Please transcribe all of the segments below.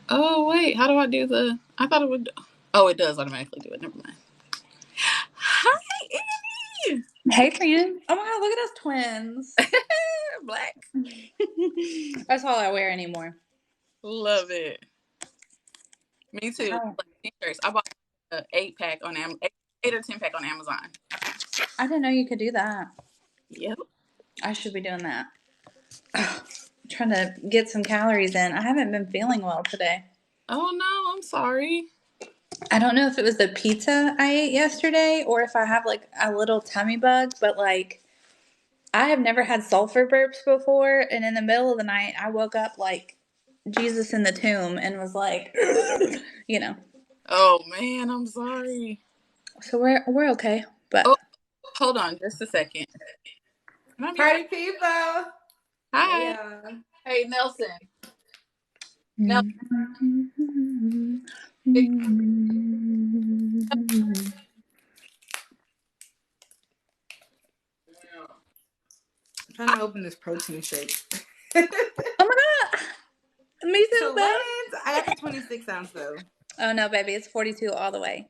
Oh, wait. How do I do the... I thought it would... Oh, it does automatically do it. Never mind. Hi, Annie. Hey, friend. Oh, my God. Look at us twins. Black. That's all I wear anymore. Love it. Me too. Oh. Like t-shirts. I bought an 8-pack on Amazon. 8 or 10-pack on Amazon. I didn't know you could do that. Yep. I should be doing that. Ugh, trying to get some calories in. I haven't been feeling well today. Oh, no. I'm sorry. I don't know if it was the pizza I ate yesterday or if I have like a little tummy bug, but like I have never had sulfur burps before. And in the middle of the night, I woke up like Jesus in the tomb and was like, you know. Oh, man. I'm sorry. So we're okay. But Oh, hold on just a second. Party people. Hi. Hey, Nelson. Nelson. I'm trying to open this protein shake. Oh my God. Me too, So babe. I got the 26 ounce though. Oh no, baby, it's 42 all the way.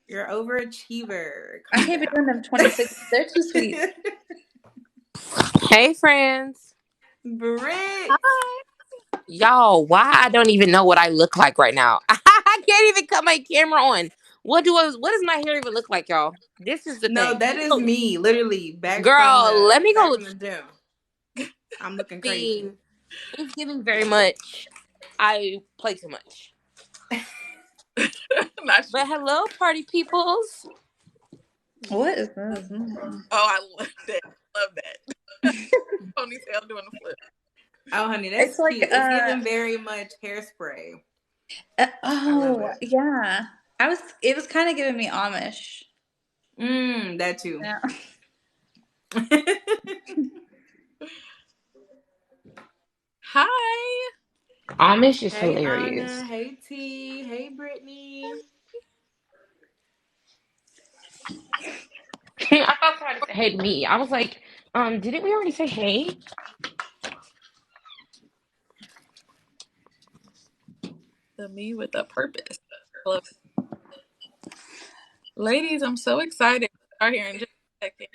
You're overachiever. I can't be doing them 26. They're too sweet. Hey, friends. Britt. Hi. Y'all, why I don't even know what I look like right now. I can't even cut my camera on. What does my hair even look like, y'all? This is the thing. No, that is me, literally. Girl, let me go. From the gym. I'm looking crazy. It's giving very much. I play too much. But hello, party peoples. What is this? Oh, I love that. Love that. Ponytail doing the flip. Oh, honey, that's It's like, cute. It's giving very much hairspray. Oh, yeah. It was kind of giving me Amish. That too. Yeah. Hi. Amish is Hey, hilarious. Anna. Hey, T. Hey, Brittany. I thought somebody said hey to me. I was like, didn't we already say hey? The me with a purpose. Love it. Ladies, I'm so excited to start here in just a second.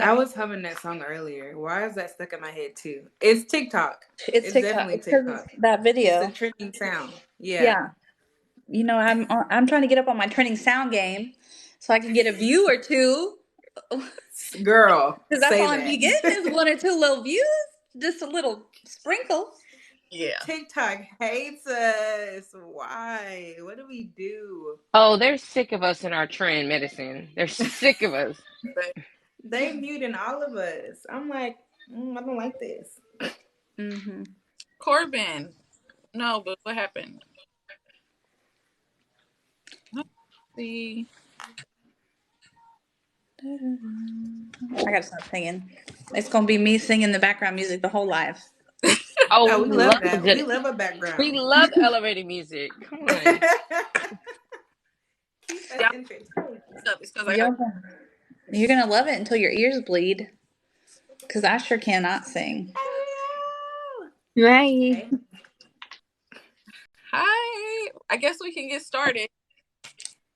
I was humming that song earlier. Why is that stuck in my head too? It's TikTok. It's TikTok. Definitely It's because TikTok. that video. It's a trending sound. Yeah. You know, I'm trying to get up on my trending sound game so I can get a view or two. Girl, Because that's say all I'm that. getting is 1 or 2 little views. Just a little sprinkle. Yeah. TikTok hates us. Why? What do we do? Oh, they're sick of us in our trend medicine. They're sick of us. They muting all of us. I'm like, I don't like this. Mm-hmm. Corbin. No, but what happened? Let's see. I gotta stop singing. It's gonna be me singing the background music the whole live. Oh, We love that. We love a background. We love elevator music. Come on. Keep us entertained. You're gonna love it until your ears bleed. Because I sure cannot sing. Right. Hi. I guess we can get started.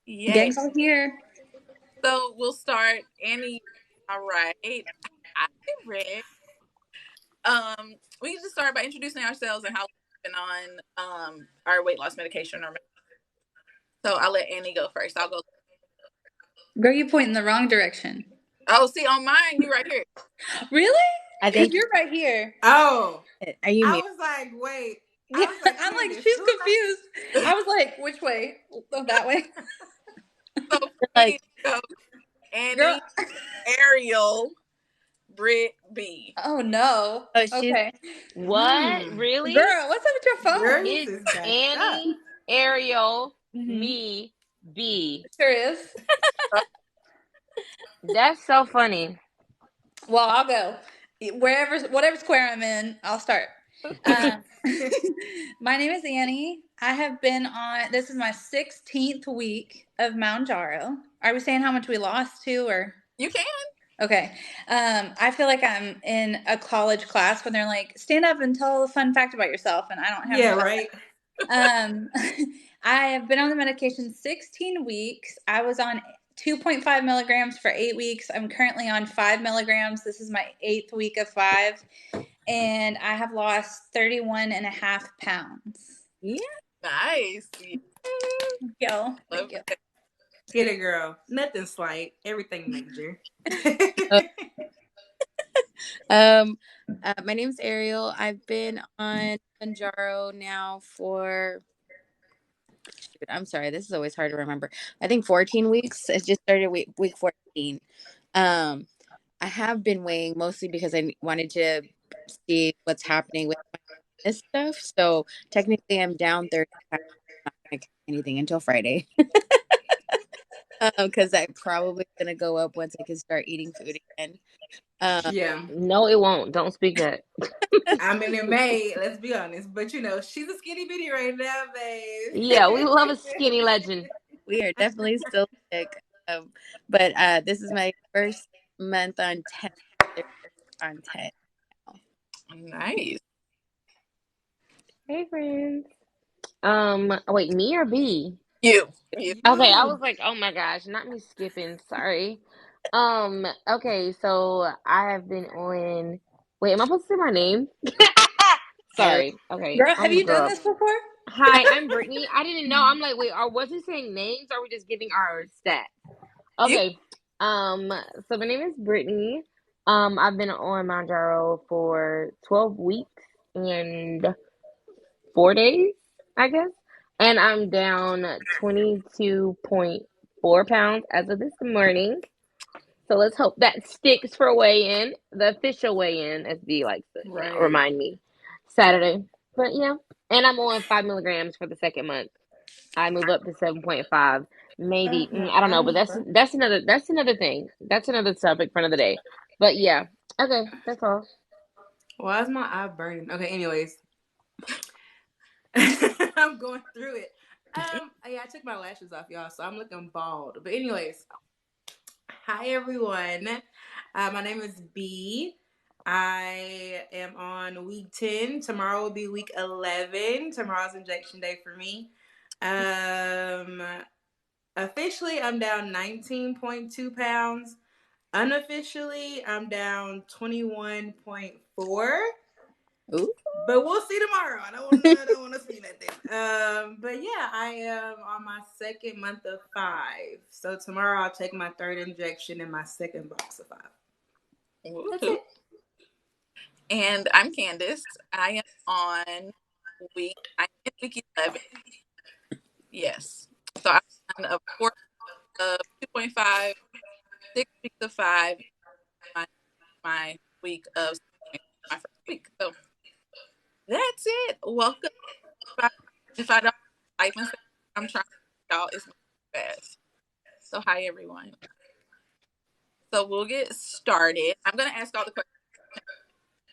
Yay. Gang's all here. So we'll start. Annie, all right. I'm ready. We can just start by introducing ourselves and how we've been on our weight loss medication. So I'll let Annie go first. I'll go. Girl, you point in the wrong direction. Oh, see, on mine, you right here. Really? I think you're right here. Oh. Are you? I was like, wait. Yeah, I'm like, she's confused. I was like, which way? Oh, that way. So like, go. Annie, Girl. Ariel, Britt, B. Oh no. Oh, okay. What? Really? Girl, what's up with your phone? It's Annie, Ariel, me, B. Sure is. That's so funny. Well, I'll go. Whatever square I'm in, I'll start. My name is Annie. I have been on, this is my 16th week of Mount Jaro. Are we saying how much we lost to, or? You can. Okay. I feel like I'm in a college class when they're like, stand up and tell a fun fact about yourself, and I don't have Yeah, any fun right. Um, I have been on the medication 16 weeks. I was on 2.5 milligrams for 8 weeks. I'm currently on 5 milligrams. This is my 8th week of 5. And I have lost 31.5 pounds. Yeah. Nice. Yeah. Thank you. Love Thank you. that. Get it, girl. Nothing slight. Everything major. Oh, um, my name's Ariel. I've been on Manjaro now for, shoot, I'm sorry, this is always hard to remember. I think 14 weeks. It just started week 14. Um, I have been weighing mostly because I wanted to see what's happening with this stuff. So technically, I'm down 30 pounds. I'm not gonna count anything until Friday. Because I'm probably gonna go up once I can start eating food again. Um, Yeah. No, it won't. Don't speak that. I mean, it may, let's be honest, but she's a skinny bitty right now, babe. Yeah, we love a skinny legend. We are definitely still sick. But this is my first month on 10. On 10. Nice. Hey, friends. Wait, me or B? You. You. Okay, I You. was like, oh my gosh, not me skipping. Sorry. Okay, so I have been on. Wait, am I supposed to say my name? Hell, Sorry. Okay, girl, have I'm you done girl. this before? Hi, I'm Brittany. I didn't know. I'm like, wait, was we saying names or are we just giving our stats? You. Okay. Um, so my name is Brittany. I've been on Manjaro for 12 weeks and 4 days, I guess. And I'm down 22.4 pounds as of this morning. So let's hope that sticks for weigh in, the official weigh in, as B likes to, Right. remind me, Saturday. But yeah, and I'm on 5 milligrams for the second month. I move up to 7.5, maybe. No, I don't I know, but remember. that's another thing. That's another topic for another day. But yeah, okay, that's all. Why is my eye burning? Okay, anyways. I'm going through it. Yeah, I took my lashes off, y'all, so I'm looking bald. But anyways, hi everyone. My name is B. I am on week 10. Tomorrow will be week 11. Tomorrow's injection day for me. Um, Officially, I'm down 19.2 pounds. Unofficially, I'm down 21.4. Ooh. But we'll see tomorrow. I don't wanna see nothing. But yeah, I am on my second month of 5. So tomorrow I'll take my third injection in my second box of 5. That's Woohoo. it. And I'm Candace. I am on I'm in week 11. Yes. So I'm on a 4 of 2.5, 6 weeks of 5, my week of my first week. So that's it. Welcome. If I don't type and say I'm trying to y'all, it's my fast. So hi everyone. So we'll get started. I'm gonna ask all the questions.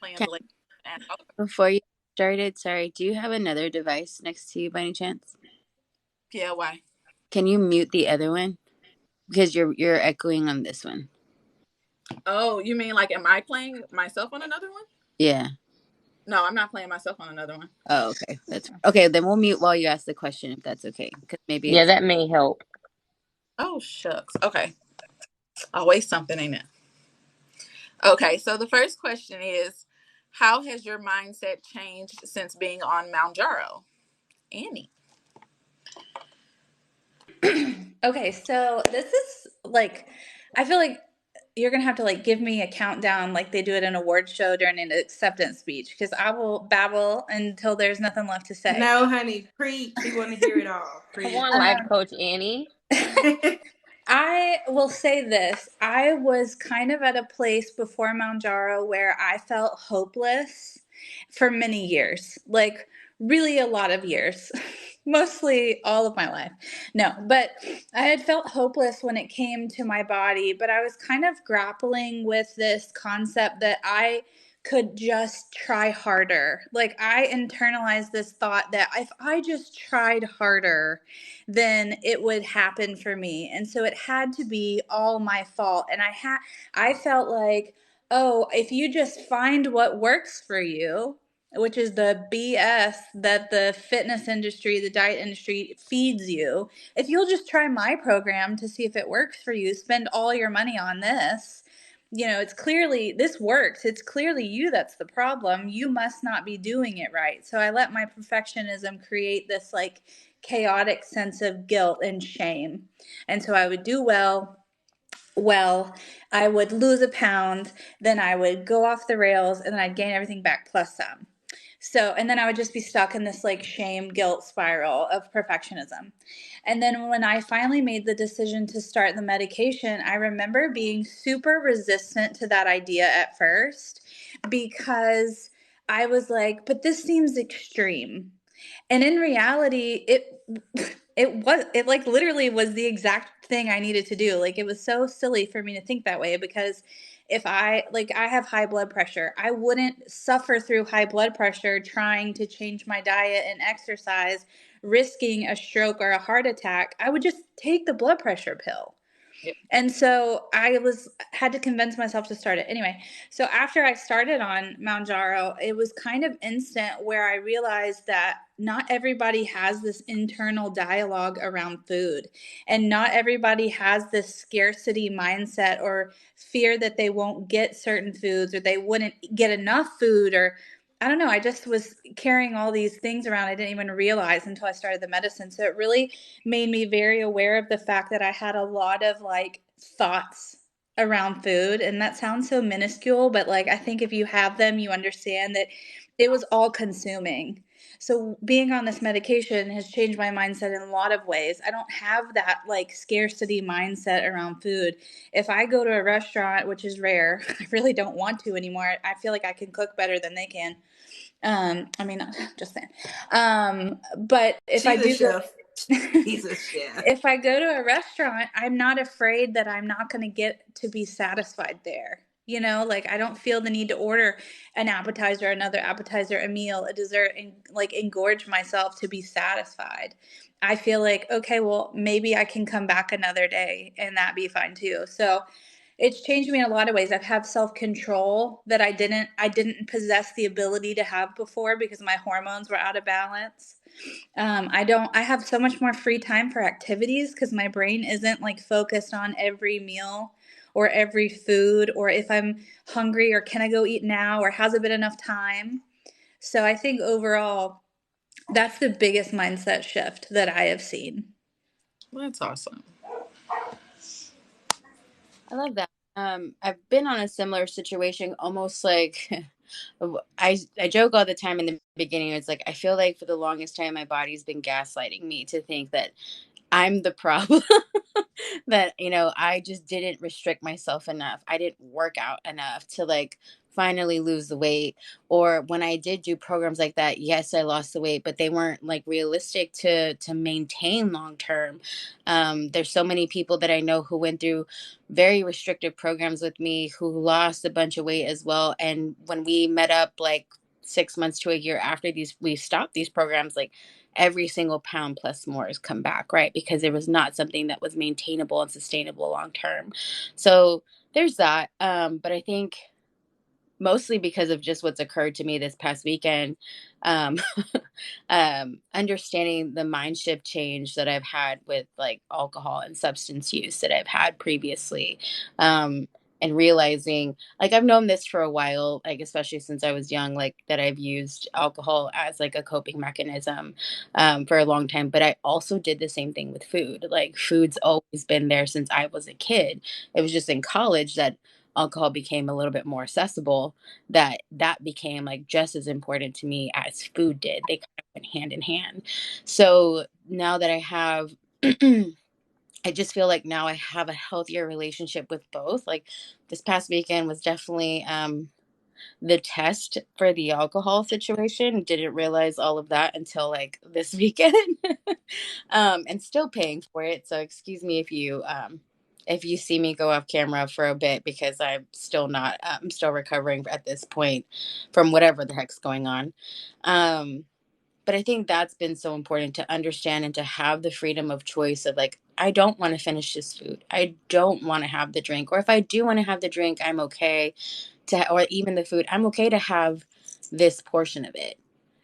Plan Can, the link. Ask all the questions. before you started, sorry, do you have another device next to you by any chance? Yeah, why? Can you mute the other one? Because you're echoing on this one. Oh, you mean like am I playing myself on another one? Yeah. No, I'm not playing myself on another one. Oh, okay. That's okay. Then we'll mute while you ask the question if that's okay. Because maybe Yeah, it's that may help. Oh shucks. Okay. Always something, ain't it? Okay, so the first question is how has your mindset changed since being on Mount Jaro? Annie. okay. So this is like, I feel like you're gonna have to like give me a countdown like they do at an award show during an acceptance speech because I will babble until there's nothing left to say. No, honey, preach. We want to hear it all. Come Preach. on, life coach Annie. I will say this. I was kind of at a place before Mount Jaro where I felt hopeless for many years. Like really a lot of years. Mostly all of my life. No, but I had felt hopeless when it came to my body, but I was kind of grappling with this concept that I could just try harder. Like I internalized this thought that if I just tried harder, then it would happen for me. And so it had to be all my fault. And I felt like, oh, if you just find what works for you, which is the BS that the fitness industry, the diet industry feeds you. If you'll just try my program to see if it works for you, spend all your money on this, it's clearly this works. It's clearly you that's the problem. You must not be doing it right. So I let my perfectionism create this like chaotic sense of guilt and shame. And so I would do well, I would lose a pound, then I would go off the rails, and then I'd gain everything back plus some. So, and then I would just be stuck in this like shame guilt spiral of perfectionism. And then when I finally made the decision to start the medication, I remember being super resistant to that idea at first because I was like, but this seems extreme. And in reality, it like literally was the exact thing I needed to do. Like it was so silly for me to think that way because if I have high blood pressure, I wouldn't suffer through high blood pressure trying to change my diet and exercise, risking a stroke or a heart attack. I would just take the blood pressure pill. Yep. And so had to convince myself to start it. Anyway, so after I started on Mounjaro, it was kind of instant where I realized that not everybody has this internal dialogue around food. And not everybody has this scarcity mindset or fear that they won't get certain foods or they wouldn't get enough food or I don't know. I just was carrying all these things around I didn't even realize until I started the medicine. So it really made me very aware of the fact that I had a lot of like thoughts around food. And that sounds so minuscule, but like I think if you have them, you understand that it was all consuming. So being on this medication has changed my mindset in a lot of ways. I don't have that like scarcity mindset around food. If I go to a restaurant, which is rare, I really don't want to anymore. I feel like I can cook better than they can. I mean, just saying. But if I She's a do go, chef. He's a chef. if I go to a restaurant, I'm not afraid that I'm not going to get to be satisfied there. Like I don't feel the need to order an appetizer, another appetizer, a meal, a dessert, and like engorge myself to be satisfied. I feel like, okay, well, maybe I can come back another day and that be fine too. So it's changed me in a lot of ways. I've had self-control that I didn't possess the ability to have before because my hormones were out of balance. I have so much more free time for activities because my brain isn't like focused on every meal or every food or if I'm hungry or can I go eat now or has it been enough time. So I think overall, that's the biggest mindset shift that I have seen. Well, that's awesome. I love that. I've been on a similar situation, almost like I joke all the time in the beginning. It's like I feel like for the longest time, my body's been gaslighting me to think that I'm the problem. That I just didn't restrict myself enough. I didn't work out enough to like finally lose the weight. Or when I did do programs like that, yes, I lost the weight, but they weren't like realistic to maintain long term. There's so many people that I know who went through very restrictive programs with me who lost a bunch of weight as well. And when we met up like 6 months to a year after we stopped these programs, like every single pound plus more has come back, right? Because it was not something that was maintainable and sustainable long term. So there's that. But I think mostly because of just what's occurred to me this past weekend, um, understanding the mind shift change that I've had with like alcohol and substance use that I've had previously. And realizing like I've known this for a while, like especially since I was young, like that I've used alcohol as like a coping mechanism for a long time. But I also did the same thing with food. Like food's always been there since I was a kid. It was just in college that alcohol became a little bit more accessible, that became like just as important to me as food did. They kind of went hand in hand. So now that I have I just feel like now I have a healthier relationship with both. Like this past weekend was definitely the test for the alcohol situation. Didn't realize all of that until like this weekend. And still paying for it. So excuse me if you if you see me go off camera for a bit, because I'm still recovering at this point from whatever the heck's going on. Um, but I think that's been so important to understand and to have the freedom of choice of like, I don't want to finish this food. I don't want to have the drink. Or if I do want to have the drink, I'm okay or even the food, I'm okay to have this portion of it,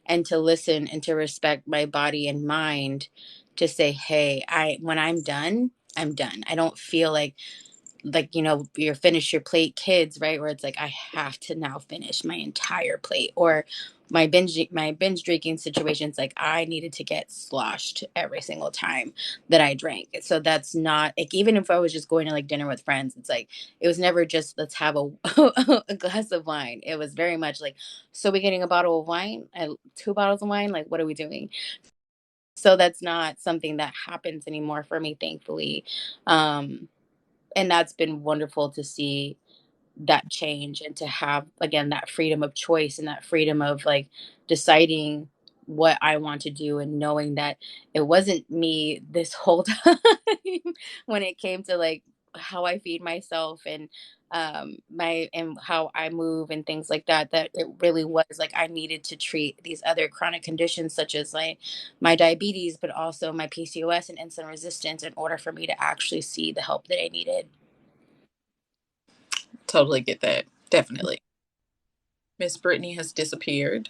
and to listen and to respect my body and mind to say, hey, when I'm done, I'm done. I don't feel like you're finish your plate kids, right, where it's like I have to now finish my entire plate. Or my binge drinking situations, like I needed to get sloshed every single time that I drank. So that's not like, even if I was just going to like dinner with friends, it's like it was never just let's have a a glass of wine. It was very much like, so we're getting a bottle of wine, 2 bottles of wine, like what are we doing? So that's not something that happens anymore for me, thankfully. And that's been wonderful to see that change, and to have again that freedom of choice and that freedom of like deciding what I want to do, and knowing that it wasn't me this whole time when it came to like how I feed myself and my and how I move and things like that, that it really was like I needed to treat these other chronic conditions such as like my diabetes, but also my PCOS and insulin resistance, in order for me to actually see the help that I needed. Totally get that. Definitely. Miss Brittany has disappeared.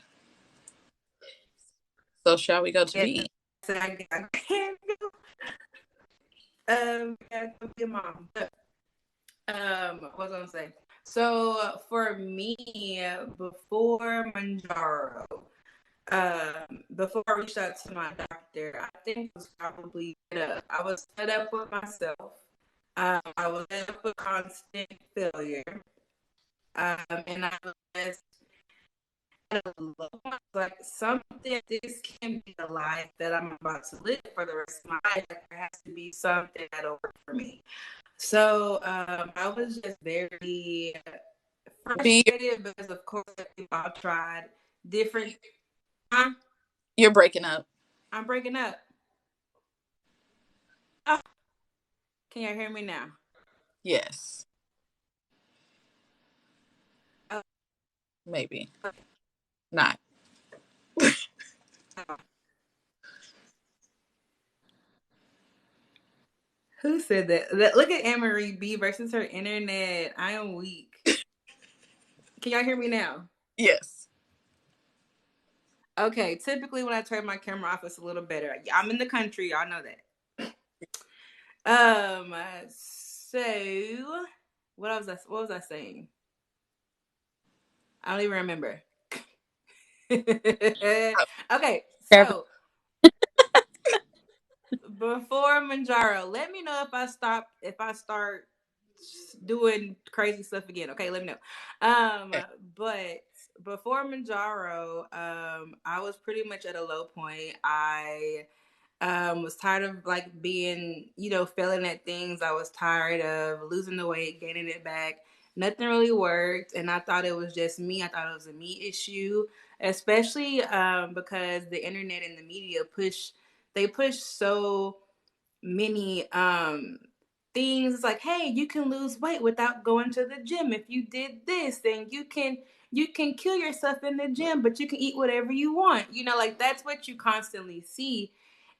So shall we go to Yes, B? I can't go. Yeah, go be a mom. But what was I gonna say? So for me, before Manjaro, before I reached out to my doctor, I think it was probably I was fed up with myself. I was fed up with constant failure. And I was just at a low point, like something, this can't be the life that I'm about to live for the rest of my life. There has to be something that'll work for me. So I was just very B, frustrated because, of course, we've all tried different. Huh? you're breaking up. I'm breaking up. Oh, can you hear me now? Yes, Oh, maybe not. oh. Who said that? Look at Anne-Marie B versus her internet. I am weak. Can y'all hear me now? Yes. Okay, typically when I turn my camera off, it's a little better. I'm in the country, y'all know that. So what was I saying? I don't even remember. Okay, so before Manjaro, let me know if I start doing crazy stuff again. Okay, let me know. Okay. But before Manjaro, I was pretty much at a low point. I was tired of like being, failing at things. I was tired of losing the weight, gaining it back. Nothing really worked, and I thought it was just me. I thought it was a me issue, especially because the internet and the media push so many things. It's like, hey, you can lose weight without going to the gym. If you did this, then you can kill yourself in the gym, but you can eat whatever you want. Like that's what you constantly see.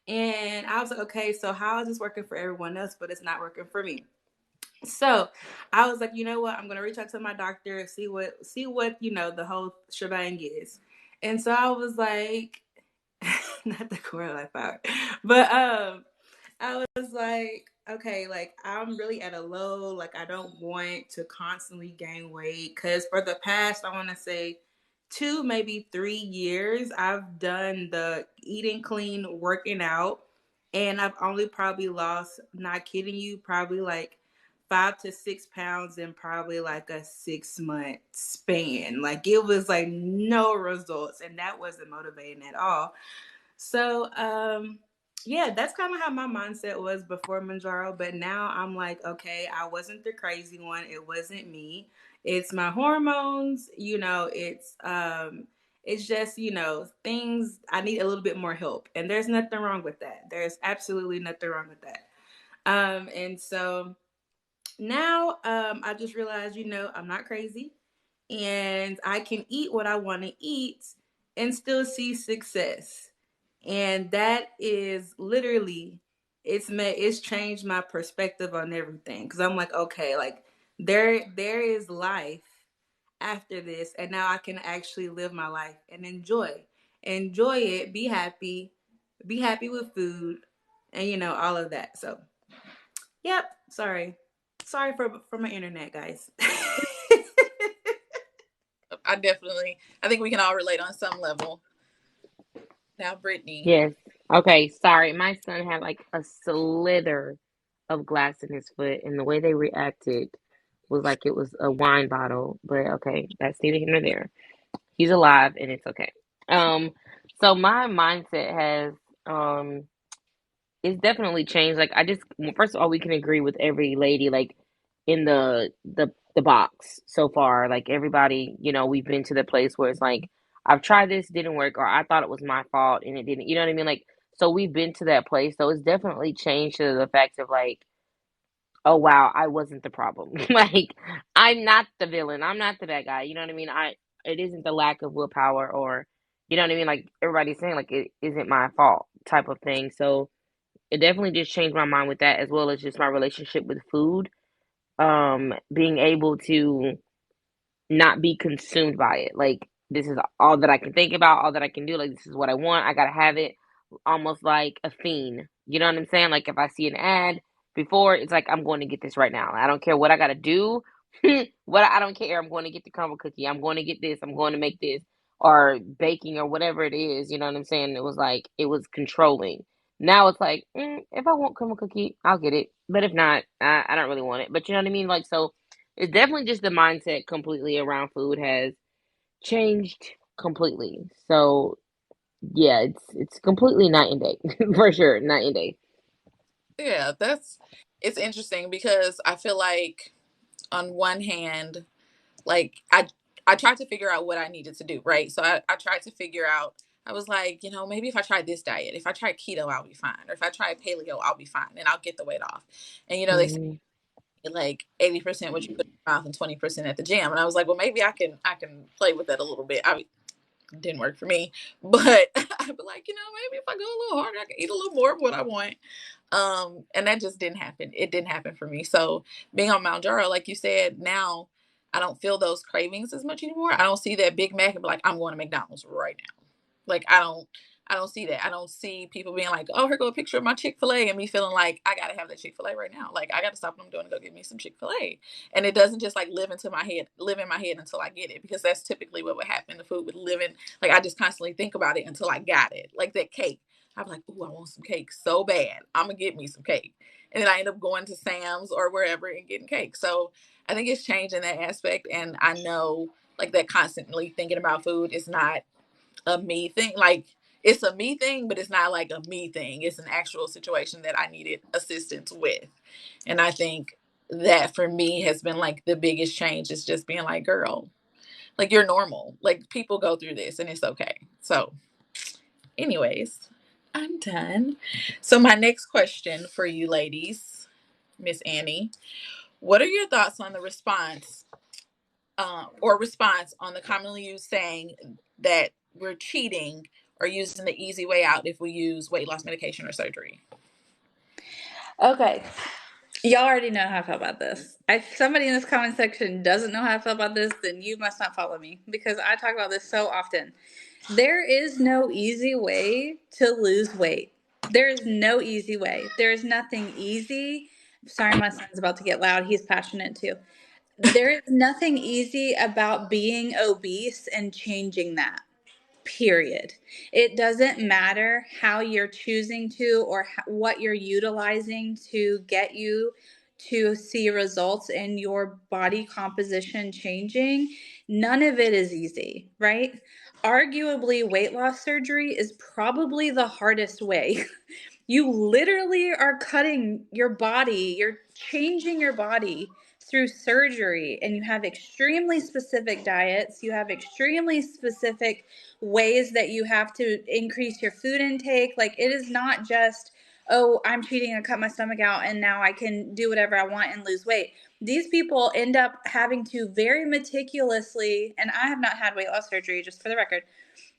And I was like, okay, so how is this working for everyone else, but it's not working for me? So I was like, you know what? I'm gonna reach out to my doctor, see what the whole shebang is. And so I was like, not the core life hour, but I was like, okay, like I'm really at a low. Like I don't want to constantly gain weight because for the past, I want to say 2, maybe 3 years, I've done the eating clean, working out, and I've only probably lost, not kidding you, probably like 5 to 6 pounds in probably like a 6 month span. Like it was like no results, and that wasn't motivating at all. So, yeah, that's kind of how my mindset was before Manjaro. But now I'm like, okay, I wasn't the crazy one. It wasn't me. It's my hormones. It's just things. I need a little bit more help, and there's nothing wrong with that. There's absolutely nothing wrong with that. And so now I just realized, I'm not crazy, and I can eat what I want to eat and still see success. And that is literally, it's changed my perspective on everything, because I'm like, okay, like there is life after this, and now I can actually live my life and enjoy it, be happy with food, and all of that. So yep, sorry for my internet, guys. I think we can all relate on some level. Now, Brittany. Yes. Okay, sorry. My son had like a slither of glass in his foot, and the way they reacted was like it was a wine bottle. But okay, that's neither here nor there. He's alive, and it's okay. Um, so my mindset has it's definitely changed. Like I just, well, first of all, we can agree with every lady like in the box so far. Like everybody, we've been to the place where it's like I've tried this, didn't work, or I thought it was my fault and it didn't. You know what I mean? Like so we've been to that place. So it's definitely changed to the fact of like, oh wow, I wasn't the problem. Like I'm not the villain. I'm not the bad guy. You know what I mean? It isn't the lack of willpower or you know what I mean? Like everybody's saying, like it isn't my fault type of thing. So it definitely just changed my mind with that as well as just my relationship with food. Being able to not be consumed by it. Like this is all that I can think about, all that I can do. Like this is what I want. I gotta have it. Almost like a fiend. You know what I'm saying? Like if I see an ad before, it's like I'm going to get this right now. I don't care what I gotta do. What I don't care. I'm going to get the crumble cookie. I'm going to get this. I'm going to make this or baking or whatever it is. You know what I'm saying? It was like it was controlling. Now it's like if I want crumble cookie, I'll get it. But if not, I don't really want it. But you know what I mean? Like so it's definitely just the mindset completely around food has changed completely. So yeah, it's completely night and day for sure, night and day. Yeah, it's interesting because I feel like on one hand, like I tried to figure out what I needed to do, right? So I tried to figure out I was like, maybe if I try this diet, if I try keto, I'll be fine. Or if I try paleo, I'll be fine and I'll get the weight off. And they say Hmm. like 80% what you put in your mouth and 20% at the gym. And I was like, well maybe I can play with that a little bit. It didn't work for me. But I'd be like, maybe if I go a little harder, I can eat a little more of what I want. And that just didn't happen. It didn't happen for me. So being on Mount Jaro, like you said, now I don't feel those cravings as much anymore. I don't see that Big Mac and be like, I'm going to McDonald's right now. Like I don't see that. I don't see people being like, oh, here go a picture of my Chick-fil-A and me feeling like I gotta have that Chick-fil-A right now. Like I gotta stop what I'm doing and go get me some Chick-fil-A. And it doesn't just like live in my head until I get it. Because that's typically what would happen. The food would live in like I just constantly think about it until I got it. Like that cake. I'm like, ooh, I want some cake so bad. I'm gonna get me some cake. And then I end up going to Sam's or wherever and getting cake. So I think it's changed in that aspect. And I know like that constantly thinking about food is not a me thing. Like it's a me thing, but it's not like a me thing. It's an actual situation that I needed assistance with. And I think that for me has been like the biggest change is just being like, girl, like you're normal. Like people go through this and it's okay. So, anyways, I'm done. So, my next question for you ladies, Miss Annie, what are your thoughts on the response on the commonly used saying that we're cheating or using the easy way out if we use weight loss medication or surgery? Okay. Y'all already know how I feel about this. If somebody in this comment section doesn't know how I feel about this, then you must not follow me because I talk about this so often. There is no easy way to lose weight. There is no easy way. There is nothing easy. Sorry, my son's about to get loud. He's passionate too. There is nothing easy about being obese and changing that. Period. It doesn't matter how you're choosing to or what you're utilizing to get you to see results in your body composition changing. None of it is easy, right? Arguably, weight loss surgery is probably the hardest way. You literally are cutting your body, you're changing your body through surgery, and you have extremely specific diets, you have extremely specific ways that you have to increase your food intake. Like, it is not just, oh, I'm cheating and cut my stomach out and now I can do whatever I want and lose weight. These people end up having to very meticulously, and I have not had weight loss surgery, just for the record,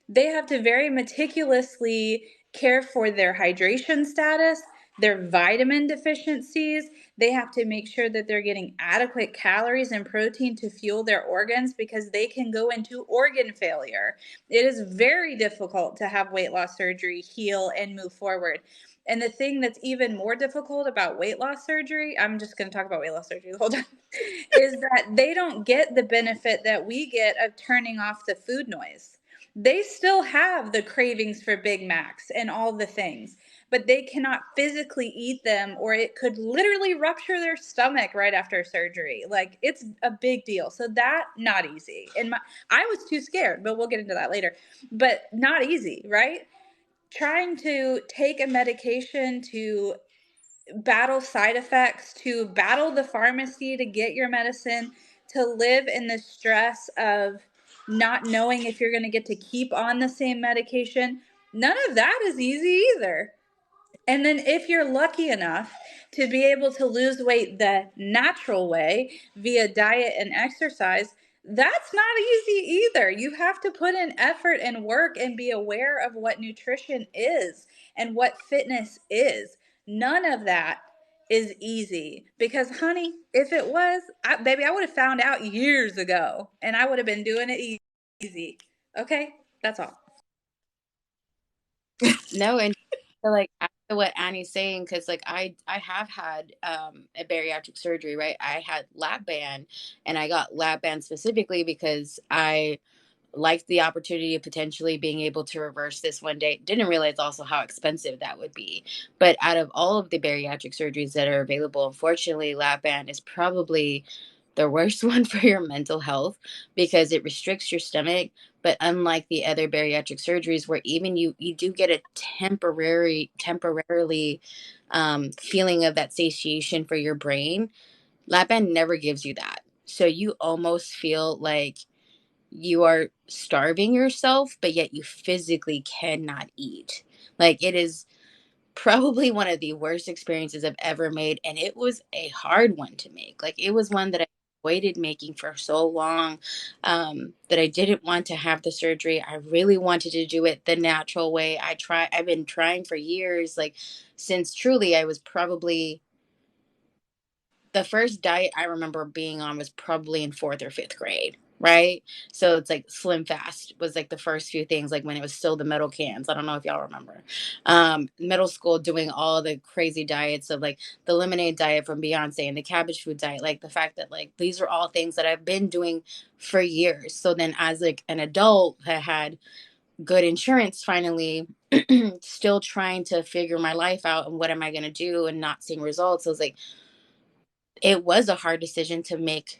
they have to very meticulously care for their hydration status, their vitamin deficiencies. They have to make sure that they're getting adequate calories and protein to fuel their organs because they can go into organ failure. It is very difficult to have weight loss surgery, heal, and move forward. And the thing that's even more difficult about weight loss surgery, I'm just going to talk about weight loss surgery the whole time, is that they don't get the benefit that we get of turning off the food noise. They still have the cravings for Big Macs and all the things, but they cannot physically eat them or it could literally rupture their stomach right after surgery. Like it's a big deal. So that not easy. And I was too scared, but we'll get into that later. But not easy, right? Trying to take a medication to battle side effects, to battle the pharmacy to get your medicine, to live in the stress of not knowing if you're going to get to keep on the same medication. None of that is easy either. And then if you're lucky enough to be able to lose weight the natural way via diet and exercise, that's not easy either. You have to put in effort and work and be aware of what nutrition is and what fitness is. None of that is easy because, honey, if it was, baby, I would have found out years ago and I would have been doing it easy. Okay? That's all. No, and so like after what Annie's saying, because like I have had a bariatric surgery, right? I had lap band, and I got lap band specifically because I liked the opportunity of potentially being able to reverse this one day. Didn't realize also how expensive that would be. But out of all of the bariatric surgeries that are available, unfortunately, lap band is probably the worst one for your mental health because it restricts your stomach. But unlike the other bariatric surgeries, where even you do get a temporarily feeling of that satiation for your brain, lap band never gives you that. So you almost feel like you are starving yourself, but yet you physically cannot eat. Like it is probably one of the worst experiences I've ever made. And it was a hard one to make. Like it was one that I avoided making for so long, that I didn't want to have the surgery. I really wanted to do it the natural way. I've been trying for years, like since truly I was probably the first diet I remember being on was probably in fourth or fifth grade, right? So it's like Slim Fast was like the first few things, like when it was still the metal cans. I don't know if y'all remember. Middle school doing all the crazy diets of like the lemonade diet from Beyonce and the cabbage food diet, like the fact that like these are all things that I've been doing for years. So then as like an adult that had good insurance finally, still trying to figure my life out and what am I going to do and not seeing results. I was like, it was a hard decision to make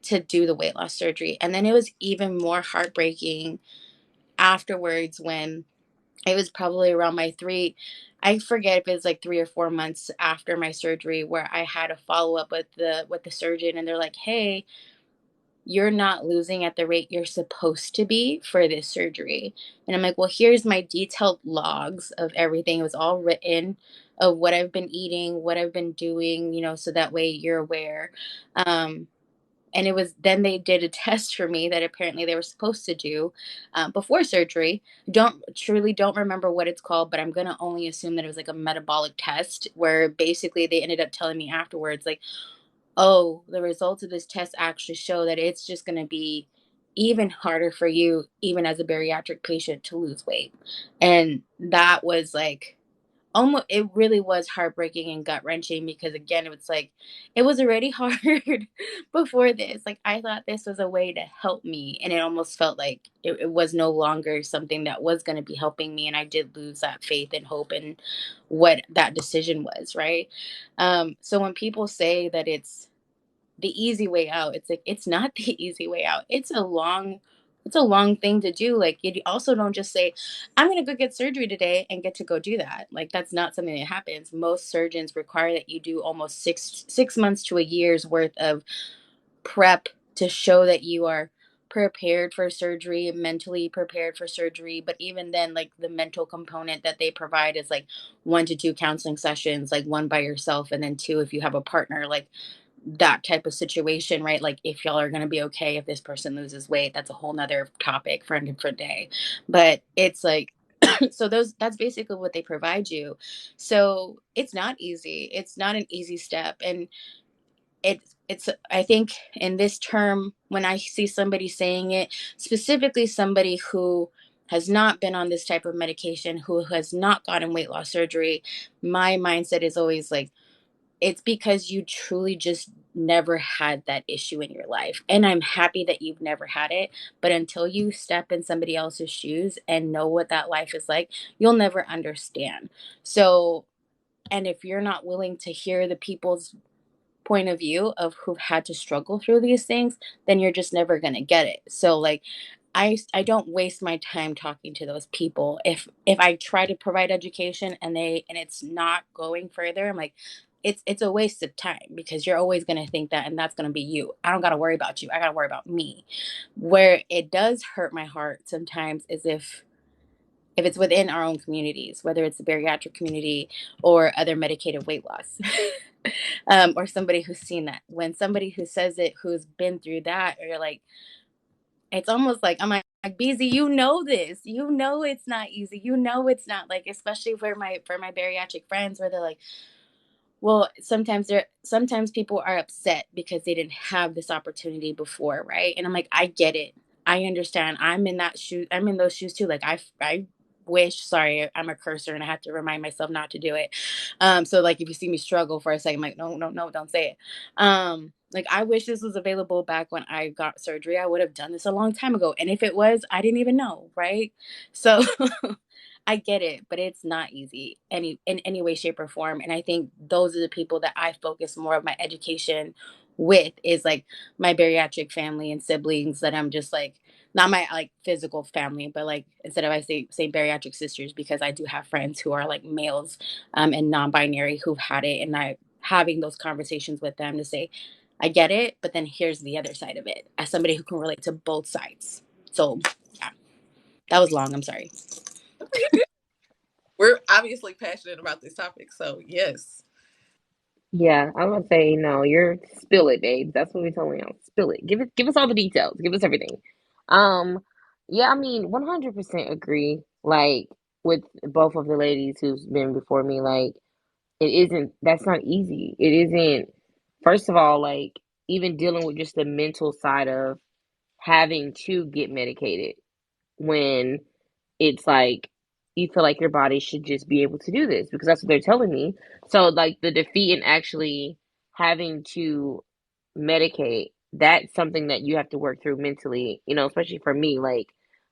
to do the weight loss surgery. And then it was even more heartbreaking afterwards when it was probably around my I forget if it was like 3 or 4 months after my surgery where I had a follow up with the surgeon and they're like, hey, you're not losing at the rate you're supposed to be for this surgery. And I'm like, well, here's my detailed logs of everything. It was all written of what I've been eating, what I've been doing, so that way you're aware. Um, and it was then they did a test for me that apparently they were supposed to do before surgery. Don't remember what it's called, but I'm gonna only assume that it was like a metabolic test where basically they ended up telling me afterwards, like, oh, the results of this test actually show that it's just going to be even harder for you, even as a bariatric patient, to lose weight. And that was like, almost, it really was heartbreaking and gut wrenching because, again, it was like, it was already hard before this. Like, I thought this was a way to help me. And it almost felt like it was no longer something that was going to be helping me. And I did lose that faith and hope in what that decision was, right? So when people say that it's the easy way out, it's like it's not the easy way out. It's a long thing to do. Like you also don't just say, I'm gonna go get surgery today and get to go do that. Like that's not something that happens. Most surgeons require that you do almost six months to a year's worth of prep to show that you are prepared for surgery, mentally prepared for surgery. But even then, like the mental component that they provide is like 1 to 2 counseling sessions, like one by yourself, and then two if you have a partner, like that type of situation, right? Like if y'all are going to be okay if this person loses weight, that's a whole nother topic for a different day. But it's like, so those, that's basically what they provide you. So it's not easy. It's not an easy step. And it's I think in this term, when I see somebody saying it, specifically somebody who has not been on this type of medication, who has not gotten weight loss surgery, my mindset is always like, it's because you truly just never had that issue in your life. And I'm happy that you've never had it. But until you step in somebody else's shoes and know what that life is like, you'll never understand. So, and if you're not willing to hear the people's point of view of who've had to struggle through these things, then you're just never going to get it. So like I don't waste my time talking to those people. If I try to provide education and it's not going further, I'm like, it's a waste of time, because you're always going to think that, and that's going to be you. I don't got to worry about you. I got to worry about me. Where it does hurt my heart sometimes is if it's within our own communities, whether it's the bariatric community or other medicated weight loss, or somebody who's seen that. When somebody who says it, who's been through that, or you're like, it's almost like, I'm like, BZ, you know this, you know it's not easy, you know it's not, like, especially for my bariatric friends, where they're like, well, sometimes people are upset because they didn't have this opportunity before, right? And I'm like, I get it. I understand. I'm in those shoes too. Like I wish, sorry, I'm a cursor and I have to remind myself not to do it. So like if you see me struggle for a second, I'm like, no, no, no, don't say it. Like I wish this was available back when I got surgery. I would have done this a long time ago. And if it was, I didn't even know, right? So I get it, but it's not easy in any way, shape, or form. And I think those are the people that I focus more of my education with, is like my bariatric family and siblings, that I'm just like, not my like physical family, but like instead of I say bariatric sisters, because I do have friends who are like males and non-binary who've had it, and I having those conversations with them to say, I get it, but then here's the other side of it, as somebody who can relate to both sides. So yeah, that was long. I'm sorry. You're good. We're obviously passionate about this topic, so yes. Yeah, I'm gonna say no. You're spill it, babe. That's what we're telling you. Spill it. Give us all the details. Give us everything. Um, yeah, I mean, 100% agree. Like with both of the ladies who's been before me, like it isn't. That's not easy. It isn't. First of all, like even dealing with just the mental side of having to get medicated when it's like you feel like your body should just be able to do this because that's what they're telling me. So like the defeat and actually having to medicate, that's something that you have to work through mentally, you know, especially for me. Like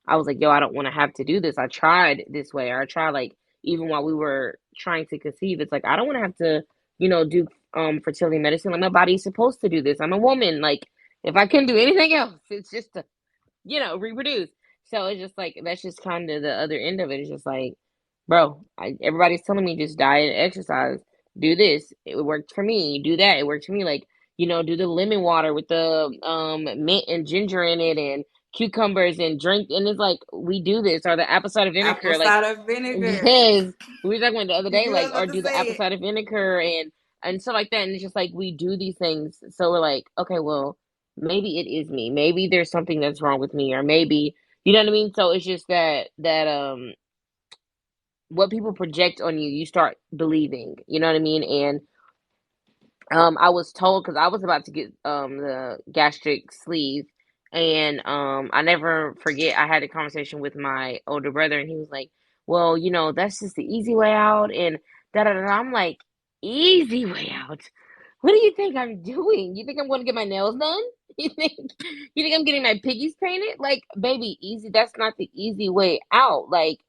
I was like, yo, I don't want to have to do this. I tried this way, or I tried like even while we were trying to conceive, it's like I don't want to have to, you know, do fertility medicine. Like my body's supposed to do this. I'm a woman. Like if I couldn't do anything else, it's just to, you know, reproduce. So it's just like that's just kind of the other end of it. It's just like, bro, everybody's telling me just diet and exercise, do this. It worked for me. Do that. It worked for me. Like, you know, do the lemon water with the mint and ginger in it and cucumbers and drink. And it's like we do this, or the apple cider Apple vinegar. Like cider vinegar. yes, we were talking about the other You day, knew I like, was or about to do the say apple it. cider vinegar and stuff like that. And it's just like we do these things, so we're like, okay, well, maybe it is me. Maybe there's something that's wrong with me, or maybe you know what I mean. So it's just that what people project on you, you start believing. You know what I mean? And I was told because I was about to get the gastric sleeve, and I never forget. I had a conversation with my older brother, and he was like, "Well, you know, that's just the easy way out." And da da da. I'm like, "Easy way out? What do you think I'm doing? You think I'm going to get my nails done? You think I'm getting my piggies painted? Like, baby, easy. That's not the easy way out. Like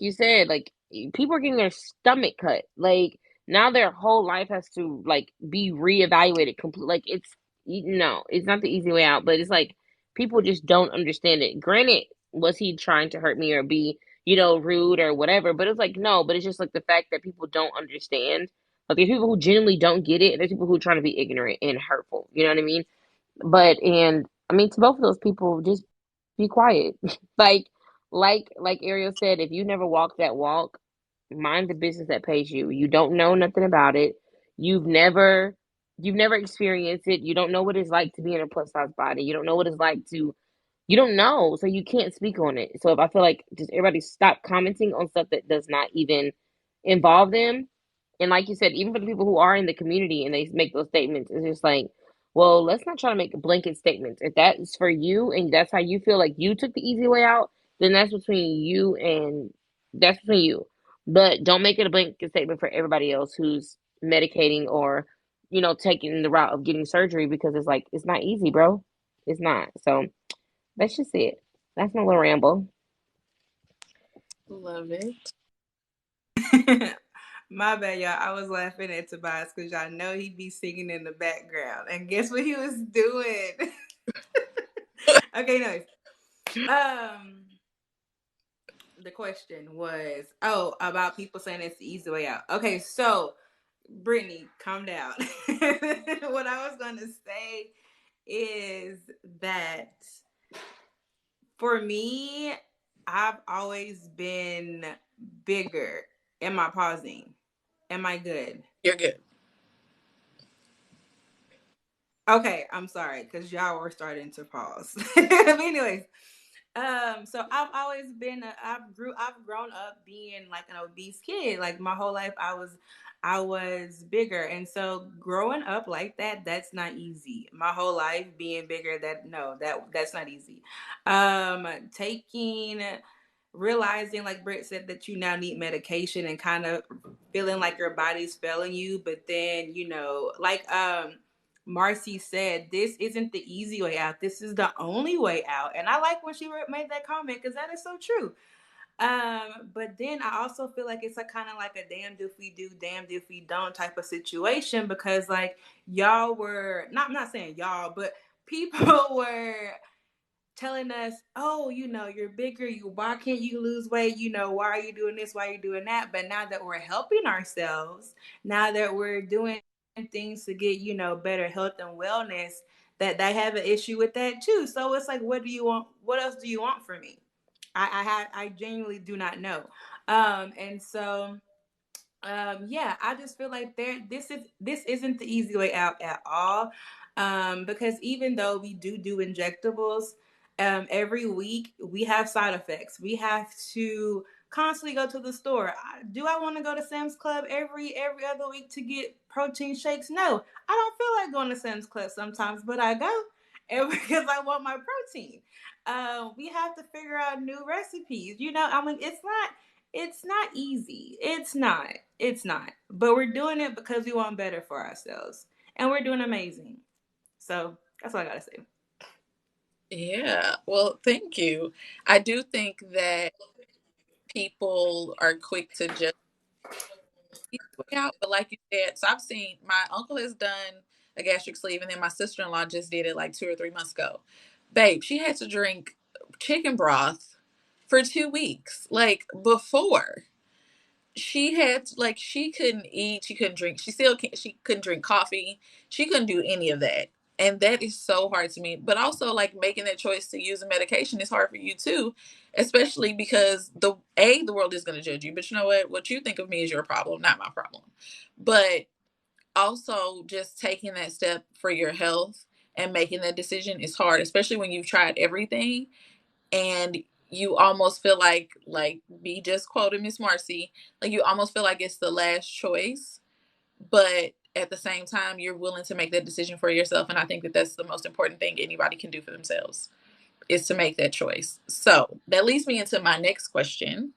you said, like people are getting their stomach cut. Like now their whole life has to like be reevaluated complete. Like it's no, it's not the easy way out, but it's like people just don't understand it. Granted, was he trying to hurt me or be, you know, rude or whatever? But it's like no, but it's just like the fact that people don't understand. Like there's people who genuinely don't get it, and there's people who are trying to be ignorant and hurtful. You know what I mean? But and I mean, to both of those people, just be quiet. like, like Ariel said, if you never walked that walk, mind the business that pays you. You don't know nothing about it. You've never, you've never experienced it. You don't know what it's like to be in a plus size body. You don't know what it's like to, you don't know, so you can't speak on it. So if I feel like just everybody stop commenting on stuff that does not even involve them, and like you said, even for the people who are in the community and they make those statements, it's just like, well, let's not try to make blanket statements. If that's for you and that's how you feel like you took the easy way out, then that's between you and that's between you. But don't make it a blanket statement for everybody else who's medicating or, taking the route of getting surgery because it's like it's not easy, bro. It's not. So that's just it. That's my little ramble. Love it. My bad, y'all. I was laughing at Tobias because y'all know he be singing in the background. And guess what he was doing? Okay, nice. The question was, about people saying it's the easy way out. Okay, so Brittany, calm down. What I was gonna say is that for me, I've always been bigger. Am I pausing? Am I good? You're good. Okay, I'm sorry because y'all were starting to pause. But anyways, so I've grown up being like an obese kid. Like my whole life, I was bigger, and so growing up like that, that's not easy. My whole life being bigger, that's not easy. Taking realizing, like Britt said, that you now need medication and kind of feeling like your body's failing you, but then like Marcy said, this isn't the easy way out. This is the only way out. And I like when she made that comment because that is so true. But then I also feel like it's a kind of like a damned if we do, damned if we don't type of situation because like y'all were not, I'm not saying y'all, but people were telling us, oh, you're bigger, why can't you lose weight? Why are you doing this? Why are you doing that? But now that we're helping ourselves, now that we're doing things to get, better health and wellness, that they have an issue with that too. So it's like, what do you want? What else do you want from me? I genuinely do not know. And so yeah, I just feel like this isn't the easy way out at all. Because even though we do injectables every week, we have side effects. We have to constantly go to the store. Do I want to go to Sam's Club every other week to get protein shakes? No, I don't feel like going to Sam's Club sometimes, but I go and because I want my protein. We have to figure out new recipes. I mean, it's not easy. It's not. It's not. But we're doing it because we want better for ourselves. And we're doing amazing. So that's all I gotta say. Yeah. Well, thank you. I do think that people are quick to judge easy way out, but like you said, so I've seen my uncle has done a gastric sleeve, and then my sister in law just did it like 2 or 3 months ago. Babe, she had to drink chicken broth for 2 weeks, like before she had like she couldn't eat, she couldn't drink, she couldn't drink coffee, she couldn't do any of that. And that is so hard to me. But also like making that choice to use a medication is hard for you too, especially because the world is going to judge you. But you know what you think of me is your problem, not my problem. But also just taking that step for your health and making that decision is hard, especially when you've tried everything and you almost feel like B just quoted Miss Marcy, like you almost feel like it's the last choice, but at the same time you're willing to make that decision for yourself. And I think that that's the most important thing anybody can do for themselves, is to make that choice. So that leads me into my next question.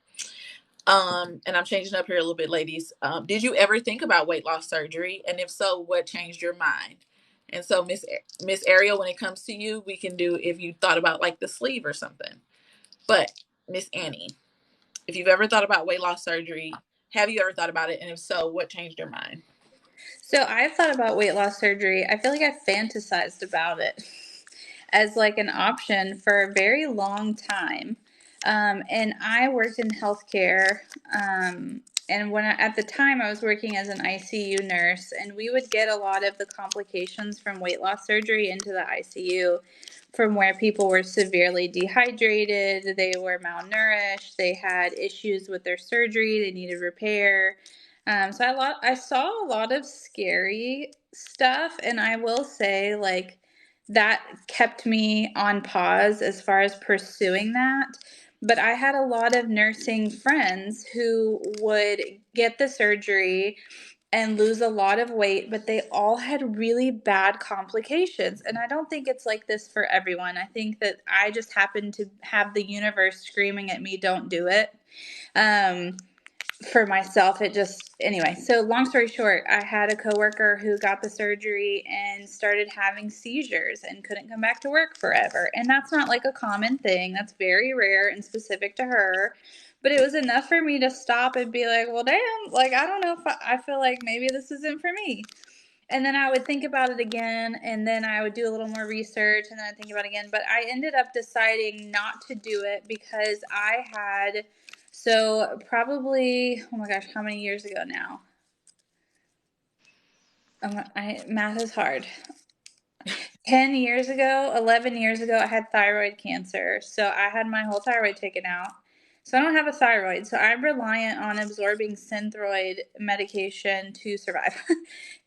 And I'm changing up here a little bit, ladies. Did you ever think about weight loss surgery, and if so, what changed your mind? And so Miss Ariel, when it comes to you, we can do if you thought about like the sleeve or something. But Miss Annie, if you've ever thought about weight loss surgery, have you ever thought about it? And if so, what changed your mind? So I've thought about weight loss surgery. I feel like I fantasized about it as like an option for a very long time. And I worked in healthcare. And at the time I was working as an ICU nurse, and we would get a lot of the complications from weight loss surgery into the ICU. from where people were severely dehydrated, they were malnourished, they had issues with their surgery, they needed repair. I saw a lot of scary stuff, and I will say, like, that kept me on pause as far as pursuing that. But I had a lot of nursing friends who would get the surgery and lose a lot of weight, but they all had really bad complications. And I don't think it's like this for everyone. I think that I just happened to have the universe screaming at me, don't do it. Um, for myself, it just, anyway. So long story short, I had a coworker who got the surgery and started having seizures and couldn't come back to work forever. And that's not like a common thing. That's very rare and specific to her. But it was enough for me to stop and be like, well, damn, like, I don't know if I feel like maybe this isn't for me. And then I would think about it again, and then I would do a little more research, and then I'd think about it again. But I ended up deciding not to do it because I had, so probably, oh my gosh, how many years ago now? Math is hard. 10 years ago, 11 years ago, I had thyroid cancer. So I had my whole thyroid taken out. So I don't have a thyroid. So I'm reliant on absorbing Synthroid medication to survive.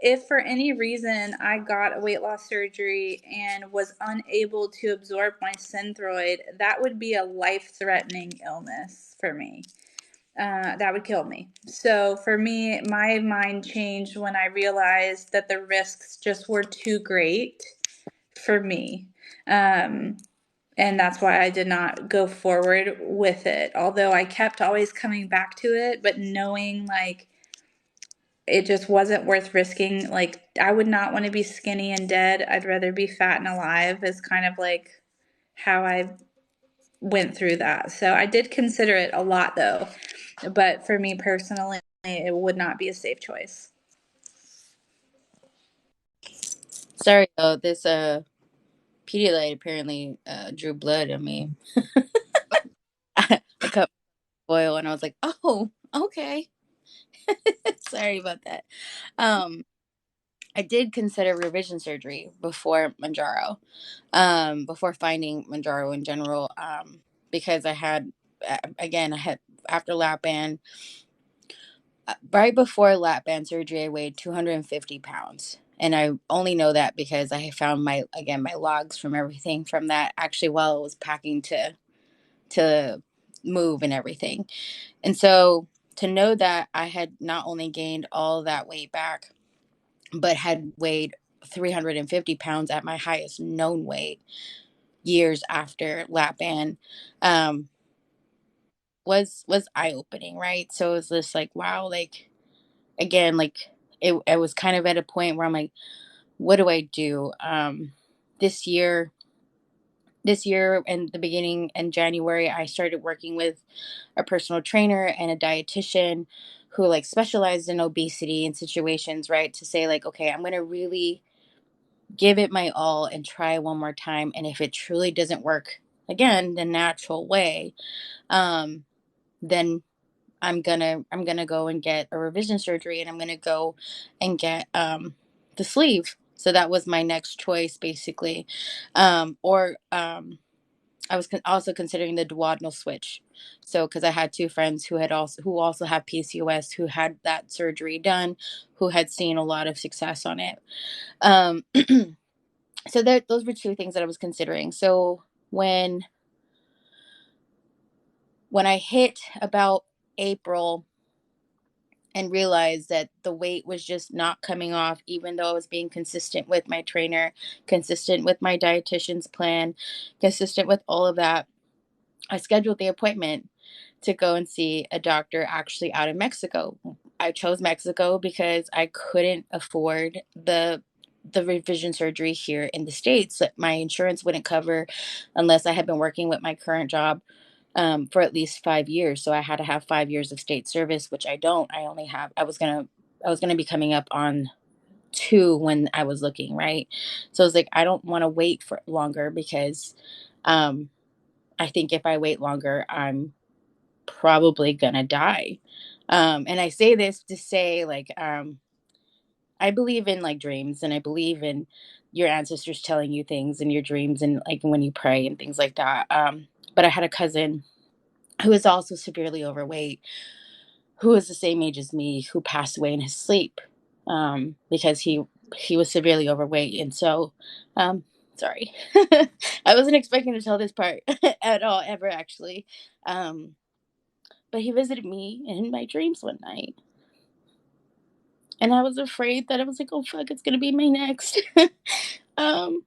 If for any reason I got a weight loss surgery and was unable to absorb my Synthroid, that would be a life threatening illness for me. That would kill me. So for me, my mind changed when I realized that the risks just were too great for me. Um, and that's why I did not go forward with it. Although I kept always coming back to it, but knowing like it just wasn't worth risking. Like, I would not want to be skinny and dead. I'd rather be fat and alive, is kind of like how I went through that. So I did consider it a lot though. But for me personally, it would not be a safe choice. Sorry though, this Pedialyte apparently drew blood on me. I cut oil and I was like, oh, okay. Sorry about that. Um, I did consider revision surgery before Manjaro, before finding Manjaro in general, because I had, again, I had after lap band, right before lap band surgery, I weighed 250 pounds. And I only know that because I found my logs from everything from that actually while I was packing to move and everything. And so to know that I had not only gained all that weight back, but had weighed 350 pounds at my highest known weight years after lap band, um, was eye opening, right? So it was just like, wow, like again, like it was kind of at a point where I'm like, what do I do? This year, this year and the beginning in January, I started working with a personal trainer and a dietitian who like specialized in obesity and situations, right? To say like, okay, I'm going to really give it my all and try one more time. And if it truly doesn't work again, the natural way, um, then I'm gonna go and get a revision surgery and I'm gonna go and get the sleeve. So that was my next choice basically. Or I was also considering the duodenal switch. So because I had two friends who also have PCOS who had that surgery done, who had seen a lot of success on it. Um, so those were two things that I was considering. So when I hit about April and realized that the weight was just not coming off, even though I was being consistent with my trainer, consistent with my dietitian's plan, consistent with all of that, I scheduled the appointment to go and see a doctor actually out of Mexico. I chose Mexico because I couldn't afford the revision surgery here in the States that my insurance wouldn't cover unless I had been working with my current job for at least 5 years. So I had to have 5 years of state service, which I don't. I only have. I was gonna be coming up on 2 when I was looking, right. So I was like, I don't want to wait for longer because um, I think if I wait longer, I'm probably gonna die. And I say this to say like I believe in like dreams, and I believe in your ancestors telling you things in your dreams, and like when you pray and things like that. But I had a cousin who was also severely overweight, who was the same age as me, who passed away in his sleep, because he was severely overweight. And so, um, sorry, I wasn't expecting to tell this part at all, ever actually. But he visited me in my dreams one night, and I was afraid that I was like, oh fuck, it's gonna be my next. um,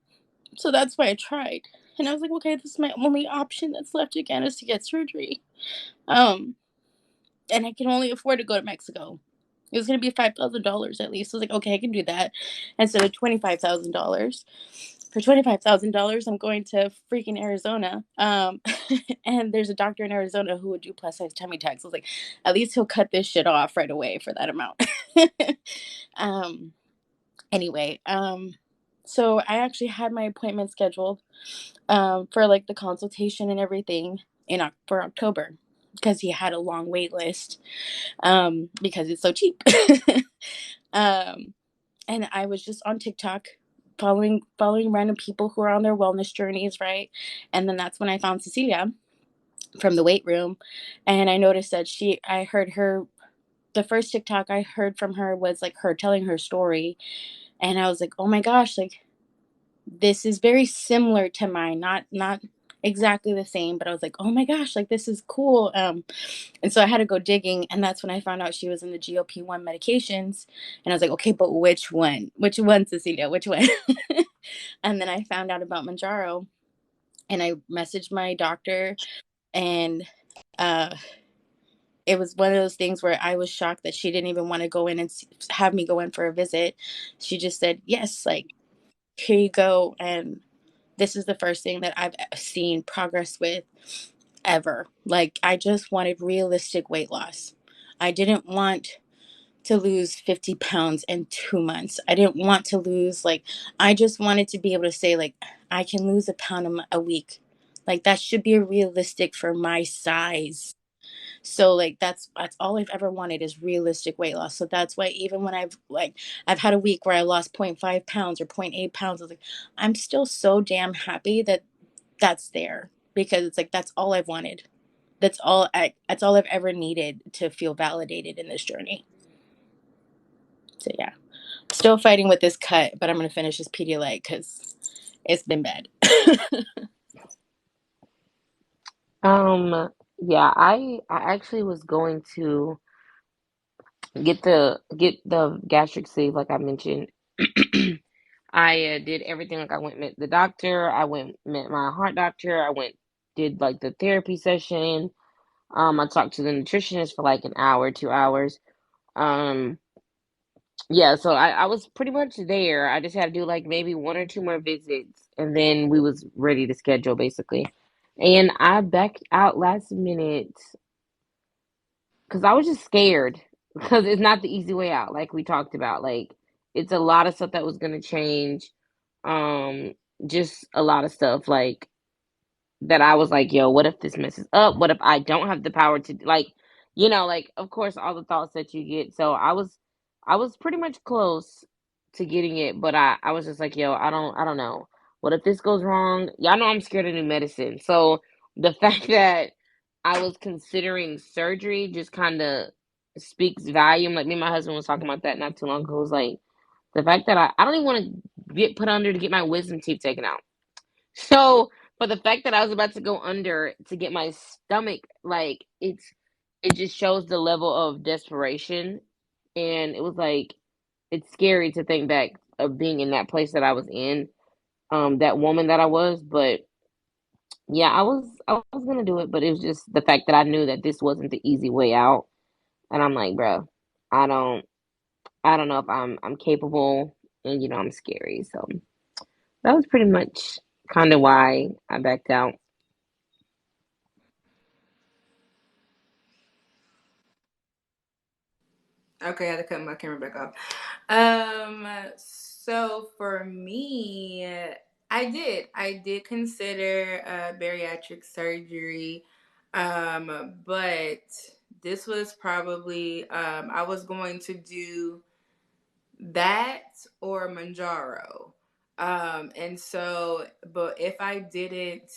so that's why I tried, and I was like, okay, this is my only option that's left again is to get surgery. Um, and I can only afford to go to Mexico. It was gonna be $5,000 at least. I was like, okay, I can do that instead of $25,000. For $25,000, I'm going to freaking Arizona. And there's a doctor in Arizona who would do plus size tummy tucks. I was like, at least he'll cut this shit off right away for that amount. um, anyway, so I actually had my appointment scheduled for like the consultation and everything for October because he had a long wait list because it's so cheap. um, and I was just on TikTok following random people who are on their wellness journeys, right? And then that's when I found Cecilia from the weight room, and I noticed that I heard her. The first TikTok I heard from her was like her telling her story, and I was like, oh my gosh, like this is very similar to mine, not exactly the same, but I was like, oh my gosh, like this is cool. And so I had to go digging, and that's when I found out she was in the GLP-1 medications, and I was like, okay, but which one? Which one, Cecilia? Which one? And then I found out about Manjaro, and I messaged my doctor, and uh, it was one of those things where I was shocked that she didn't even want to go in and have me go in for a visit. She just said, yes, like, here you go. And this is the first thing that I've seen progress with ever. Like, I just wanted realistic weight loss. I didn't want to lose 50 pounds in 2 months. I didn't want to lose, like, I just wanted to be able to say, like, I can lose a pound a week. Like, that should be realistic for my size. So like that's all I've ever wanted is realistic weight loss. So that's why even when I've had a week where I lost zero point 0.5 pounds or zero point 0.8 pounds, I was like, I'm still so damn happy that that's there because it's like that's all I've wanted. That's all I've ever needed to feel validated in this journey. So yeah, still fighting with this cut, but I'm gonna finish this Pedialyte because it's been bad. Yeah, I actually was going to get the gastric sleeve like I mentioned. I did everything. Like I went met the doctor. I went met my heart doctor. I went did like the therapy session. I talked to the nutritionist for like an hour, 2 hours. Um, yeah, so I was pretty much there. I just had to do like maybe one or two more visits, and then we was ready to schedule basically. And I backed out last minute because I was just scared because it's not the easy way out, like we talked about. Like it's a lot of stuff that was gonna change. Um, just a lot of stuff like that I was like, yo, what if this messes up? What if I don't have the power to like, like of course all the thoughts that you get. So I was pretty much close to getting it, but I was just like, yo, I don't know. What if this goes wrong? Y'all know I'm scared of new medicine. So the fact that I was considering surgery just kind of speaks volume. Like me and my husband was talking about that not too long ago. It was like the fact that I don't even want to get put under to get my wisdom teeth taken out. So, for the fact that I was about to go under to get my stomach, like it just shows the level of desperation. And it was like it's scary to think back of being in that place that I was in, that woman that I was. But yeah, I was gonna do it, but it was just the fact that I knew that this wasn't the easy way out. And I'm like, bro, I don't I don't know if I'm capable, and I'm scary. So that was pretty much kind of why I backed out. Okay, I had to cut my camera back off. So for me, I did consider bariatric surgery, but this was probably I was going to do that or Manjaro. And so, but if I didn't,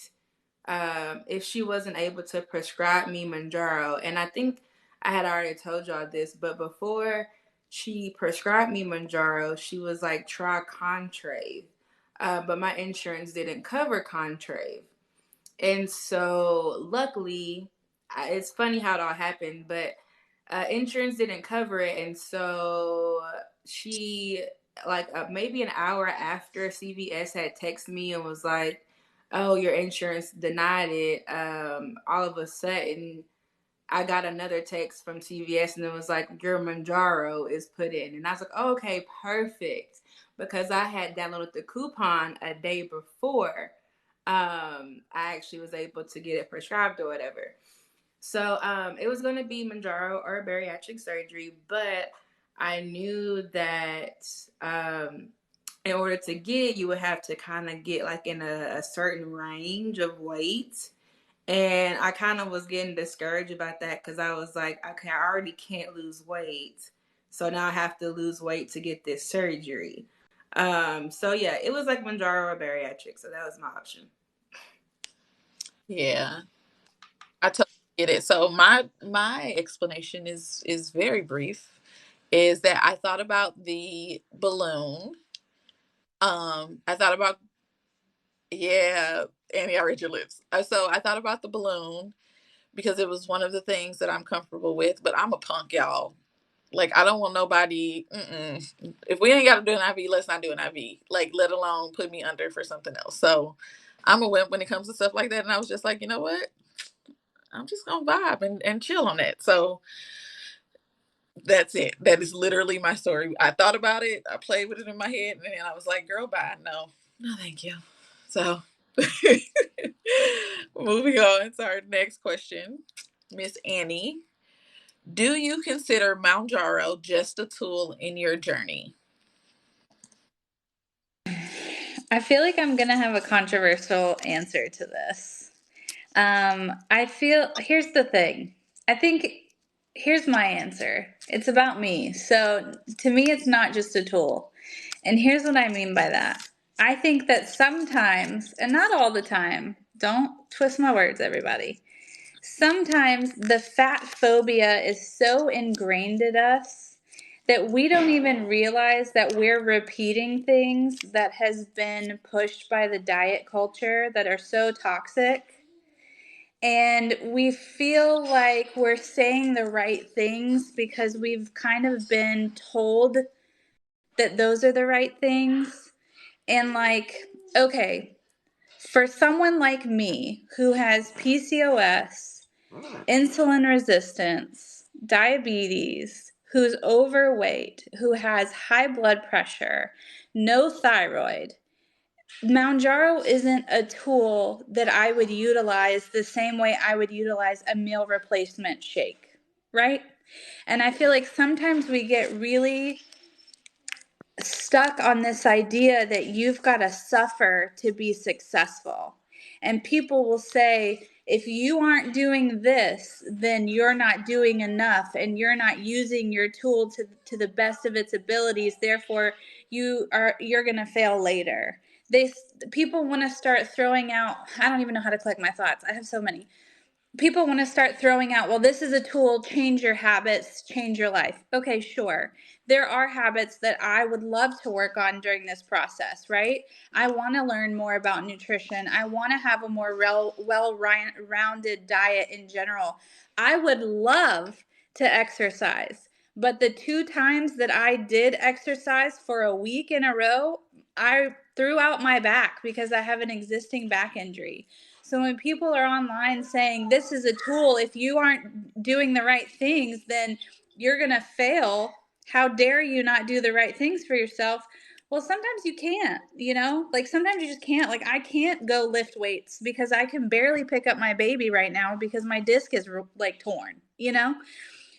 if she wasn't able to prescribe me Manjaro, and I think I had already told y'all this, but before she prescribed me Manjaro, she was like, try Contrave. But my insurance didn't cover Contrave. And so, luckily, it's funny how it all happened, but insurance didn't cover it. And so, she, like, maybe an hour after CVS had texted me and was like, oh, your insurance denied it. All of a sudden, I got another text from CVS and it was like, your Manjaro is put in. And I was like, oh, okay, perfect. Because I had downloaded the coupon a day before I actually was able to get it prescribed or whatever. So it was going to be Manjaro or bariatric surgery, but I knew that in order to get it, you would have to kind of get like in a certain range of weight. And I kind of was getting discouraged about that because I was like, okay, I already can't lose weight. So now I have to lose weight to get this surgery. So yeah, it was like Manjaro or bariatric. So that was my option. Yeah, I totally get it. So my explanation is very brief. Is that I thought about the balloon. I thought about, yeah, Annie, I read your lips. So I thought about the balloon because it was one of the things that I'm comfortable with. But I'm a punk, y'all. Like I don't want nobody. If we ain't got to do an IV, let's not do an IV. Like let alone put me under for something else. So I'm a wimp when it comes to stuff like that. And I was just like, you know what? I'm just gonna vibe and chill on that. So that's it. That is literally my story. I thought about it. I played with it in my head, and then I was like, "Girl, bye. No, no, thank you." So, moving on to our next question, Miss Annie. Do you consider Mounjaro just a tool in your journey? I feel like I'm gonna have a controversial answer to this. I feel here's the thing. I think here's my answer. It's about me. So to me, it's not just a tool. And here's what I mean by that. I think that sometimes, and not all the time, don't twist my words, everybody. Sometimes the fat phobia is so ingrained in us that we don't even realize that we're repeating things that has been pushed by the diet culture that are so toxic, and we feel like we're saying the right things because we've kind of been told that those are the right things. And like, okay, for someone like me who has PCOS, insulin resistance, diabetes, who's overweight, who has high blood pressure, no thyroid, Mounjaro isn't a tool that I would utilize the same way I would utilize a meal replacement shake, right? And I feel like sometimes we get really stuck on this idea that you've got to suffer to be successful. And people will say, if you aren't doing this, then you're not doing enough and you're not using your tool to the best of its abilities. Therefore, you're going to fail later. They People want to start throwing out, I don't even know how to collect my thoughts. I have so many. People want to start throwing out, well, this is a tool, change your habits, change your life. Okay, sure. There are habits that I would love to work on during this process, right? I want to learn more about nutrition. I want to have a more well-rounded diet in general. I would love to exercise. But the 2 times that I did exercise for a week in a row, I threw out my back because I have an existing back injury. So when people are online saying this is a tool, if you aren't doing the right things, then you're going to fail. How dare you not do the right things for yourself? Well, sometimes you can't, like sometimes you just can't. Like I can't go lift weights because I can barely pick up my baby right now because my disc is like torn.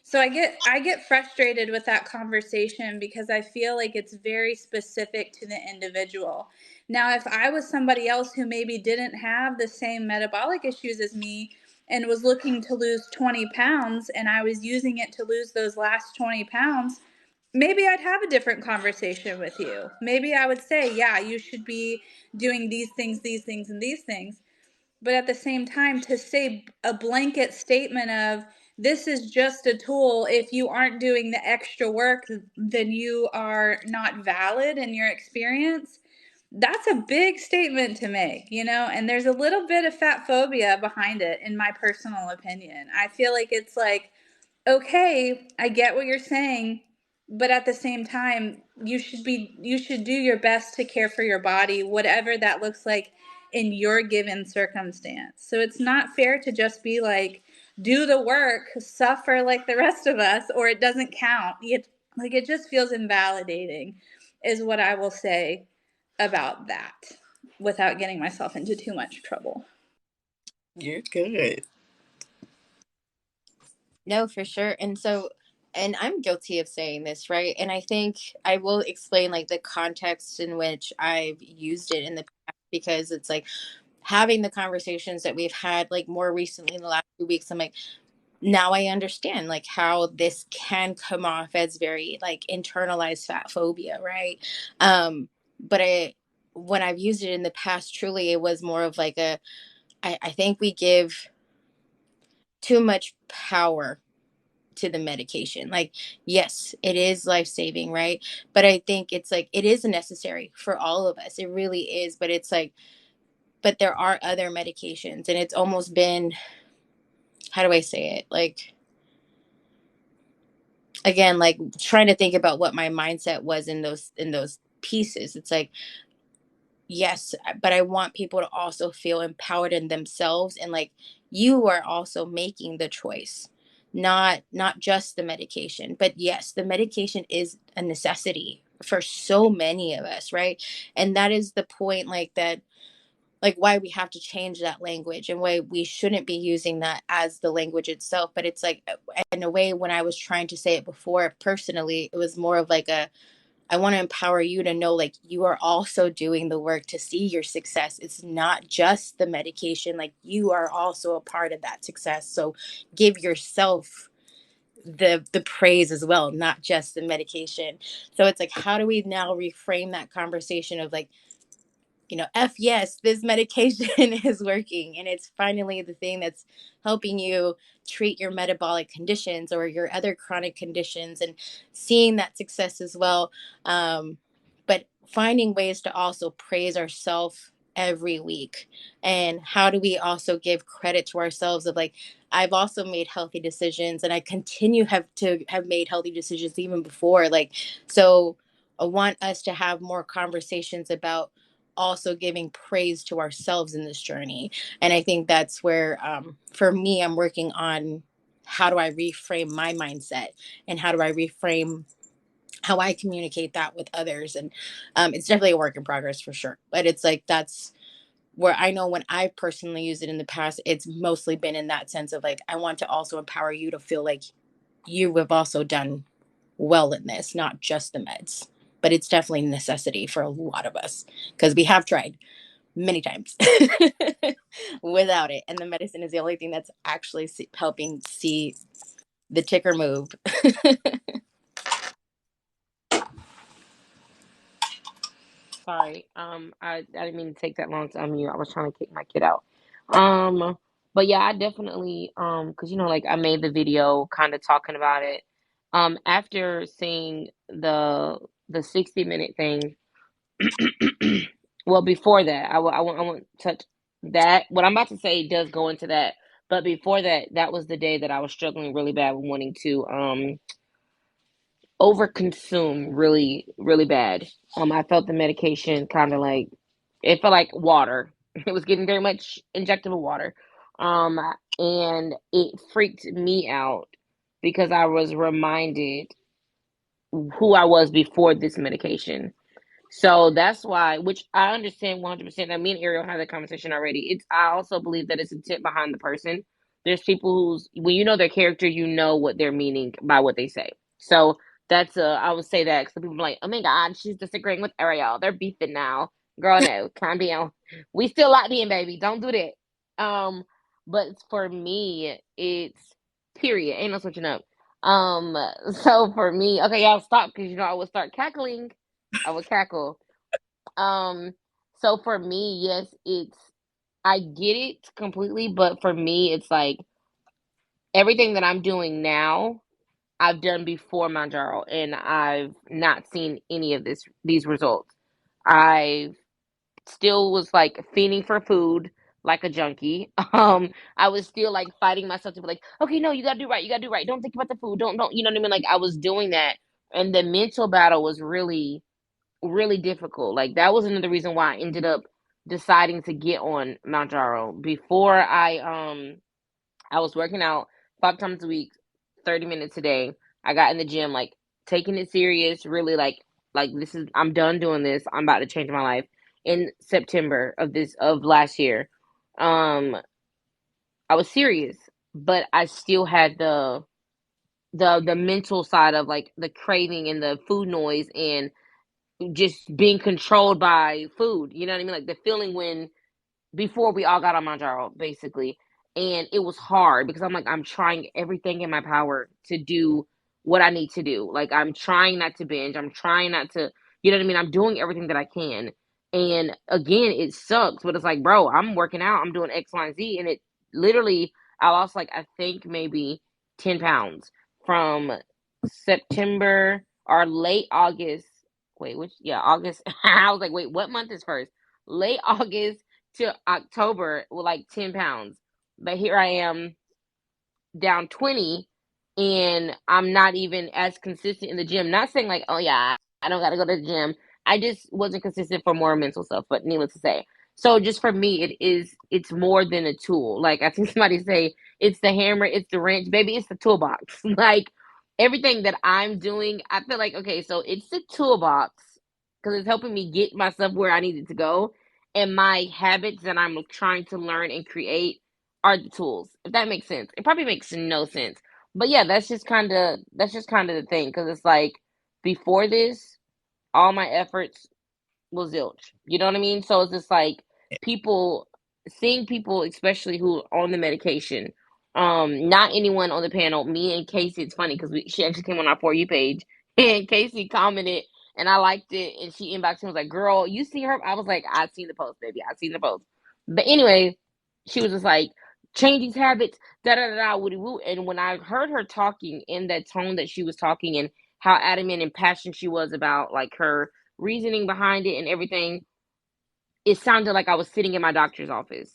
So I get frustrated with that conversation because I feel like it's very specific to the individual. Now, if I was somebody else who maybe didn't have the same metabolic issues as me and was looking to lose 20 pounds and I was using it to lose those last 20 pounds, maybe I'd have a different conversation with you. Maybe I would say, yeah, you should be doing these things, and these things. But at the same time, to say a blanket statement of this is just a tool, if you aren't doing the extra work, then you are not valid in your experience. That's a big statement to make, you know, and there's a little bit of fat phobia behind it, in my personal opinion. I feel like it's like, okay, I get what you're saying, but at the same time, you should do your best to care for your body, whatever that looks like in your given circumstance. So it's not fair to just be like, do the work, suffer like the rest of us, or it doesn't count. It just feels invalidating, is what I will say about that, without getting myself into too much trouble. You're good. No, for sure. And so, and I'm guilty of saying this, right? And I think I will explain like the context in which I've used it in the past, because it's like having the conversations that we've had like more recently in the last 2 weeks. I'm like, now I understand like how this can come off as very like internalized fat phobia, right? But when I've used it in the past, truly it was more of like I think we give too much power to the medication. Like, yes, it is life saving, right? But I think it's like it is necessary for all of us. It really is. But it's like, but there are other medications, and it's almost been, how do I say it? Like, again, like trying to think about what my mindset was in those pieces. It's like, yes, but I want people to also feel empowered in themselves, and like you are also making the choice, not just the medication. But yes, the medication is a necessity for so many of us, right? And that is the point, like that, like why we have to change that language, and why we shouldn't be using that as the language itself. But it's like, in a way, when I was trying to say it before, personally, it was more of like a, I want to empower you to know like you are also doing the work to see your success. It's not just the medication, like you are also a part of that success. So give yourself the praise as well, not just the medication. So it's like, how do we now reframe that conversation of like, F yes, this medication is working, and it's finally the thing that's helping you treat your metabolic conditions or your other chronic conditions, and seeing that success as well. But finding ways to also praise ourselves every week. And how do we also give credit to ourselves of like, I've also made healthy decisions, and I continue have made healthy decisions even before. Like, so I want us to have more conversations about also giving praise to ourselves in this journey. And I think that's where, for me, I'm working on how do I reframe my mindset, and how do I reframe how I communicate that with others. And it's definitely a work in progress for sure. But it's like, that's where I know when I've personally used it in the past, it's mostly been in that sense of like, I want to also empower you to feel like you have also done well in this, not just the meds. But it's definitely a necessity for a lot of us, because we have tried many times without it. And the medicine is the only thing that's actually helping see the ticker move. Sorry. I didn't mean to take that long to unmute. I was trying to kick my kid out. Um, but yeah, I definitely because like I made the video kind of talking about it. After seeing the 60-minute thing, well, before that, I won't touch that. What I'm about to say does go into that, but before that, that was the day that I was struggling really bad with wanting to overconsume really, really bad. I felt the medication kind of like it felt like water. It was getting very much injectable water. Um, and it freaked me out because I was reminded who I was before this medication. So that's why, which I understand 100%. I mean, Ariel had that conversation already. I also believe that it's intent behind the person. There's people when you know their character, you know what they're meaning by what they say. So I would say that because people are like, oh my God, she's disagreeing with Ariel. They're beefing now. Girl, no, calm down. We still like being baby. Don't do that. But for me, it's period. Ain't no switching up. Um, so for me, okay, y'all stop because you know I would start cackling. I would cackle. Um, so for me, yes, it's I get it completely, but for me, it's like everything that I'm doing now, I've done before Manjaro, and I've not seen any of these results. I still was like fiending for food like a junkie. I was still like fighting myself to be like, okay, no, you gotta do right, you gotta do right. Don't think about the food. Don't, you know what I mean? Like I was doing that, and the mental battle was really, really difficult. Like that was another reason why I ended up deciding to get on Manjaro. Before I was working out 5 times a week, 30 minutes a day. I got in the gym, like taking it serious, really like this is I'm done doing this. I'm about to change my life. In September of last year, um, I was serious, but I still had the mental side of like the craving and the food noise and just being controlled by food. You know what I mean? Like the feeling when before we all got on Manjaro, basically. And it was hard because I'm like, I'm trying everything in my power to do what I need to do. Like, I'm trying not to binge. I'm trying not to, you know what I mean? I'm doing everything that I can. And again, it sucks, but it's like, bro, I'm working out. I'm doing X, Y, and Z. And it literally, I lost like, I think maybe 10 pounds from September or late August. Wait, yeah, August. I was like, wait, what month is first? Late August to October with like 10 pounds. But here I am down 20 and I'm not even as consistent in the gym. Not saying like, oh yeah, I don't got to go to the gym. I just wasn't consistent for more mental stuff, but needless to say. So just for me, it's more than a tool. Like I think somebody say it's the hammer, it's the wrench, baby, it's the toolbox. Like everything that I'm doing, I feel like, okay, so it's the toolbox because it's helping me get myself where I needed to go. And my habits that I'm trying to learn and create are the tools. If that makes sense. It probably makes no sense. But yeah, that's just kind of the thing because it's like before this, all my efforts was zilch. You know what I mean? So it's just like people seeing people, especially who are on the medication. Not anyone on the panel. Me and Casey. It's funny because she actually came on our For You page, and Casey commented, and I liked it, and she inboxed me and was like, "Girl, you see her?" I was like, "I seen the post, baby. I seen the post." But anyway, she was just like, "Change these habits." Da da da da. Woody woo. And when I heard her talking in that tone that she was talking, and how adamant and passionate she was about like her reasoning behind it and everything, it sounded like I was sitting in my doctor's office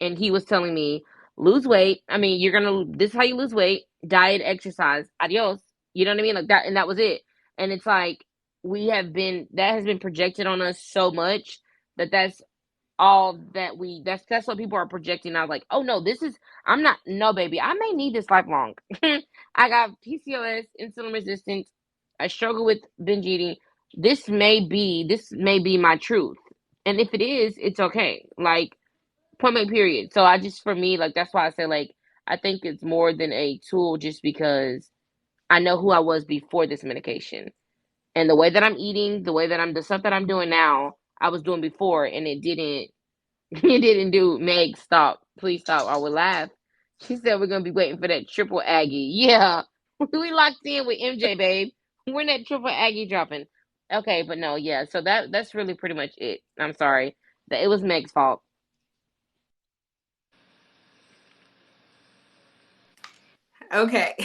and he was telling me, lose weight. I mean, this is how you lose weight, diet, exercise, adios. You know what I mean? Like that, and that was it. And it's like, that has been projected on us so much that's all that that's what people are projecting. I was like, oh no, I'm not, no baby, I may need this lifelong. I got PCOS, insulin resistance, I struggle with binge eating. This may be my truth. And if it is, it's okay. Like point blank period. So I just, for me, like that's why I say, like, I think it's more than a tool just because I know who I was before this medication. And the way that I'm eating, the stuff that I'm doing now, I was doing before, and it didn't He didn't do Meg, stop. Please stop. I would laugh. She said we're gonna be waiting for that triple Aggie. Yeah. We locked in with MJ, babe. When that triple Aggie dropping. Okay, but no, yeah. So that's really pretty much it. I'm sorry. That it was Meg's fault. Okay.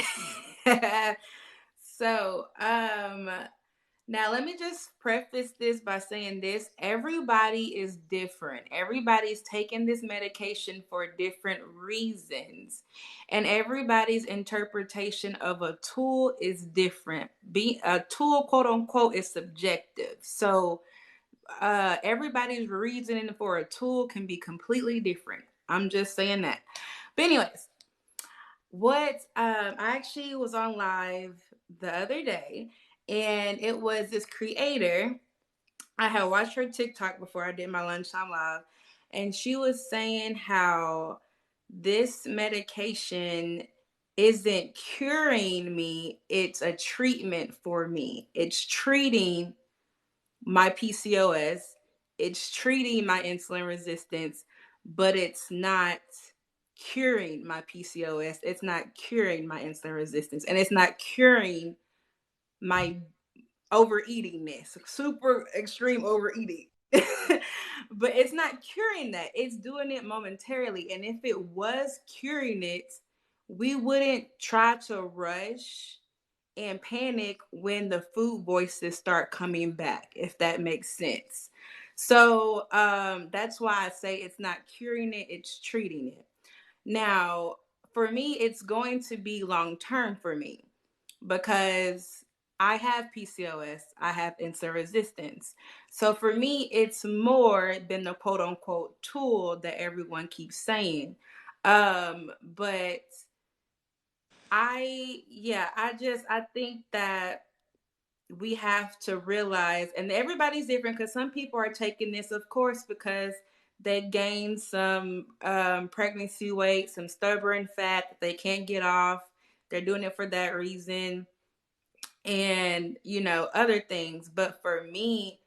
So, now let me just preface this by saying this. Everybody is different. Everybody's taking this medication for different reasons. And everybody's interpretation of a tool is different. Be a tool, quote unquote, is subjective. So everybody's reasoning for a tool can be completely different. I'm just saying that. But anyways, I actually was on live the other day, and it was this creator. I had watched her TikTok before I did my lunchtime live, and she was saying how this medication isn't curing me, it's a treatment for me. It's treating my PCOS, it's treating my insulin resistance, but it's not curing my PCOS. It's not curing my insulin resistance, and it's not curing my overeatingness, super extreme overeating. But it's not curing that. It's doing it momentarily. And if it was curing it, we wouldn't try to rush and panic when the food voices start coming back, if that makes sense. So that's why I say it's not curing it, it's treating it. Now, for me, it's going to be long term for me because I have PCOS, I have insulin resistance. So for me, it's more than the quote unquote tool that everyone keeps saying. But I think that we have to realize, and everybody's different because some people are taking this, of course, because they gained some pregnancy weight, some stubborn fat that they can't get off. They're doing it for that reason, and other things. But for me,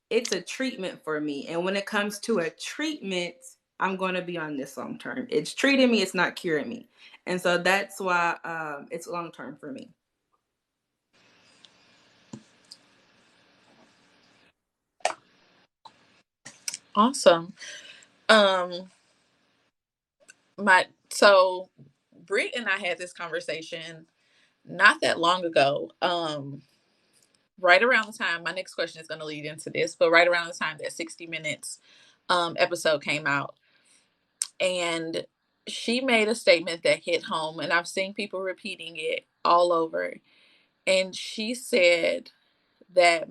it's a treatment for me. And when it comes to a treatment, I'm going to be on this long term. It's treating me, it's not curing me. And so that's why it's long term for me. Awesome. Um, so Britt and I had this conversation not that long ago. Right around the time, my next question is going to lead into this, but right around the time that 60 Minutes episode came out, and she made a statement that hit home, and I've seen people repeating it all over. And she said that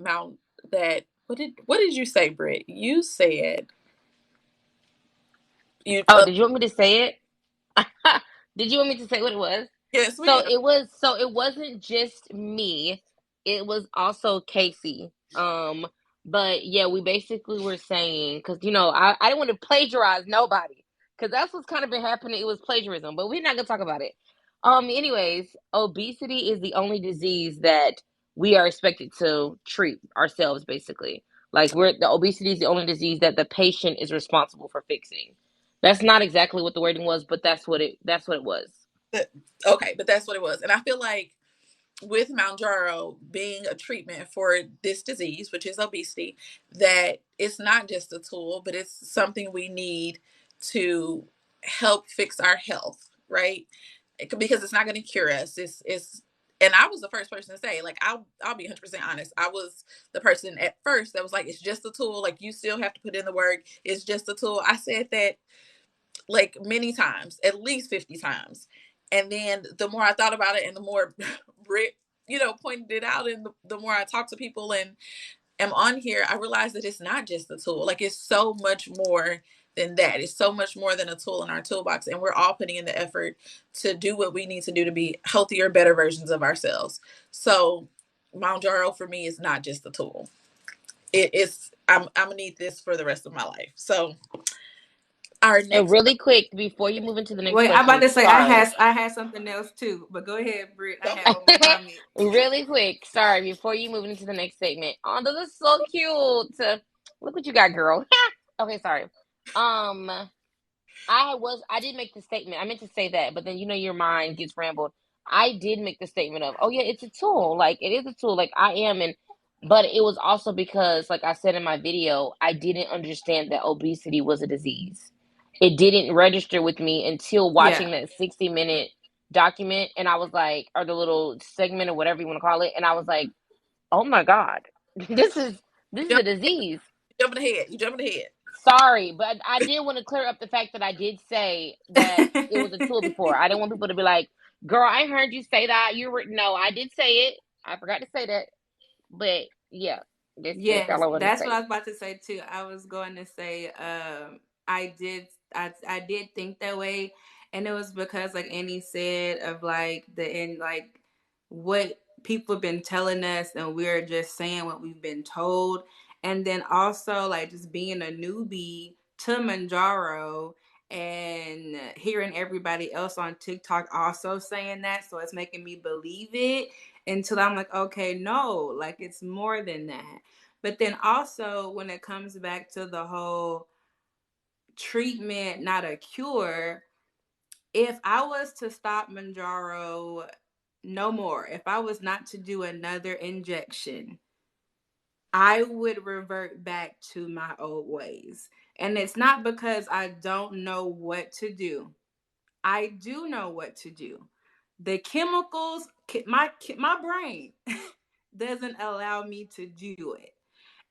what did you say, Britt? You said you Oh, did you want me to say it? Did you want me to say what it was? yes, So ma'am. it wasn't just me. It was also Casey. But yeah, we basically were saying, because I didn't want to plagiarize nobody, because that's what's kind of been happening. It was plagiarism, but we're not gonna talk about it. Anyways, obesity is the only disease that we are expected to treat ourselves, basically. Like, the obesity is the only disease that the patient is responsible for fixing. That's not exactly what the wording was, but that's what it was. Okay, but that's what it was. And I feel like with Mounjaro being a treatment for this disease, which is obesity, that it's not just a tool, but it's something we need to help fix our health, right? Because it's not going to cure us. And I was the first person to say, like, I'll be 100% honest. I was the person at first that was like, it's just a tool. Like, you still have to put in the work. It's just a tool. I said that like many times, at least 50 times. And then the more I thought about it and the more Britt, pointed it out, and the more I talk to people and am on here, I realized that it's not just a tool. Like, it's so much more than that. It's so much more than a tool in our toolbox. And we're all putting in the effort to do what we need to do to be healthier, better versions of ourselves. So Mounjaro for me is not just a tool. I'm gonna need this for the rest of my life. So our And next really quick, before you move into the next Wait, I'm about question, to say sorry. I had something else too, but go ahead, Britt. I go had one more comment. Really quick, sorry, before you move into the next statement. Oh, those are so cute. Look what you got, girl. Okay, sorry. Um, I did make the statement. I meant to say that, but then your mind gets rambled. I did make the statement of, oh yeah, it's a tool. Like, it is a tool. Like, I am, but it was also because, like I said in my video, I didn't understand that obesity was a disease. It didn't register with me until Yeah. watching that 60-minute document, and I was like, or the little segment or whatever you want to call it, and I was like, oh my God, this is this is jump, a disease. jumping ahead. You jumping ahead. Sorry, but I did want to clear up the fact that I did say that it was a tool before. I didn't want people to be like, "Girl, I heard you say that." No, I did say it. I forgot to say that, but yeah, that's Yes, all I wanted to that's what say. I was about to say too. I was going to say, I did think that way, and it was because, like Annie said, of like like what people have been telling us, and we're just saying what we've been told, and then also like just being a newbie to Manjaro and hearing everybody else on TikTok also saying that, so it's making me believe it until I'm like, okay, no, like it's more than that. But then also, when it comes back to the whole treatment, not a cure, if I was to stop Manjaro no more, if I was not to do another injection, I would revert back to my old ways. And it's not because I don't know what to do. I do know what to do. The chemicals, my brain doesn't allow me to do it.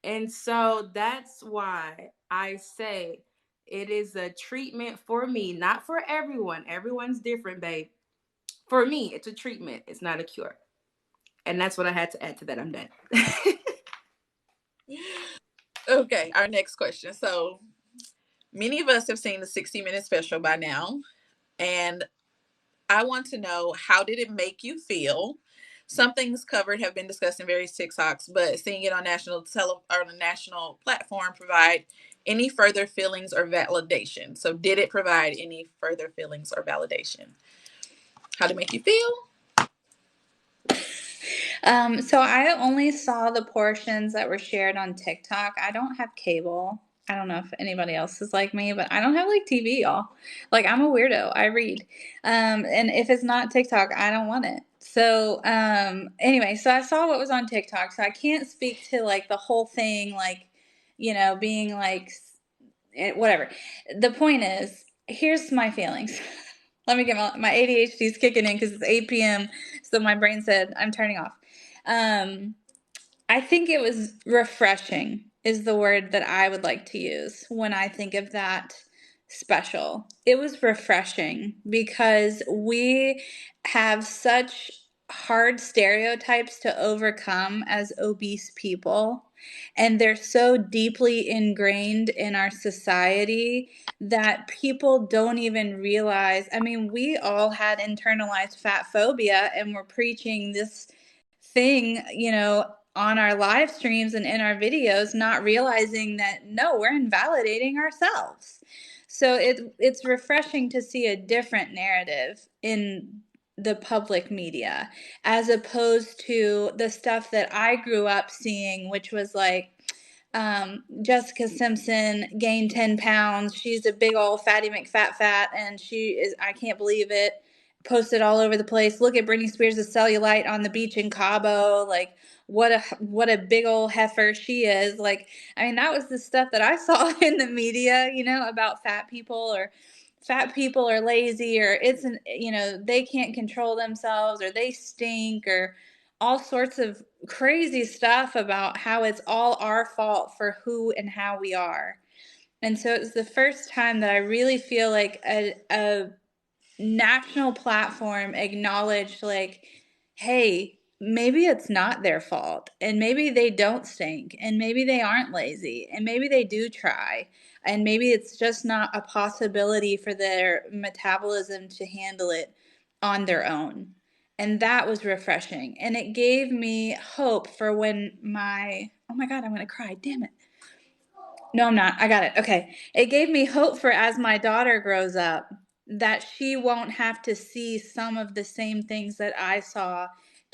And so that's why I say it is a treatment for me, not for everyone. Everyone's different, babe. For me, it's a treatment. It's not a cure. And that's what I had to add to that. I'm done. Okay, our next question. So many of us have seen the 60-minute special by now, and I want to know, how did it make you feel? Some things covered have been discussed in various TikToks, but seeing it on on a national platform provide any further feelings or validation? So did it provide any further feelings or validation? How did it make you feel? So I only saw the portions that were shared on TikTok. I don't have cable. I don't know if anybody else is like me, but I don't have like TV, y'all. Like I'm a weirdo. I read. And if it's not TikTok, I don't want it. So anyway, so I saw what was on TikTok. So I can't speak to like the whole thing, like, being like whatever. The point is, here's my feelings. Let me get my ADHD is kicking in because it's 8 p.m. So my brain said I'm turning off. Um, I think it was refreshing, is the word that I would like to use when I think of that special. It was refreshing because we have such hard stereotypes to overcome as obese people, and they're so deeply ingrained in our society that people don't even realize. I mean, we all had internalized fat phobia, and we're preaching this thing, on our live streams and in our videos, not realizing that no, we're invalidating ourselves. So it's refreshing to see a different narrative in the public media as opposed to the stuff that I grew up seeing, which was like, Jessica Simpson gained 10 pounds. She's a big old fatty McFat, and she is, I can't believe it. Posted all over the place. Look at Britney Spears' cellulite on the beach in Cabo. Like, what a big old heifer she is. Like, I mean, that was the stuff that I saw in the media, about fat people are lazy, or they can't control themselves, or they stink, or all sorts of crazy stuff about how it's all our fault for who and how we are. And so it was the first time that I really feel like a national platform acknowledged, like, hey, maybe it's not their fault, and maybe they don't stink, and maybe they aren't lazy, and maybe they do try, and maybe it's just not a possibility for their metabolism to handle it on their own. And that was refreshing, and it gave me hope for when my, oh my god, I'm gonna cry, damn it. No, I'm not. I got it. Okay. It gave me hope for as my daughter grows up that she won't have to see some of the same things that I saw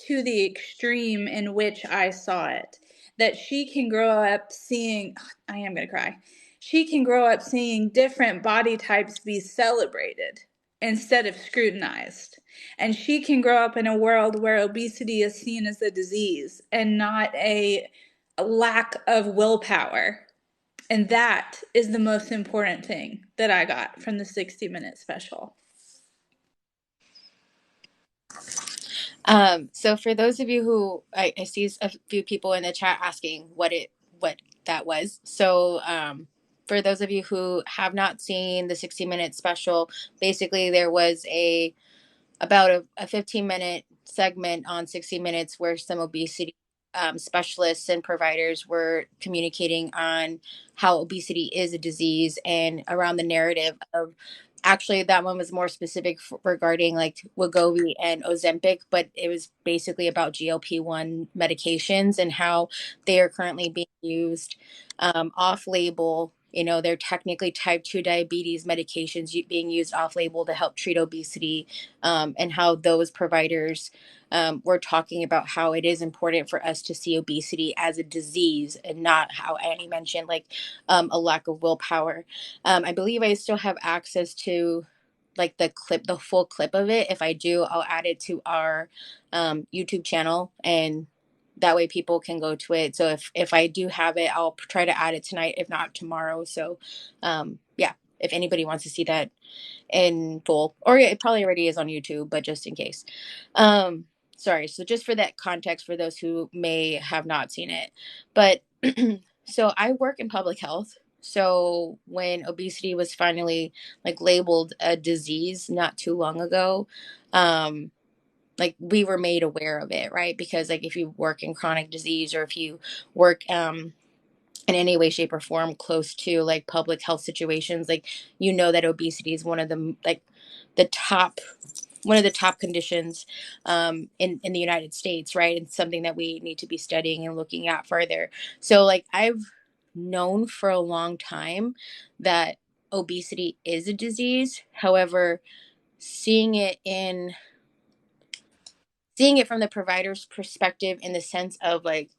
to the extreme in which I saw it. That she can grow up seeing, I am going to cry. She can grow up seeing different body types be celebrated instead of scrutinized. And she can grow up in a world where obesity is seen as a disease and not a lack of willpower. And that is the most important thing that I got from the 60-minute special. So for those of you who I see a few people in the chat asking what that was. So for those of you who have not seen the 60-minute special, basically there was about a 15-minute segment on 60 Minutes where some obesity specialists and providers were communicating on how obesity is a disease and around the narrative of, actually that one was more specific regarding like Wegovy and Ozempic, but it was basically about GLP-1 medications and how they are currently being used off label. They're technically type 2 diabetes medications being used off label to help treat obesity, and how those providers were talking about how it is important for us to see obesity as a disease and not, how Annie mentioned, like a lack of willpower. I believe I still have access to like the full clip of it. If I do, I'll add it to our YouTube channel, and that way people can go to it. So if I do have it, I'll try to add it tonight, if not tomorrow. So yeah, if anybody wants to see that in full, or it probably already is on YouTube, but just in case. Um, Sorry. So just for that context, for those who may have not seen it, but so I work in public health. So when obesity was finally like labeled a disease not too long ago, um, like we were made aware of it, right? Because like if you work in chronic disease, or if you work in any way, shape, or form close to like public health situations, like you know that obesity is one of the like the top one of the top conditions in the United States, right? It's something that we need to be studying and looking at further. So like I've known for a long time that obesity is a disease. However, seeing it in seeing it from the provider's perspective, in the sense of like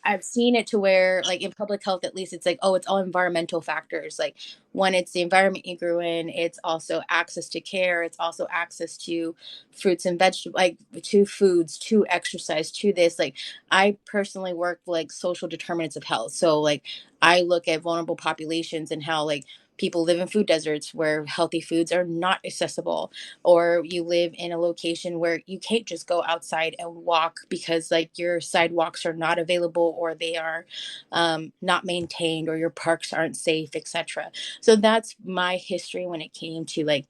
I've seen it to where, like in public health, at least, it's like, oh, it's all environmental factors. Like, one, it's the environment you grew in. It's also access to care. It's also access to fruits and vegetables, like to foods, to exercise, to this. Like, I personally work like social determinants of health. So, like, I look at vulnerable populations and how, like, people live in food deserts where healthy foods are not accessible, or you live in a location where you can't just go outside and walk because like your sidewalks are not available, or they are not maintained, or your parks aren't safe, etc. So that's my history when it came to like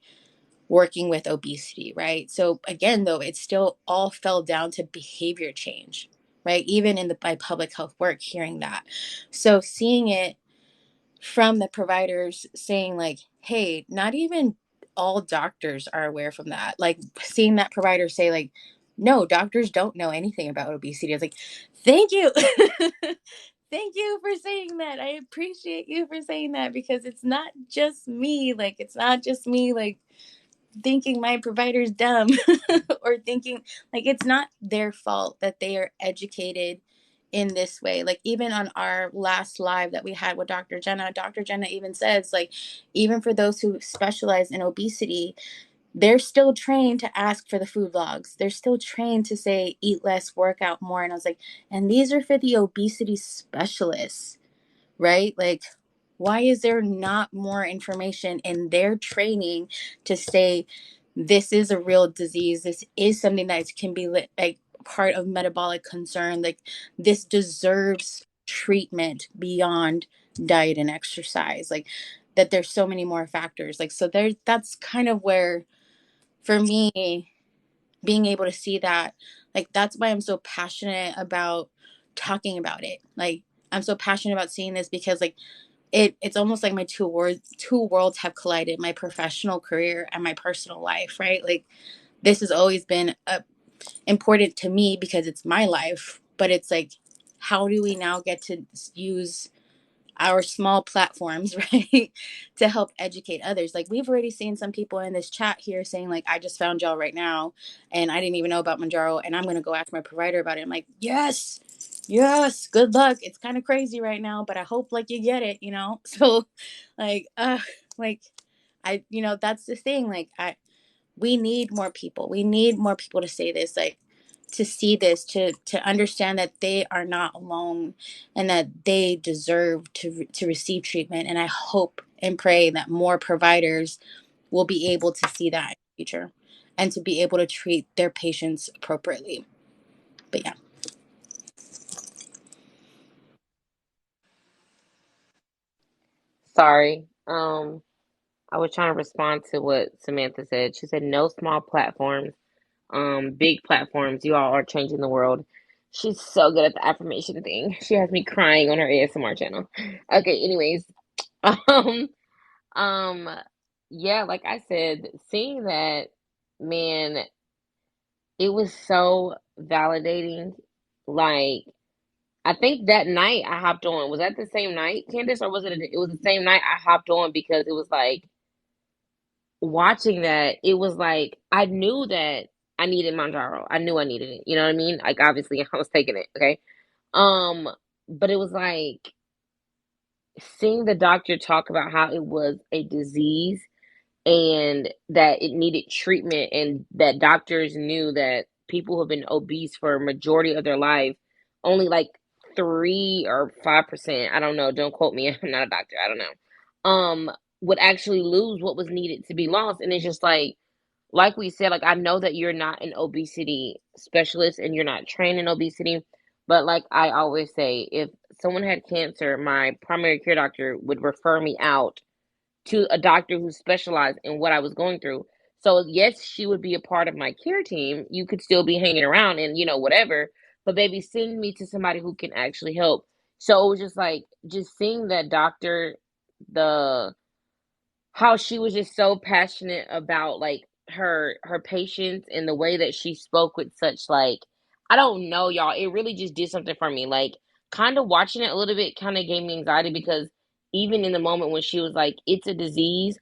working with obesity, right? So again, though, it still all fell down to behavior change, right? Even in my public health work, hearing that. So seeing it from the providers saying like, hey, not even all doctors are aware from that, like seeing that provider say like, no, doctors don't know anything about obesity. I was like, thank you. Thank you for saying that. I appreciate you for saying that, because it's not just me, like it's not just me like thinking my provider's dumb or thinking like it's not their fault that they are educated in this way. Like even on our last live that we had with Dr. Jenna even says like, even for those who specialize in obesity, they're still trained to ask for the food logs. They're still trained to say eat less, work out more. And I was like, and these are for the obesity specialists, right? Like, why is there not more information in their training to say this is a real disease? This is something that can be like part of metabolic concern. Like, this deserves treatment beyond diet and exercise. Like, that there's so many more factors. Like, so there, that's kind of where, for me, being able to see that, like that's why I'm so passionate about talking about it. Like I'm so passionate about seeing this, because like it's almost like my two worlds have collided, my professional career and my personal life, right? Like this has always been important to me because it's my life, but it's like, how do we now get to use our small platforms, right, to help educate others? Like we've already seen some people in this chat here saying like, I just found y'all right now and I didn't even know about Manjaro, and I'm going to go ask my provider about it. I'm like, yes, yes, good luck. It's kind of crazy right now, but I hope like you get it, you know? So like like that's the thing. Like we need more people. We need more people to say this, like to see this, to understand that they are not alone, and that they deserve to receive treatment. And I hope and pray that more providers will be able to see that in the future, and to be able to treat their patients appropriately. But yeah. Sorry. I was trying to respond to what Samantha said. She said no small platforms, big platforms. You all are changing the world. She's so good at the affirmation thing. She has me crying on her ASMR channel. Okay, anyways. Um, um, yeah, like I said, seeing that, man, it was so validating. Like, I think that night I hopped on. Was that the same night, Candace, or was it? It was the same night I hopped on because it was like watching that. It was like I knew that I needed Manjaro. I knew I needed it. You know what I mean? Like obviously I was taking it. Okay. Um, but it was like seeing the doctor talk about how it was a disease. and that it needed treatment, and that doctors knew that people who have been obese for a majority of their life, only like 3 or 5%, I don't know, don't quote me, I'm not a doctor, I don't know, would actually lose what was needed to be lost. And it's just like we said, like I know that you're not an obesity specialist and you're not trained in obesity, but like I always say, if someone had cancer, my primary care doctor would refer me out to a doctor who specialized in what I was going through. So yes, she would be a part of my care team. You could still be hanging around and whatever, but baby, send me to somebody who can actually help. So it was just like just seeing that doctor, the how she was just so passionate about like her patients, and the way that she spoke with such like, I don't know, y'all, it really just did something for me. Like kind of watching it a little bit kind of gave me anxiety, because even in the moment when she was like, it's a disease,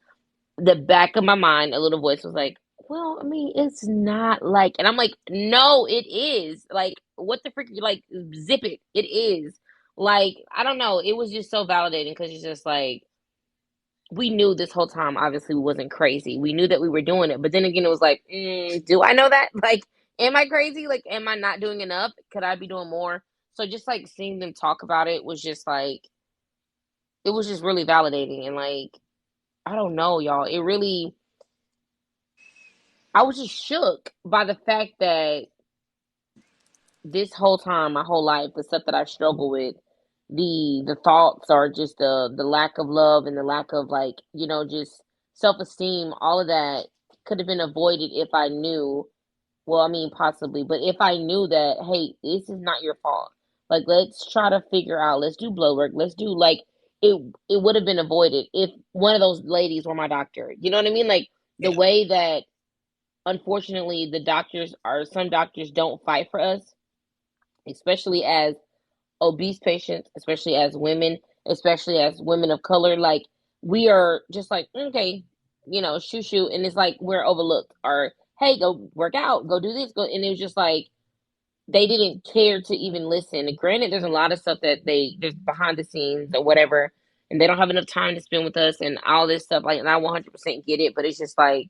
the back of my mind, a little voice was like, well, I mean, it's not like, and I'm like, no, it is. Like, what the frick? Like, zip it. It is. Like, I don't know. It was just so validating, because it's just like, we knew this whole time, obviously, we wasn't crazy. We knew that we were doing it. But then again, it was like, do I know that? Like, am I crazy? Like, am I not doing enough? Could I be doing more? So just like seeing them talk about it was just like, it was just really validating. And like, I don't know, y'all. It really, I was just shook by the fact that this whole time, my whole life, the stuff that I struggle with, the thoughts, are just the lack of love, and the lack of like, just self esteem, all of that could have been avoided if I knew, well, I mean possibly, but if I knew that, hey, this is not your fault. Like, let's try to figure out, let's do blood work, let's do like, it would have been avoided if one of those ladies were my doctor. You know what I mean? Like the Yeah. way that, unfortunately, some doctors don't fight for us, especially as obese patients, especially as women, especially as women of color. Like, we are just like, okay, shoo shoo. And it's like we're overlooked. Or, hey, go work out, go do this, go. And it was just like, they didn't care to even listen. And granted, there's a lot of stuff that there's behind the scenes or whatever, and they don't have enough time to spend with us and all this stuff. Like, and I 100% get it, but it's just like,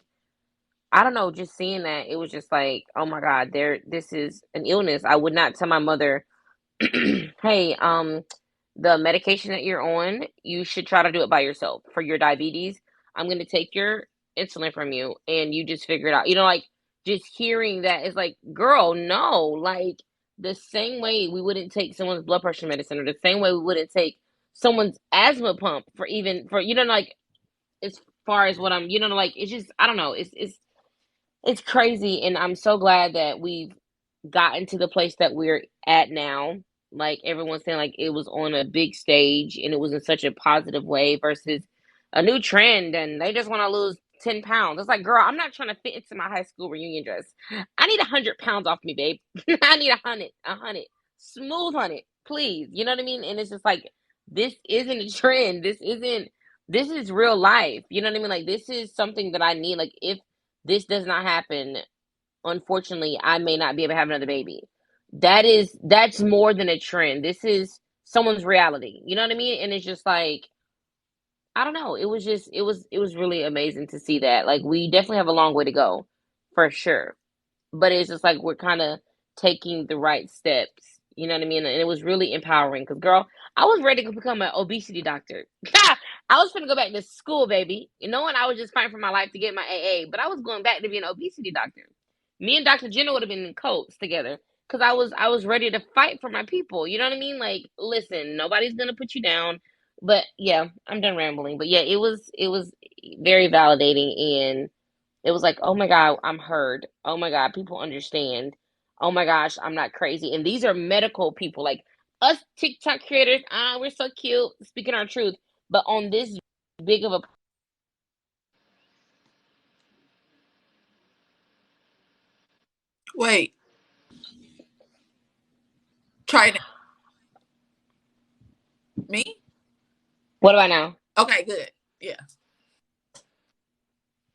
I don't know, just seeing that, it was just like, oh my God, this is an illness. I would not tell my mother, hey, the medication that you're on, you should try to do it by yourself. For your diabetes, I'm going to take your insulin from you and you just figure it out. Like, just hearing that is like, girl, no. Like, the same way we wouldn't take someone's blood pressure medicine, or the same way we wouldn't take someone's asthma pump, for even for, like, as far as what I'm, like, it's just, I don't know. It's crazy, and I'm so glad that we've gotten to the place that we're at now. Like, everyone's saying, like, it was on a big stage and it was in such a positive way, versus a new trend and they just want to lose 10 pounds. It's like, girl, I'm not trying to fit into my high school reunion dress. I need 100 pounds off me, babe. I need a hundred, smooth 100, please. You know what I mean? And it's just like, this isn't a trend. This is real life. You know what I mean? Like, this is something that I need. Like, if this does not happen, unfortunately, I may not be able to have another baby. That's more than a trend. This is someone's reality. You know what I mean? And it's just like, I don't know. It was just, it was really amazing to see that. Like, we definitely have a long way to go, for sure. But it's just like we're kind of taking the right steps. You know what I mean? And it was really empowering, because, girl, I was ready to become an obesity doctor. I was going to go back to school, baby. Knowing I was just fighting for my life to get my AA, but I was going back to be an obesity doctor. Me and Dr. Jenna would have been in coats together, because I was ready to fight for my people. You know what I mean? Like, listen, nobody's going to put you down. But yeah, I'm done rambling. But yeah, it was very validating, and it was like, oh my God, I'm heard. Oh my God, people understand. Oh my gosh, I'm not crazy. And these are medical people, like us TikTok creators. We're so cute, speaking our truth. But on this big of a, Wait, try it. Me? what do I know? Okay, good. Yeah.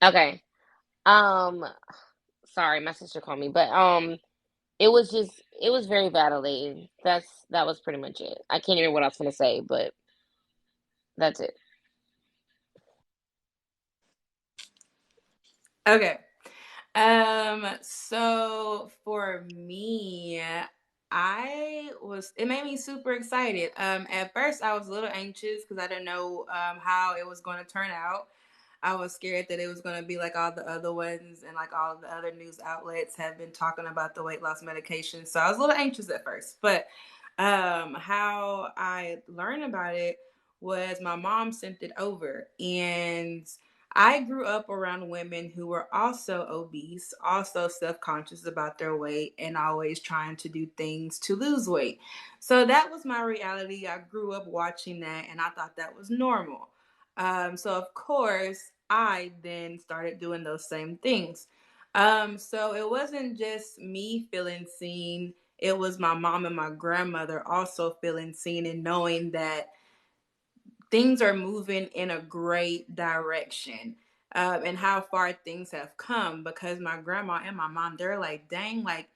Okay. Um, sorry, my sister called me, but it was very validating. That was pretty much it. I can't remember what I was gonna say, but that's it. Okay. So for me, it made me super excited. At first I was a little anxious because I didn't know how it was going to turn out. I was scared that it was going to be like all the other ones and like all the other news outlets have been talking about the weight loss medication. So I was a little anxious at first, but how I learned about it was my mom sent it over, and I grew up around women who were also obese, also self-conscious about their weight and always trying to do things to lose weight. So that was my reality. I grew up watching that and I thought that was normal. So of course, I then started doing those same things. So it wasn't just me feeling seen, it was my mom and my grandmother also feeling seen and knowing that things are moving in a great direction. And how far things have come, because my grandma and my mom, they're like, dang, like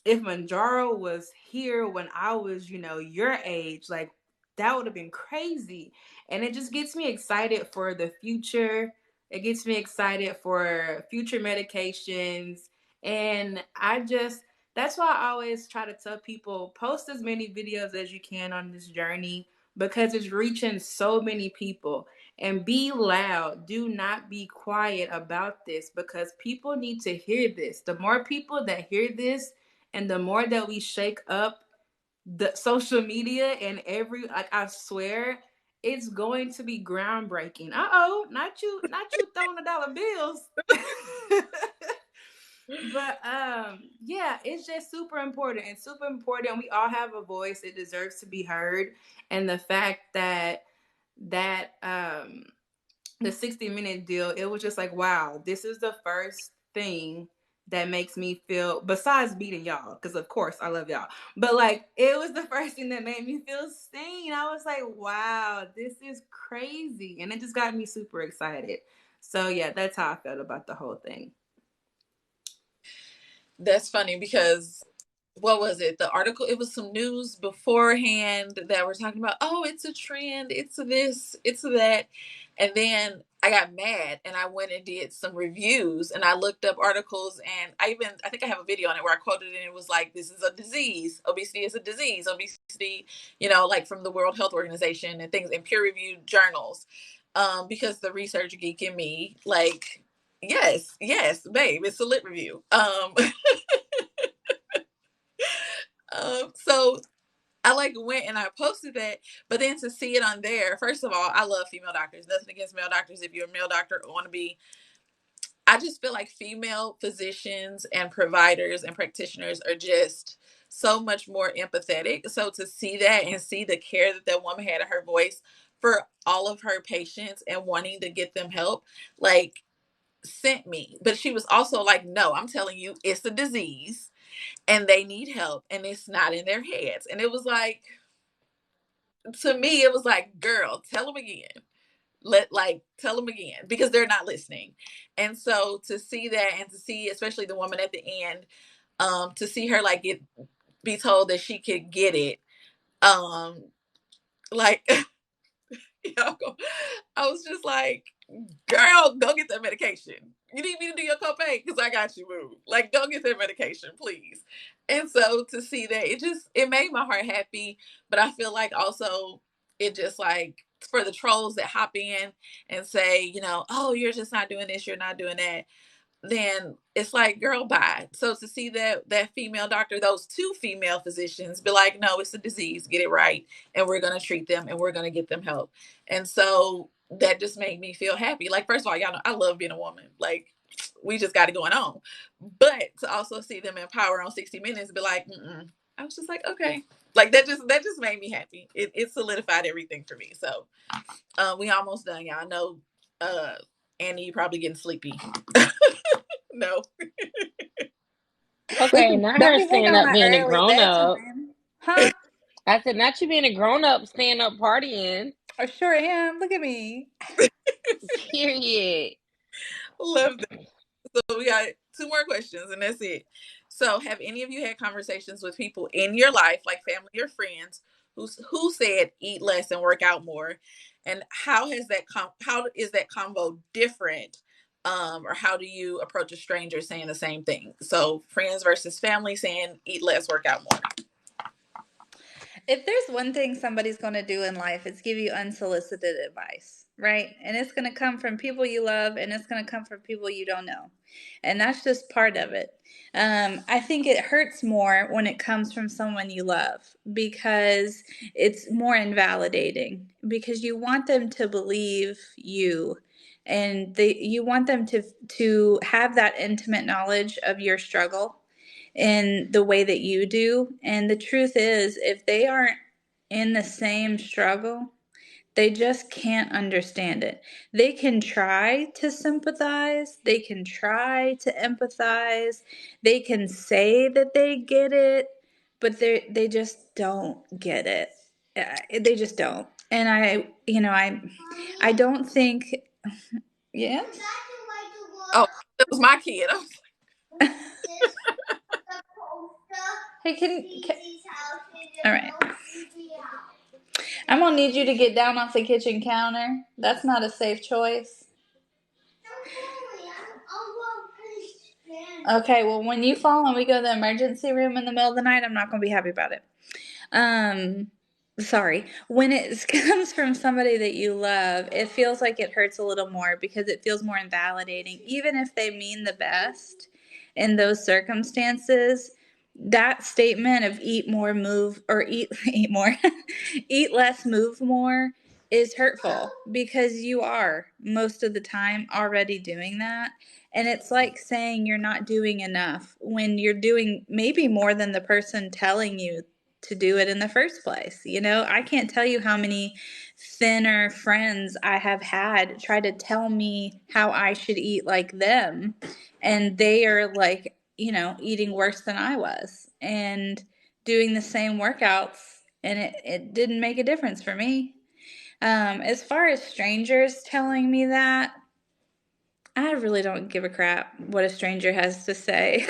if Manjaro was here when I was, your age, like that would have been crazy. And it just gets me excited for the future. It gets me excited for future medications. And that's why I always try to tell people post as many videos as you can on this journey because it's reaching so many people. And be loud. Do not be quiet about this because people need to hear this. The more people that hear this, and the more that we shake up the social media and like I swear it's going to be groundbreaking. Uh-oh, not you throwing the dollar bills. But yeah, it's just super important. It's super important. We all have a voice. It deserves to be heard. And the fact that the 60-minute deal, it was just like, wow, this is the first thing that makes me feel, besides beating y'all, because of course I love y'all, but like it was the first thing that made me feel seen. I was like, wow, this is crazy. And it just got me super excited. So yeah, that's how I felt about the whole thing. That's funny because what was it? The article, it was some news beforehand that were talking about, oh, it's a trend, it's this, it's that. And then I got mad and I went and did some reviews and I looked up articles and I think I have a video on it where I quoted it and it was like, this is a disease. Obesity is a disease. Obesity, like from the World Health Organization and things in peer reviewed journals. Because the research geek in me, like, yes, babe, it's a lit review. So I like went and I posted that, but then to see it on there, first of all, I love female doctors. Nothing against male doctors. If you're a male doctor or want to be, I just feel like female physicians and providers and practitioners are just so much more empathetic. So to see that and see the care that that woman had in her voice for all of her patients and wanting to get them help, like sent me. But she was also like, no, I'm telling you, it's a disease and they need help and it's not in their heads. And it was like, to me, it was like, girl, tell them again. Tell them again because they're not listening. And so to see that and to see, especially the woman at the end, to see her like be told that she could get it, um, like, I was just like, girl, go get that medication. You need me to do your copay because I got you, boo. Like, go get that medication, please. And so to see that, it made my heart happy. But I feel like also it just like for the trolls that hop in and say, oh, you're just not doing this, you're not doing that, then it's like, girl, bye. So to see that female doctor, those two female physicians be like, no, it's a disease, get it right, and we're gonna treat them and we're gonna get them help. And so that just made me feel happy. Like, first of all, y'all know I love being a woman. Like, we just got it going on. But to also see them empower on 60 Minutes, be like, mm-mm. I was just like, okay. Like that just made me happy. It solidified everything for me. So we almost done, y'all. I know Annie, you probably getting sleepy. No. Okay, Listen, not don't her be hating staying on up my being a early grown up. bedtime. Huh? I said, not you being a grown up, staying up partying. I sure am. Look at me. Period. Love that. So we got two more questions and that's it. So have any of you had conversations with people in your life, like family or friends, who said eat less and work out more? And how is that convo different or how do you approach a stranger saying the same thing? So friends versus family saying eat less, work out more. If there's one thing somebody's going to do in life, it's give you unsolicited advice, right? And it's going to come from people you love, and it's going to come from people you don't know. And that's just part of it. I think it hurts more when it comes from someone you love because it's more invalidating because you want them to believe you, and you want them to have that intimate knowledge of your struggle in the way that you do. And the truth is, if they aren't in the same struggle, they just can't understand it. They can try to sympathize, they can try to empathize, they can say that they get it, but they just don't get it. They just don't. And I don't think, yeah. Oh, that was my kid. Hey, all right. I'm gonna need you to get down off the kitchen counter. That's not a safe choice. Okay, well, when you fall and we go to the emergency room in the middle of the night, I'm not gonna be happy about it. Um, Sorry. When it comes from somebody that you love, it feels like it hurts a little more because it feels more invalidating, even if they mean the best in those circumstances. That statement of eat more, move, or eat more, eat less, move more is hurtful because you are most of the time already doing that. And it's like saying you're not doing enough when you're doing maybe more than the person telling you to do it in the first place. I can't tell you how many thinner friends I have had try to tell me how I should eat like them. And they are like, eating worse than I was and doing the same workouts. And it didn't make a difference for me. As far as strangers telling me that, I really don't give a crap what a stranger has to say.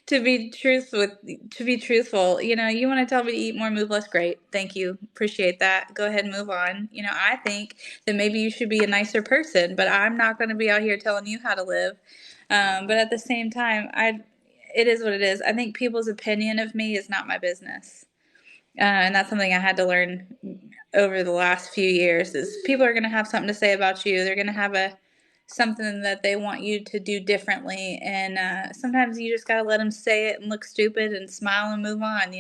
To be truthful, you want to tell me to eat more, move less, great. Thank you. Appreciate that. Go ahead and move on. I think that maybe you should be a nicer person, but I'm not going to be out here telling you how to live. But at the same time, it is what it is. I think people's opinion of me is not my business. And that's something I had to learn over the last few years is people are going to have something to say about you. They're going to have something that they want you to do differently. And sometimes you just got to let them say it and look stupid and smile and move on.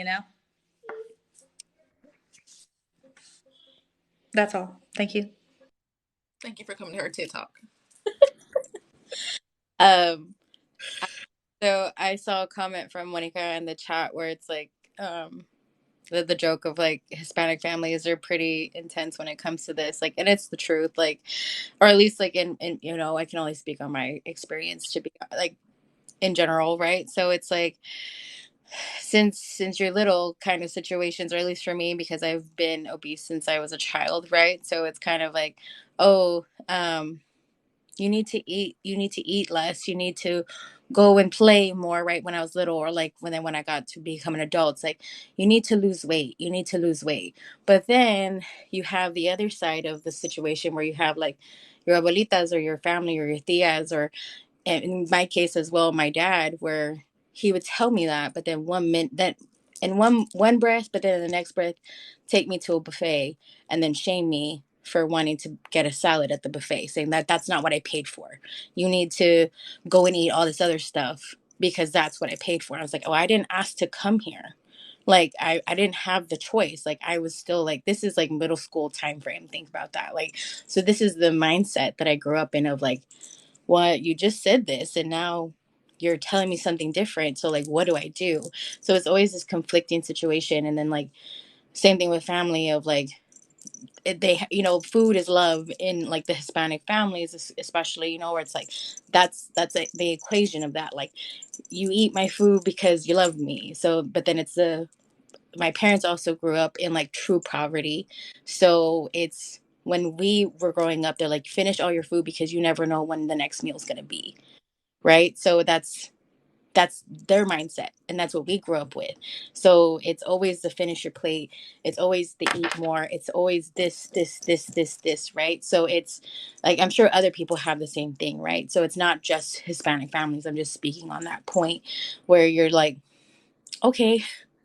That's all. Thank you. Thank you for coming to her TED Talk. Um, so I saw a comment from Monica in the chat where it's like, the joke of like Hispanic families are pretty intense when it comes to this, like, and it's the truth, like, or at least like in I can only speak on my experience to be like in general, right? So it's like since you're little kind of situations, or at least for me, because I've been obese since I was a child, right? So it's kind of like, oh, you need to eat less, you need to go and play more, right? When I was little, or like when I got to become an adult, it's like you need to lose weight, you need to lose weight. But then you have the other side of the situation where you have like your abuelitas or your family or your tias, or in my case as well, my dad, where he would tell me that, but then one minute, then in one breath, but then in the next breath, take me to a buffet and then shame me for wanting to get a salad at the buffet, saying that that's not what I paid for. You need to go and eat all this other stuff because that's what I paid for. I was like, oh, I didn't ask to come here. Like I didn't have the choice. Like I was still like, this is like middle school time frame. Think about that. Like, so this is the mindset that I grew up in of like, well, you just said this and now you're telling me something different. So like, what do I do? So it's always this conflicting situation. And then like, same thing with family of like, food is love in like the Hispanic families, especially, where it's like, that's the equation of that. Like you eat my food because you love me. So, but then my parents also grew up in like true poverty. So it's, when we were growing up, they're like, finish all your food because you never know when the next meal is going to be. Right. So that's their mindset, and that's what we grew up with. So it's always the finish your plate, it's always the eat more, it's always this, right? So it's like, I'm sure other people have the same thing, right? So it's not just Hispanic families, I'm just speaking on that point, where you're like, okay,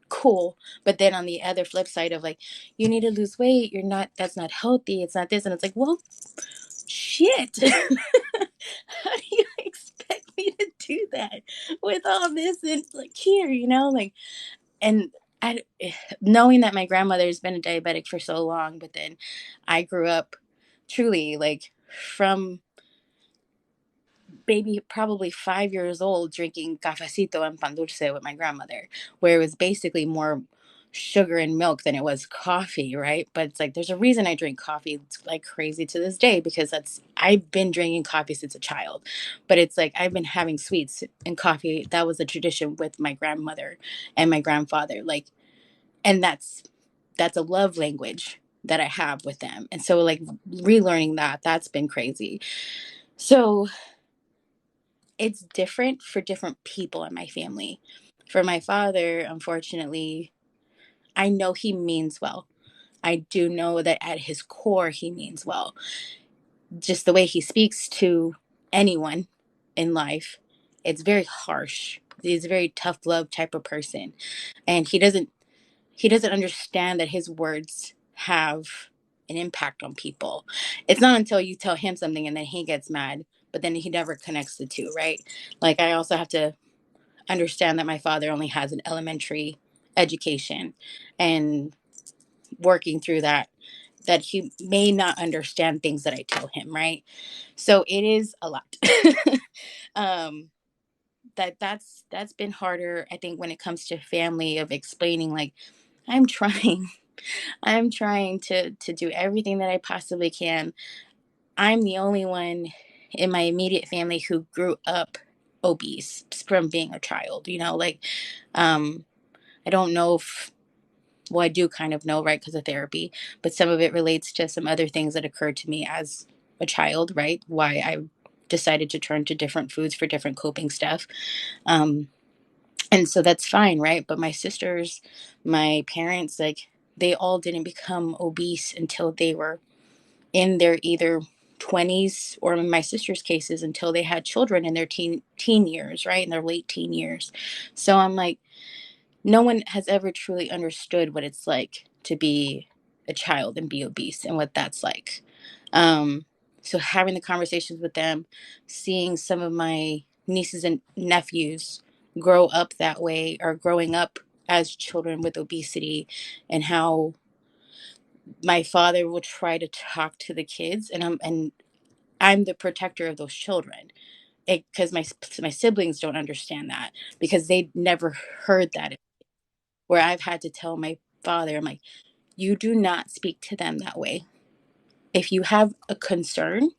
cool. But then on the other flip side of like, you need to lose weight, you're not, that's not healthy, it's not this, and it's like, well, shit. How do you expect me to do that with all this and like here, like, and I, knowing that my grandmother has been a diabetic for so long, but then I grew up truly like from baby, probably 5 years old, drinking cafecito and pan dulce with my grandmother, where it was basically more sugar and milk than it was coffee, right? But it's like, there's a reason I drink coffee like crazy to this day, because I've been drinking coffee since a child. But it's like, I've been having sweets and coffee. That was a tradition with my grandmother and my grandfather. Like, and that's a love language that I have with them. And so like relearning that's been crazy. So it's different for different people in my family. For my father, unfortunately, I know he means well. I do know that at his core, he means well. Just the way he speaks to anyone in life, it's very harsh. He's a very tough love type of person. And he doesn't understand that his words have an impact on people. It's not until you tell him something and then he gets mad, but then he never connects the two, right? Like, I also have to understand that my father only has an elementary education, and working through that he may not understand things that I tell him, right? So it is a lot. um that's been harder, I think, when it comes to family, of explaining like, I'm trying I'm trying to do everything that I possibly can. I'm the only one in my immediate family who grew up obese from being a child, like, um I don't know if, well, I do kind of know, right, because of therapy, but some of it relates to some other things that occurred to me as a child, right? Why I decided to turn to different foods for different coping stuff. Um, and so that's fine, right? But my sisters, my parents, like, they all didn't become obese until they were in their either 20s, or in my sister's cases, until they had children in their teen years, right? In their late teen years. So I'm like, no one has ever truly understood what it's like to be a child and be obese, and what that's like. Um, so having the conversations with them, seeing some of my nieces and nephews grow up that way, or growing up as children with obesity, and how my father will try to talk to the kids, and I'm the protector of those children, because my siblings don't understand that, because they never heard that, where I've had to tell my father, I'm like, you do not speak to them that way. If you have a concern,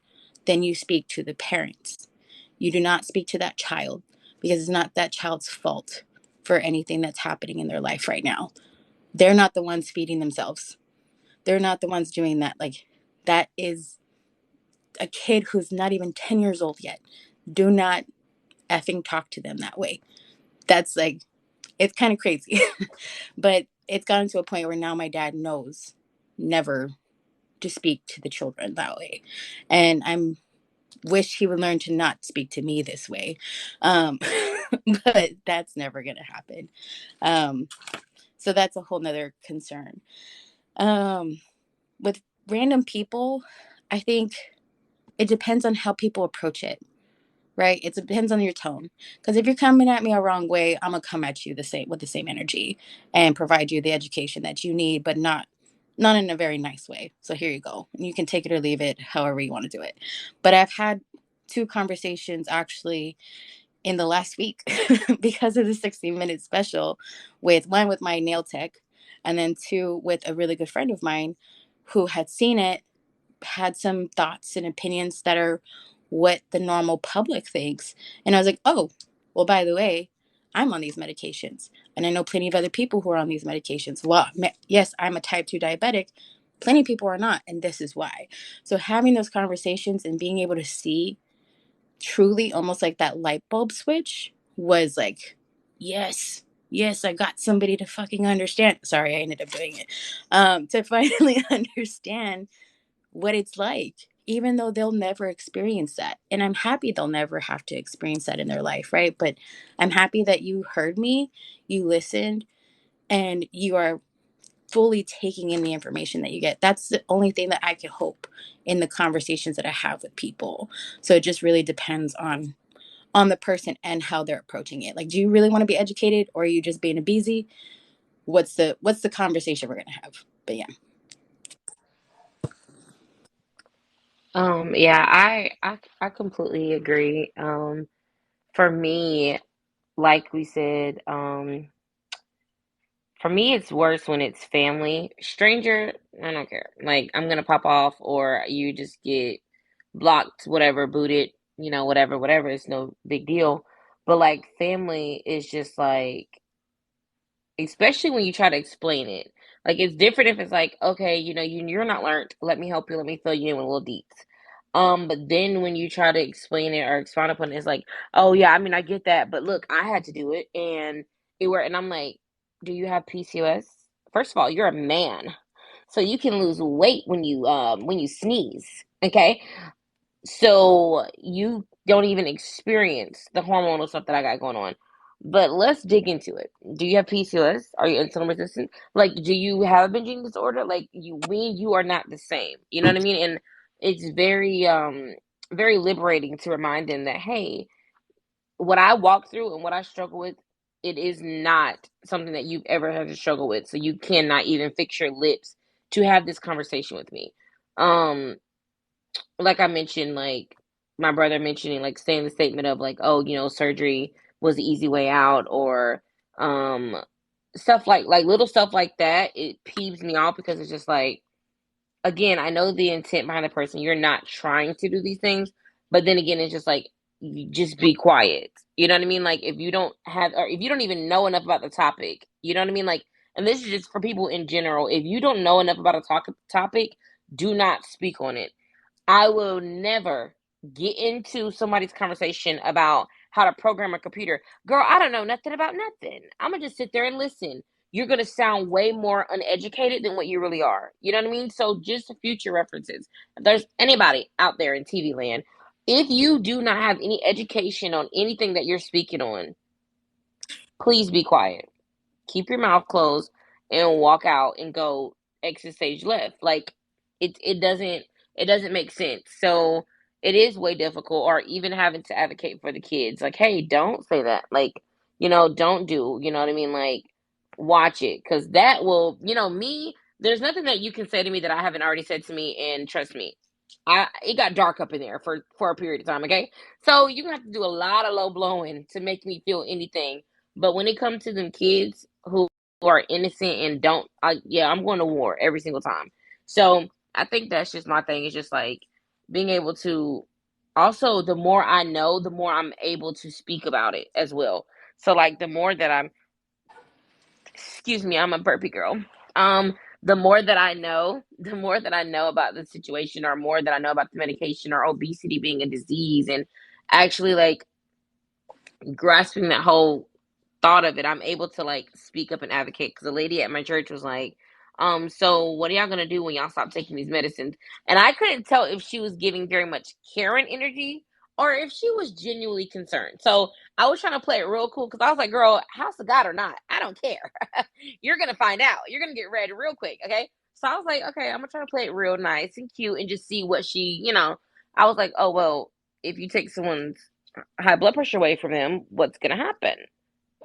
then you speak to the parents. You do not speak to that child, because it's not that child's fault for anything that's happening in their life right now. They're not the ones feeding themselves. They're not the ones doing that. Like, that is a kid who's not even 10 years old yet. Do not effing talk to them that way. That's like, it's kind of crazy. But it's gotten to a point where now my dad knows never to speak to the children that way. And I'm wish he would learn to not speak to me this way. Um, but that's never going to happen. Um, so that's a whole nother concern. Um, with random people, I think it depends on how people approach it, right? It depends on your tone. Because if you're coming at me a wrong way, I'm gonna come at you the same, with the same energy, and provide you the education that you need, but not in a very nice way. So here you go. You can take it or leave it, however you want to do it. But I've had two conversations actually in the last week because of the 60-minute special, with one with my nail tech, and then two with a really good friend of mine who had seen it, had some thoughts and opinions that are what the normal public thinks. And I was like, oh, well, by the way, I'm on these medications. And I know plenty of other people who are on these medications. Well, yes, I'm a type 2 diabetic. Plenty of people are not. And this is why. So having those conversations and being able to see truly almost like that light bulb switch was like, yes, yes, I got somebody to fucking understand. Sorry, I ended up doing it. To finally understand what it's like, even though they'll never experience that. And I'm happy they'll never have to experience that in their life, right? But I'm happy that you heard me, you listened, and you are fully taking in the information that you get. That's the only thing that I can hope in the conversations that I have with people. So it just really depends on the person and how they're approaching it. Like, do you really want to be educated, or are you just being a busy? What's the conversation we're gonna have? But yeah. Yeah, I completely agree. For me, like we said, for me it's worse when it's family. Stranger, I don't care. Like I'm gonna pop off or you just get blocked, whatever, booted, whatever. It's no big deal. But like family is just like, especially when you try to explain it. Like it's different if it's like, okay, you're not learned. Let me help you. Let me fill you in with a little deets. But then when you try to explain it or expound upon it, it's like, oh yeah, I mean I get that, but look, I had to do it and it worked. And I'm like, do you have PCOS? First of all, you're a man, so you can lose weight when you sneeze. Okay, so you don't even experience the hormonal stuff that I got going on. But let's dig into it. Do you have PCOS? Are you insulin resistant? Like, do you have a binge eating disorder? Like, you are not the same. You know what I mean? And it's very liberating to remind them that, hey, what I walk through and what I struggle with, it is not something that you've ever had to struggle with. So you cannot even fix your lips to have this conversation with me. Um, like I mentioned, like my brother mentioning, like saying the statement of like, oh, surgery was the easy way out, or um, stuff like little stuff like that. It peeves me off because it's just like, again, I know the intent behind the person. You're not trying to do these things, but then again, it's just like, you just be quiet. You know what I mean? Like if you don't have, or if you don't even know enough about the topic, you know what I mean? Like, and this is just for people in general. If you don't know enough about a topic, do not speak on it. I will never get into somebody's conversation about how to program a computer. Girl, I don't know nothing about nothing. I'm going to just sit there and listen. You're going to sound way more uneducated than what you really are. You know what I mean? So, just future references. If there's anybody out there in TV land, if you do not have any education on anything that you're speaking on, please be quiet. Keep your mouth closed and walk out and go exit stage left. Like it doesn't make sense. So it is way difficult, or even having to advocate for the kids. Like, hey, don't say that. Like, don't do, you know what I mean? Like, watch it. Cause that will, me, there's nothing that you can say to me that I haven't already said to me, and trust me, it got dark up in there for a period of time, okay? So you're gonna have to do a lot of low blowing to make me feel anything. But when it comes to them kids who are innocent and don't, yeah, I'm going to war every single time. So I think that's just my thing. It's just like being able to, also, the more I know, the more I'm able to speak about it as well. So like the more that excuse me, I'm a burpee girl. The more that I know, the more that I know about the situation, or more that I know about the medication, or obesity being a disease, and actually like grasping that whole thought of it, I'm able to like speak up and advocate. Because a lady at my church was like, so what are y'all gonna do when y'all stop taking these medicines? And I couldn't tell if she was giving very much Karen energy or if she was genuinely concerned. So I was trying to play it real cool because I was like, girl, house of God or not, I don't care. You're gonna find out. You're gonna get read real quick, okay? So I was like, okay, I'm gonna try to play it real nice and cute and just see what she. I was like, oh well, if you take someone's high blood pressure away from them, what's gonna happen?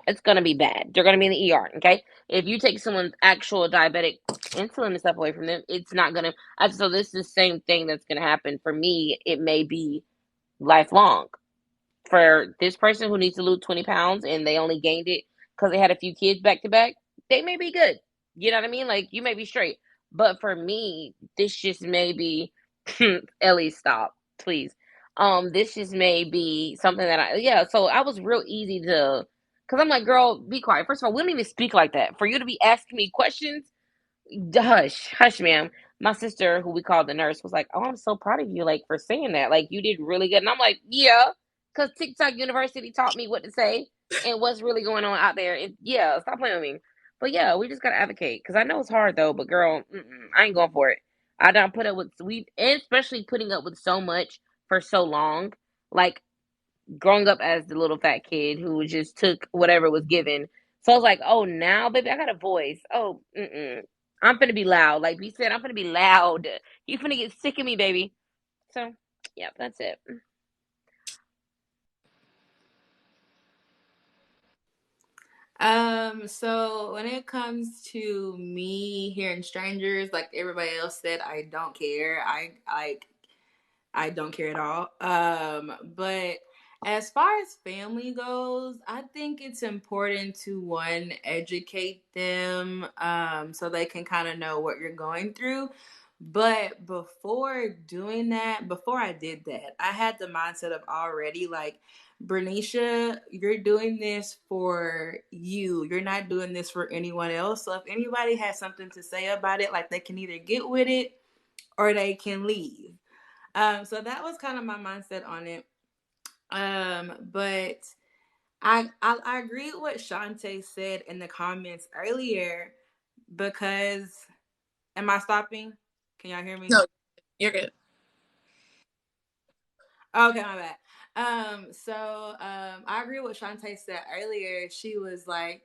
It's gonna be bad. They're gonna be in the ER. Okay, if you take someone's actual diabetic insulin and stuff away from them, it's not gonna. So this is the same thing that's gonna happen for me. It may be lifelong for this person who needs to lose 20 pounds and they only gained it because they had a few kids back to back. They may be good. You know what I mean? Like you may be straight, but for me, this just may be. Ellie, stop, please. This just may be something that yeah. So I was real easy to. Because I'm like, girl, be quiet. First of all, we don't even speak like that. For you to be asking me questions, hush, hush, ma'am. My sister, who we called the nurse, was like, oh, I'm so proud of you, like, for saying that. Like, you did really good. And I'm like, yeah. because TikTok University taught me what to say and what's really going on out there. Yeah, stop playing with me. But yeah, we just gotta advocate because I know it's hard though. But girl, I ain't going for it. I don't put up with and especially putting up with so much for so long. Like growing up as the little fat kid who just took whatever was given. So I was like, oh, now, baby, I got a voice. Oh, I'm finna be loud. Like we said, I'm finna be loud. You finna get sick of me, baby. So, yeah, that's it. So when it comes to me hearing strangers, like everybody else said, I don't care. I don't care at all. But as far as family goes, I think it's important to one educate them, so they can kind of know what you're going through. But before doing that, before I did that, I had the mindset of already like, Bernicia, you're doing this for you. You're not doing this for anyone else. So if anybody has something to say about it, like they can either get with it or they can leave. So that was kind of my mindset on it. But I agree with what Shantae said in the comments earlier because am I stopping? Can y'all hear me? No, you're good. Okay, my bad. I agree with what Shantae said earlier. She was like,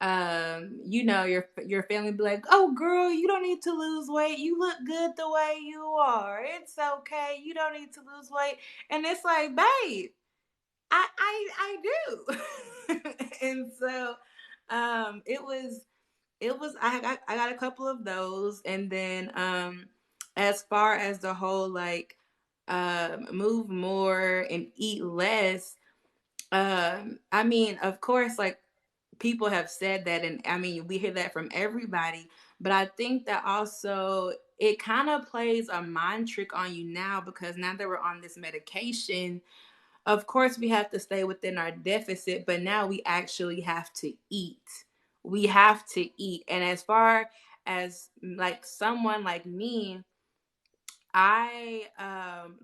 your family be like, oh girl, you don't need to lose weight. You look good the way you are. It's okay. You don't need to lose weight. And it's like, babe, I do. And so it was I got a couple of those, and then as far as the whole like move more and eat less, I mean, of course, like people have said that, and I mean we hear that from everybody, but I think that also it kind of plays a mind trick on you now because now that we're on this medication, of course we have to stay within our deficit, but now we actually have to eat. We have to eat. And as far as like someone like me, I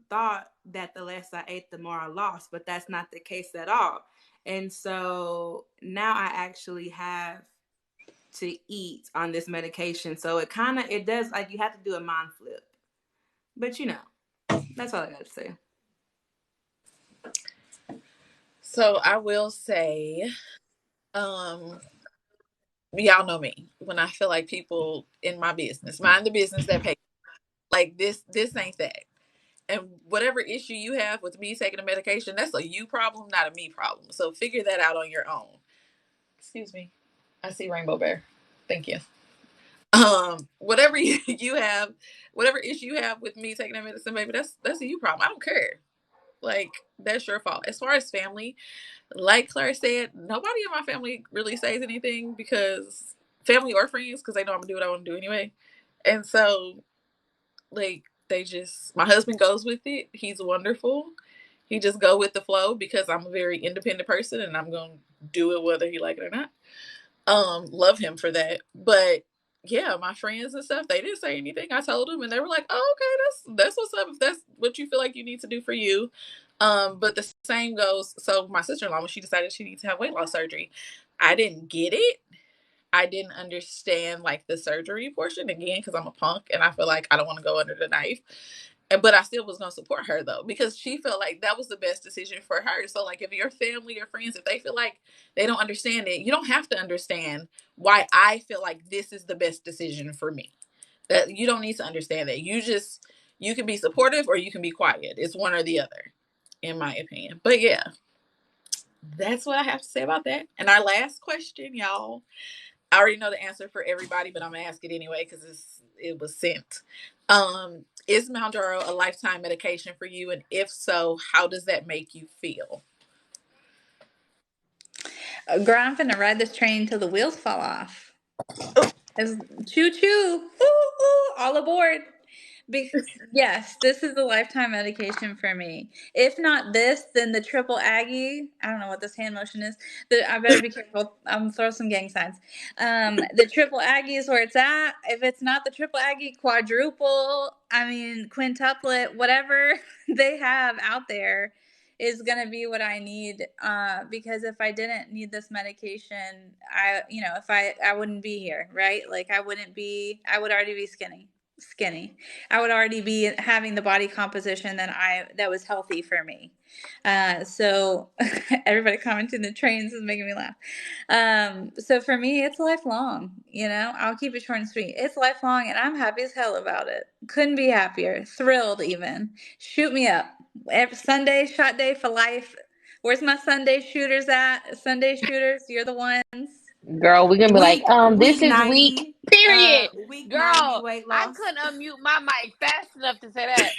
thought that the less I ate, the more I lost, but that's not the case at all. And so now I actually have to eat on this medication. So it does, like, you have to do a mind flip. But that's all I got to say. So I will say, um, y'all know me. When I feel like people in my business, mind the business that pay, like this ain't that. And whatever issue you have with me taking a medication, that's a you problem, not a me problem. So figure that out on your own. Excuse me. I see Rainbow Bear. Thank you. Whatever you have, whatever issue you have with me taking that medicine, baby, that's a you problem. I don't care. Like that's your fault. As far as family, like Claire said, nobody in my family really says anything because family or friends, because they know I'm gonna do what I want to do anyway. And so, like, they just my husband goes with it. He's wonderful. He just go with the flow because I'm a very independent person and I'm gonna do it whether he like it or not. Love him for that. But yeah, my friends and stuff, they didn't say anything. I told them and they were like, oh, okay, that's what's up. If that's what you feel like you need to do for you. But the same goes, so my sister-in-law, when she decided she needs to have weight loss surgery, I didn't get it. I didn't understand like the surgery portion again because I'm a punk and I feel like I don't want to go under the knife. But I still was gonna support her though because she felt like that was the best decision for her. So like if your family or friends, if they feel like they don't understand it, you don't have to understand why I feel like this is the best decision for me. That you don't need to understand that. You can be supportive or you can be quiet. It's one or the other, in my opinion. But yeah, that's what I have to say about that. And our last question, y'all. I already know the answer for everybody, but I'm gonna ask it anyway because it was sent. Is Mounjaro a lifetime medication for you? And if so, how does that make you feel? Girl, I'm finna ride this train until the wheels fall off. It's choo choo, ooh, ooh, all aboard. Yes, this is a lifetime medication for me. If not this, then the triple Aggie. I don't know what this hand motion is. I better be careful. I'm gonna throw some gang signs. The triple Aggie is where it's at. If it's not the triple Aggie, quadruple. I mean, quintuplet, whatever they have out there. is going to be what I need. Because if I didn't need this medication, if I wouldn't be here, right? Like I would already be skinny. I would already be having the body composition that was healthy for me. So everybody commenting the trains is making me laugh. So for me, it's lifelong. I'll keep it short and sweet. It's lifelong, and I'm happy as hell about it. Couldn't be happier. Thrilled, even. Shoot me up. Every Sunday, shot day for life. Where's my Sunday shooters at? Sunday shooters, you're the ones. Girl, we're gonna be like, this Week is week 90, period. week 90 Girl, weight I loss. couldn't unmute my mic fast enough to say that.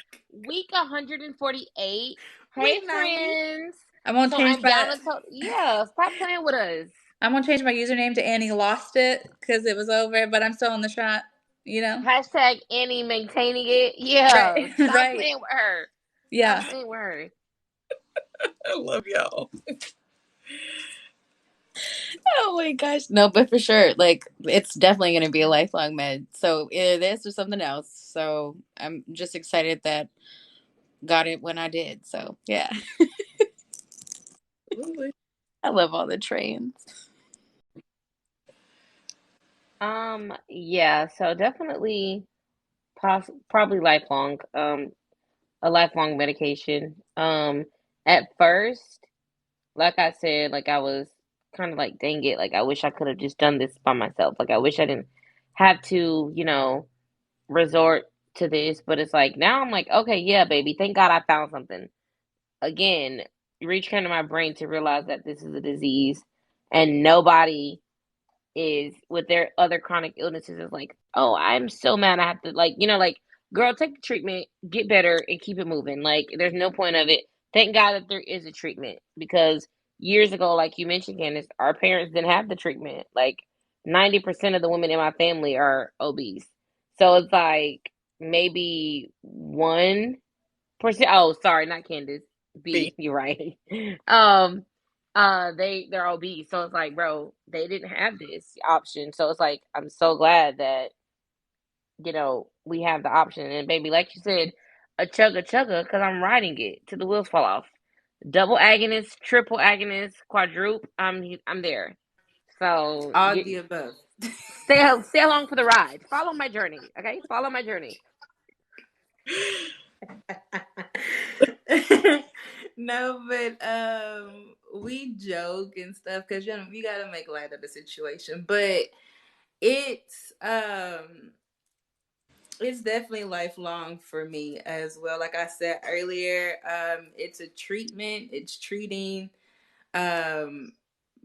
Week 148. Hey Week 90. friends. I'm gonna So change I'm my down to yeah, stop playing with us. I'm gonna change my username to Annie Lost It because it was over, but I'm still in the shot. You know, Hashtag Annie maintaining it. right, Yeah. Stop right, playing with her. Stop yeah. playing with her. I love y'all. Oh my gosh. No, but for sure, like it's definitely going to be a lifelong med. So either this or something else. So I'm just excited that got it when I did. So yeah, Absolutely. I love all the trains. Yeah, so definitely probably lifelong. A lifelong medication. At first, like I said, like I was kind of like, dang it, like I wish I could have just done this by myself. Like I wish I didn't have to, resort to this. But it's like now I'm like, okay, yeah, baby, thank God I found something. Again, reach kind of my brain to realize that this is a disease and nobody is with their other chronic illnesses is like, oh, I'm so mad I have to like, girl, take the treatment, get better, and keep it moving. Like, there's no point of it. Thank God that there is a treatment because years ago, like you mentioned, Candace, our parents didn't have the treatment. Like 90% of the women in my family are obese. So it's like maybe 1%. Oh, sorry, not Candace. B. B, you're right. Um, they're obese, so it's like, bro, they didn't have this option. So it's like, I'm so glad that we have the option. And baby, like you said, a chugga because I'm riding it till the wheels fall off. Double agonist, triple agonist, quadruple. I'm there. So All the above. stay along for the ride. Follow my journey, okay? Follow my journey. No, but we joke and stuff because you gotta make light of the situation. But it's um it's definitely lifelong for me as well. Like I said earlier, it's a treatment. It's treating um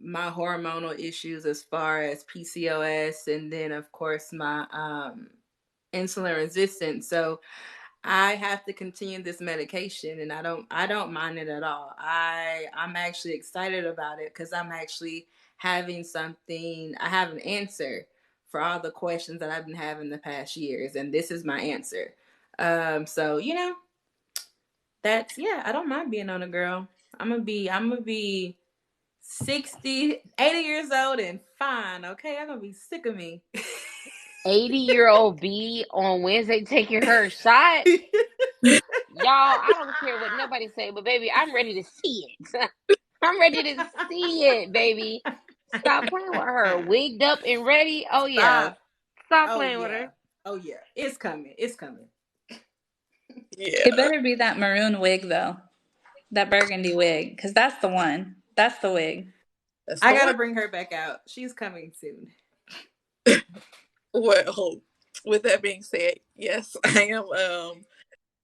my hormonal issues as far as PCOS, and then of course my insulin resistance. So I have to continue this medication, and I don't mind it at all. I'm actually excited about it because I'm actually having something. I have an answer for all the questions that I've been having the past years, and this is my answer. So that's, yeah. I don't mind being on a girl. I'm gonna be 60, 80 years old and fine. Okay, I'm gonna be sick of me. 80-year-old B on Wednesday taking her shot. Y'all, I don't care what nobody say, but baby, I'm ready to see it. I'm ready to see it, baby. Stop playing with her. Wigged up and ready. Oh yeah. Stop. Stop Oh playing with yeah. her. Oh yeah. It's coming. It's coming. It Yeah. better be that maroon wig though, that burgundy wig, because that's the one. That's the wig. That's I the gotta one. bring her back out. She's coming soon. Well, with that being said, yes, I am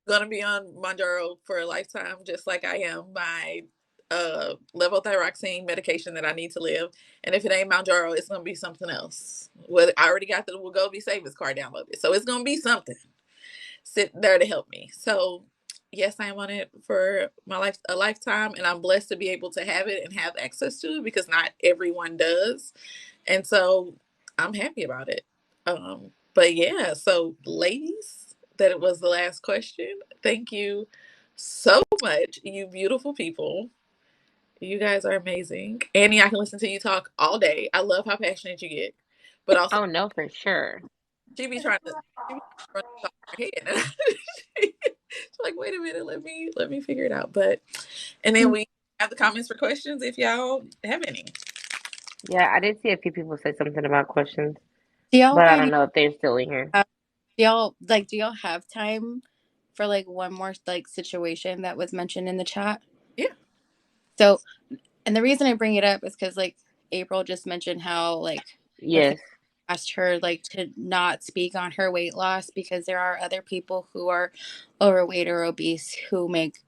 gonna be on Monjaro for a lifetime, just like I am my levothyroxine medication that I need to live. And if it ain't Monjaro, it's gonna be something else. Well, I already got the Wegovy Savings card downloaded, so it's gonna be something sit there to help me. So yes, I am on it for a lifetime, and I'm blessed to be able to have it and have access to it because not everyone does. And so I'm happy about it. But yeah, so ladies, that it was the last question. Thank you so much, you beautiful people. You guys are amazing. Annie, I can listen to you talk all day. I love how passionate you get. But also Oh no, for sure. she be trying to run the top of her head. like, wait a minute, let me figure it out. But and then we have the comments for questions if y'all have any. Yeah, I did see a few people say something about questions, Do y'all but I by don't any know if they're still in here. uh, do y'all have time for like one more like situation that was mentioned in the chat? Yeah. So, and the reason I bring it up is because like April just mentioned how like her family Yes. asked her like to not speak on her weight loss because there are other people who are overweight or obese who make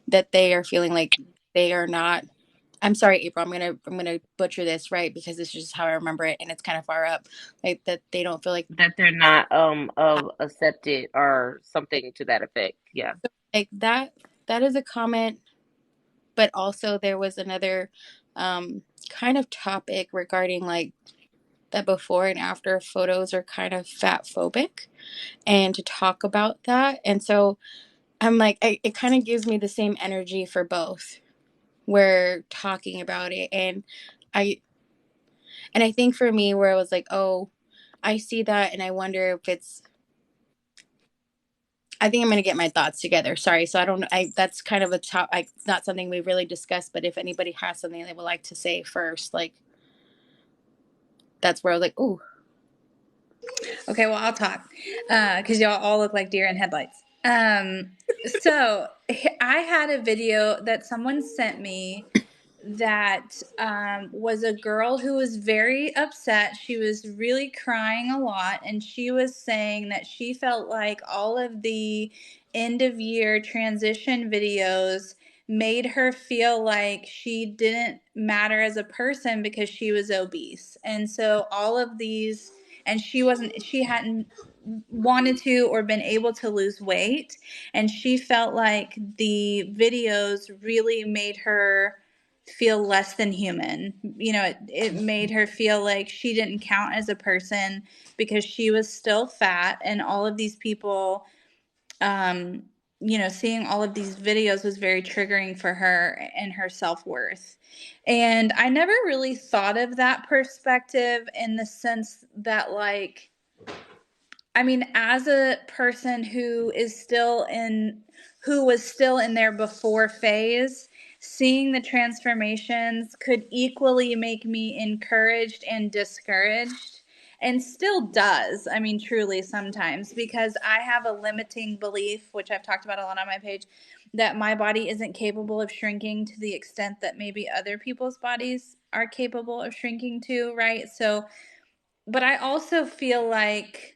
that they are feeling like they are not. I'm sorry, April. I'm gonna butcher this right because this is just how I remember it, and it's kind of far up. Like that they don't feel like That they're not of accepted or something to that effect. Yeah. like that. That is a comment, but also there was another um, kind of topic regarding like that before and after photos are kind of fat phobic, and to talk about that. And so I'm like, it kind of gives me the same energy for both. We're talking about it, I and I think for me, where it was like, oh, I see that, and I wonder if it's. I think I'm gonna get my thoughts together. Sorry, so I don't. I that's kind of a top. Not something we really discussed, but if anybody has something they would like to say first, like that's where I was like, ooh, Okay, well, I'll talk because y'all all look like deer in headlights. So I had a video that someone sent me that was a girl who was very upset. She was really crying a lot, and she was saying that she felt like all of the end of year transition videos made her feel like she didn't matter as a person because she was obese. And so all of these, and she hadn't wanted to or been able to lose weight, and she felt like the videos really made her feel less than human. You know, it made her feel like she didn't count as a person because she was still fat, and all of these people, um, seeing all of these videos was very triggering for her and her self worth. And I never really thought of that perspective in the sense that, like, I mean, as a person who was still in their before phase, seeing the transformations could equally make me encouraged and discouraged, and still does. I mean, truly sometimes, because I have a limiting belief, which I've talked about a lot on my page, that my body isn't capable of shrinking to the extent that maybe other people's bodies are capable of shrinking to, right? So, but I also feel like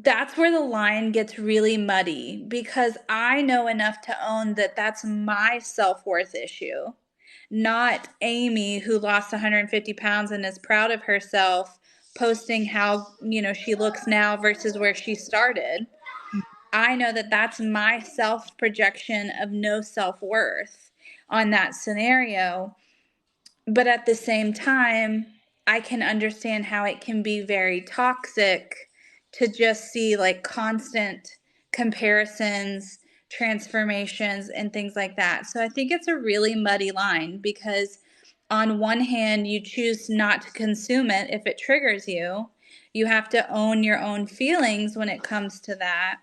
that's where the line gets really muddy because I know enough to own that that's my self worth issue, not Amy, who lost 150 pounds and is proud of herself, posting how, she looks now versus where she started. I know that that's my self projection of no self worth on that scenario. But at the same time, I can understand how it can be very toxic to just see like constant comparisons, transformations, and things like that. So I think it's a really muddy line because, on one hand, you choose not to consume it if it triggers you. You have to own your own feelings when it comes to that.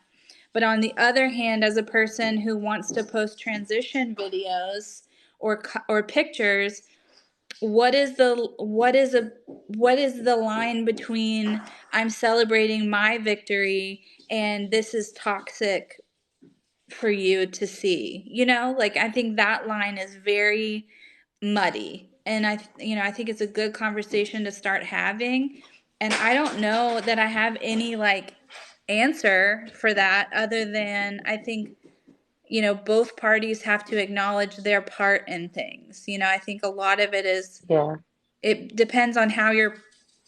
But on the other hand, as a person who wants to post transition videos or pictures, what is the line between I'm celebrating my victory and this is toxic for you to see? Like, I think that line is very muddy, and I think it's a good conversation to start having, and I don't know that I have any like answer for that other than I think both parties have to acknowledge their part in things. I think a lot of Yeah. it depends on how you're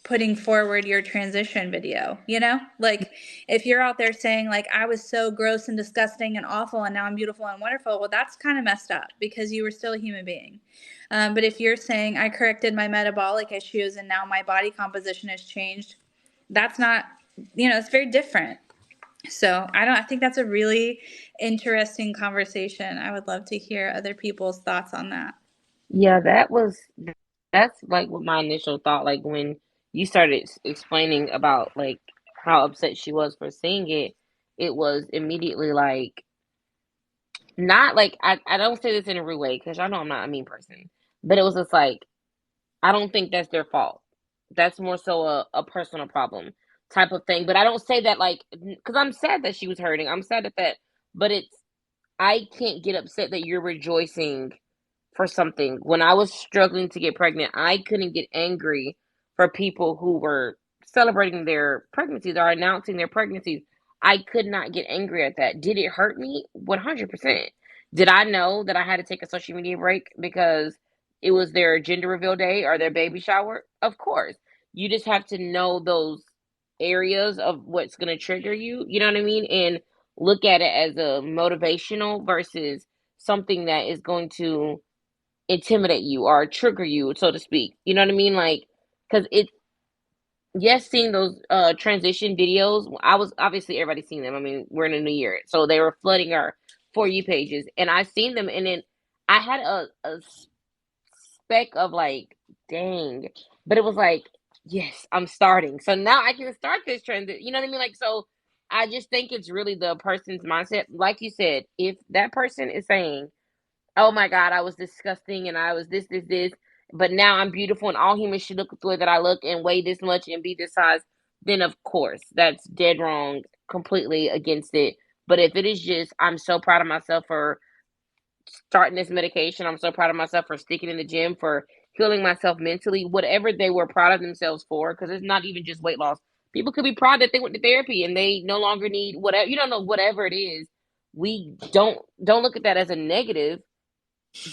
putting forward your transition video, like if you're out there saying like I was so gross and disgusting and awful and now I'm beautiful and wonderful, well, that's kind of messed up because you were still a human being. But if you're saying I corrected my metabolic issues and now my body composition has changed, that's not, it's very different. So I think that's a really interesting conversation. I would love to hear other people's thoughts on that. Yeah, that's like what my initial thought, like when you started explaining about like how upset she was for seeing it, it was immediately like, not like, I don't say this in a rude way because y'all know I'm not a mean person, but it was just like, I don't think that's their fault. That's more so a personal problem type of thing. But I don't say that like, because I'm sad that she was hurting. I'm sad at that, but it's, I can't get upset that you're rejoicing for something. When I was struggling to get pregnant, I couldn't get angry for people who were celebrating their pregnancies or announcing their pregnancies. I could not get angry at that. Did it hurt me? 100%. Did I know that I had to take a social media break because it was their gender reveal day or their baby shower? Of course. You just have to know those areas of what's going to trigger you. You know what I mean? And look at it as a motivational versus something that is going to intimidate you or trigger you, so to speak. You know what I mean? Like, because it, yes, seeing those transition videos, I was obviously everybody's seen them. I mean, we're in a new year, so they were flooding our For You pages, and I seen them, and then I had a speck of like, dang, but it was like, yes, I'm starting, so now I can start this trend. You know what I mean? Like, so I just think it's really the person's mindset. Like you said, if that person is saying, oh my God, I was disgusting and I was this, but now I'm beautiful and all humans should look the way that I look and weigh this much and be this size, then of course that's dead wrong, completely against it. But if it is just, I'm so proud of myself for starting this medication, I'm so proud of myself for sticking in the gym, for healing myself mentally, whatever they were proud of themselves for, because it's not even just weight loss. People could be proud that they went to therapy and they no longer need whatever, you don't know, whatever it is. We don't look at that as a negative,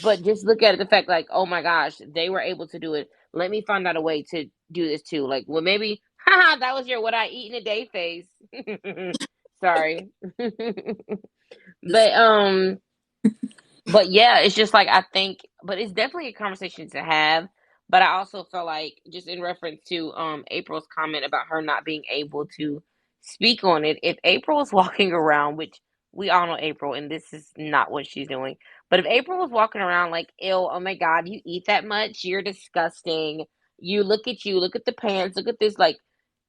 but just look at it, the fact like, oh my gosh, they were able to do it. Let me find out a way to do this too. Like, well, maybe, haha, that was your what I eat in a day face. Sorry. This- but but yeah, it's just like, I think, but it's definitely a conversation to have. But I also feel like, just in reference to April's comment about her not being able to speak on it, if April was walking around, which we all know April, and this is not what she's doing, but if April was walking around like, ill, oh my God, you eat that much, you're disgusting. You, look at the pants, look at this, like,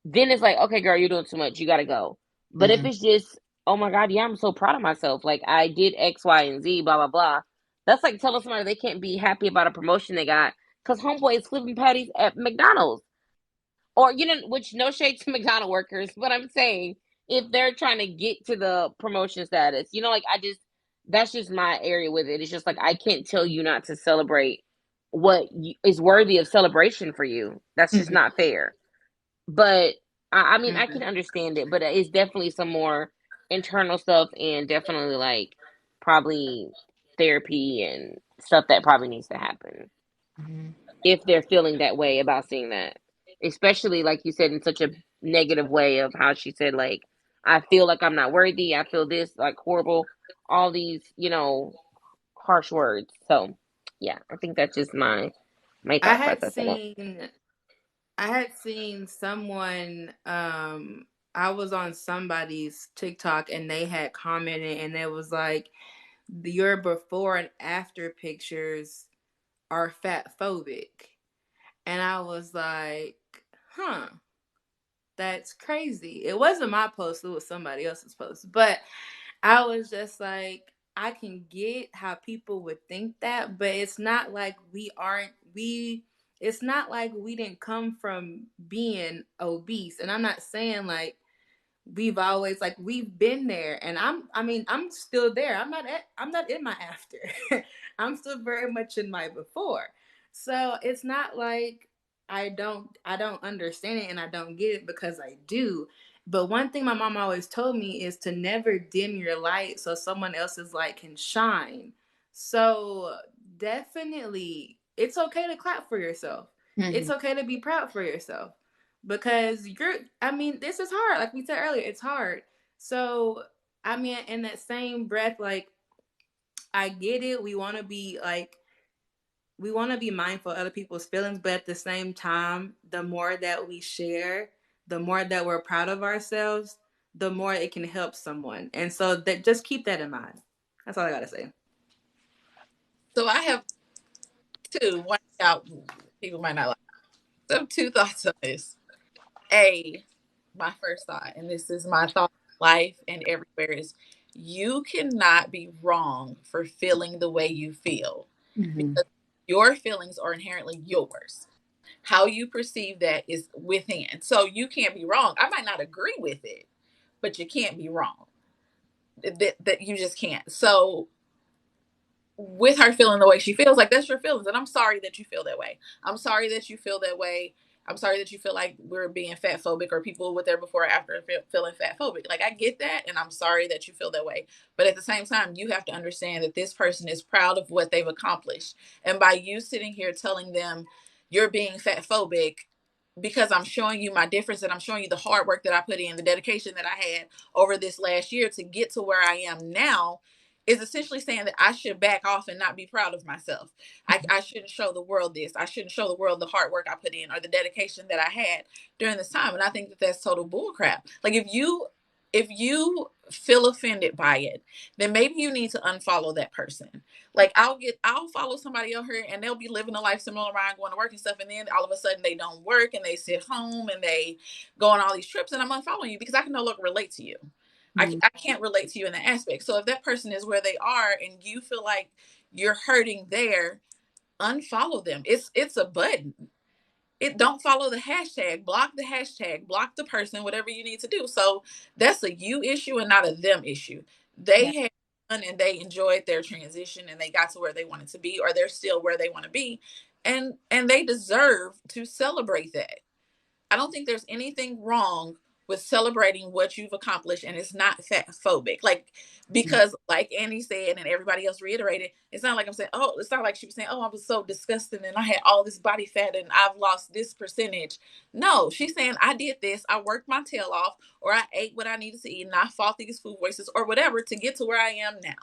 then it's like, okay, girl, you're doing too much. You gotta go. But if Mhm. it's just, oh my God, yeah, I'm so proud of myself. Like, I did X, Y, and Z, blah, blah, blah. That's like telling somebody they can't be happy about a promotion they got because homeboy is flipping patties at McDonald's. Or, you know, which, no shade to McDonald workers, but I'm saying, if they're trying to get to the promotion status, you know, like, I just, that's just my area with it. It's just like, I can't tell you not to celebrate what is worthy of celebration for you. That's just Mhm. not fair. But I mean, I can Mhm. understand it, but it's definitely some more internal stuff, and definitely like probably therapy and stuff that probably needs to happen Mhm. if they're feeling that way about seeing that. Especially like you said, in such a negative way of how she said, like, I feel like I'm not worthy, I feel this, like, horrible, all these, harsh words. So yeah, I think that's just my I thought had process on it. seen I had seen someone I was on somebody's TikTok and they had commented and it was like, your before and after pictures are fat phobic. And I was like, huh, that's crazy. It wasn't my post, it was somebody else's post. But I was just like, I can get how people would think that, but it's not like it's not like we didn't come from being obese. And I'm not saying like we've always like we've been there and I'm still there. I'm not in my after. I'm still very much in my before. So it's not like I don't understand it and I don't get it, because I do. But one thing my mom always told me is to never dim your light so someone else's light can shine. So definitely it's okay to clap for yourself. It's Mhm. okay to be proud for yourself, because this is hard. Like we said earlier, it's hard. So I mean, in that same breath, like, I get it, we want to be mindful of other people's feelings, but at the same time, the more that we share, the more that we're proud of ourselves, the more it can help someone. And so that, just keep that in mind. That's all I gotta say. So I have two. One out people might not like. So I have two thoughts on this. A, my first thought, and this is my thought. life and everywhere is you cannot be wrong for feeling the way you feel Hmm. because your feelings are inherently yours. How you perceive that is within. So you can't be wrong. I might not agree with it, but you can't be wrong. That you just can't. So with her feeling the way she feels, like that's your feelings, and I'm sorry that you feel that way. I'm sorry that you feel that way. I'm sorry that you feel like we're being fat phobic or people with their before or after feeling fat phobic. Like I get that, and I'm sorry that you feel that way. But at the same time, you have to understand that this person is proud of what they've accomplished, and by you sitting here telling them you're being fat phobic because I'm showing you my difference and I'm showing you the hard work that I put in, the dedication that I had over this last year to get to where I am now, is essentially saying that I should back off and not be proud of myself. I shouldn't show the world this. I shouldn't show the world the hard work I put in or the dedication that I had during this time. And I think that that's total bullcrap. Like if you feel offended by it, then maybe you need to unfollow that person. Like I'll follow somebody out here and they'll be living a life similar to mine, going to work and stuff, and then all of a sudden they don't work and they sit home and they go on all these trips, and I'm unfollowing you because I can no longer relate to you. I can't relate to you in that aspect. So if that person is where they are and you feel like you're hurting there, unfollow them. It's a button. It don't follow the hashtag, block the person, whatever you need to do. So that's a you issue and not a them issue. Yeah. They had fun and they enjoyed their transition and they got to where they wanted to be, or they're still where they want to be, and they deserve to celebrate that. I don't think there's anything wrong with celebrating what you've accomplished, and it's not fat phobic. Like, because like Annie said and everybody else reiterated, it's not like I'm saying, oh, it's not like she was saying, oh, I was so disgusting and I had all this body fat and I've lost this percentage. No, she's saying I did this, I worked my tail off, or I ate what I needed to eat and I fought these food voices or whatever to get to where I am now.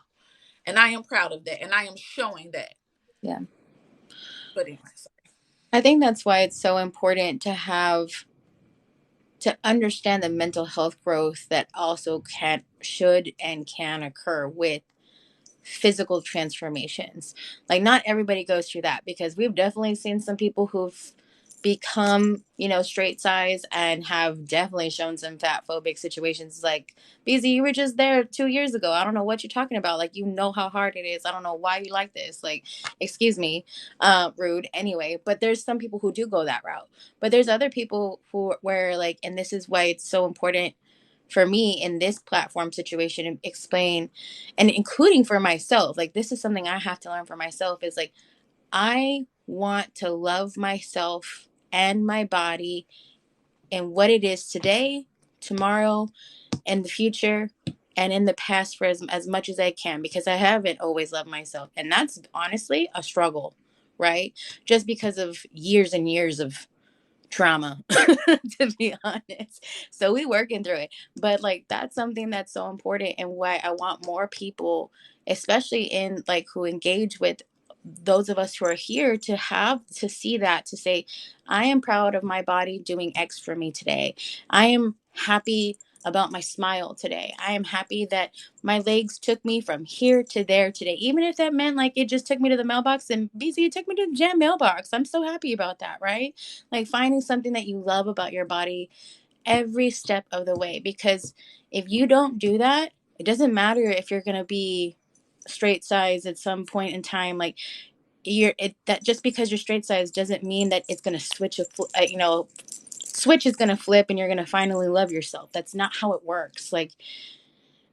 And I am proud of that and I am showing that. Yeah. But anyway, I think that's why it's so important to understand the mental health growth that also should and can occur with physical transformations. Like not everybody goes through that because we've definitely seen some people who've become, straight size and have definitely shown some fat phobic situations. Like, BZ, you were just there 2 years ago. I don't know what you're talking about. Like, you know how hard it is. I don't know why you like this. Like, excuse me, rude. Anyway, but there's some people who do go that route. But there's other people who where like, and this is why it's so important for me in this platform situation and explain, and including for myself, like this is something I have to learn for myself, is like I want to love myself and my body and what it is today, tomorrow, and the future, and in the past for as much as I can, because I haven't always loved myself, and that's honestly a struggle, right? Just because of years and years of trauma, to be honest. So we working through it. But like that's something that's so important, and why I want more people, especially in like who engage with those of us who are here, to have to see that, to say, I am proud of my body doing X for me today. I am happy about my smile today. I am happy that my legs took me from here to there today. Even if that meant like it just took me to the mailbox, and BZ, it took me to the jam mailbox. I'm so happy about that, right? Like finding something that you love about your body every step of the way. Because if you don't do that, it doesn't matter if you're going to be straight size at some point in time. Like that just because you're straight size doesn't mean that it's going to switch is going to flip and you're going to finally love yourself. That's not how it works. Like,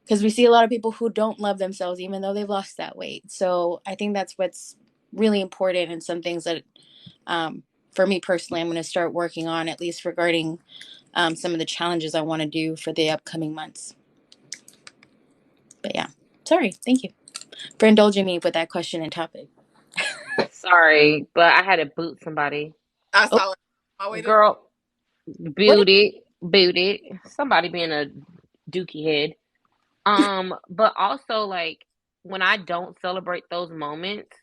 because we see a lot of people who don't love themselves even though they've lost that weight. So I think that's what's really important, and some things that for me personally I'm going to start working on, at least regarding some of the challenges I want to do for the upcoming months. But yeah, sorry, thank you for indulging me with that question and topic. Sorry, but I had to boot somebody. I Oh, saw it on my way to Girl, what? booted. Somebody being a dookie head. But also like when I don't celebrate those moments,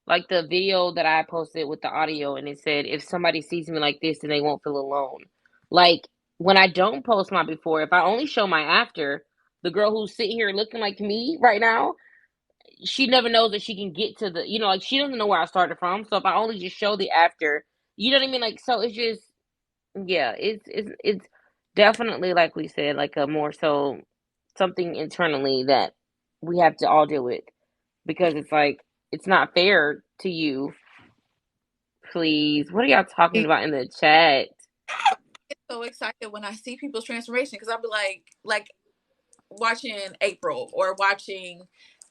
like the video that I posted with the audio, and it said, if somebody sees me like this, then they won't feel alone. Like when I don't post my before, if I only show my after, the girl who's sitting here looking like me right now, she never knows that she can get to the, like she doesn't know where I started from. So if I only just show the after, you know what I mean? Like, so it's just, yeah, it's definitely, like we said, like a more so something internally that we have to all deal with because it's like it's not fair to you. Please, what are y'all talking about in the chat? Get so excited when I see people's transformation because I'll be like watching April or watching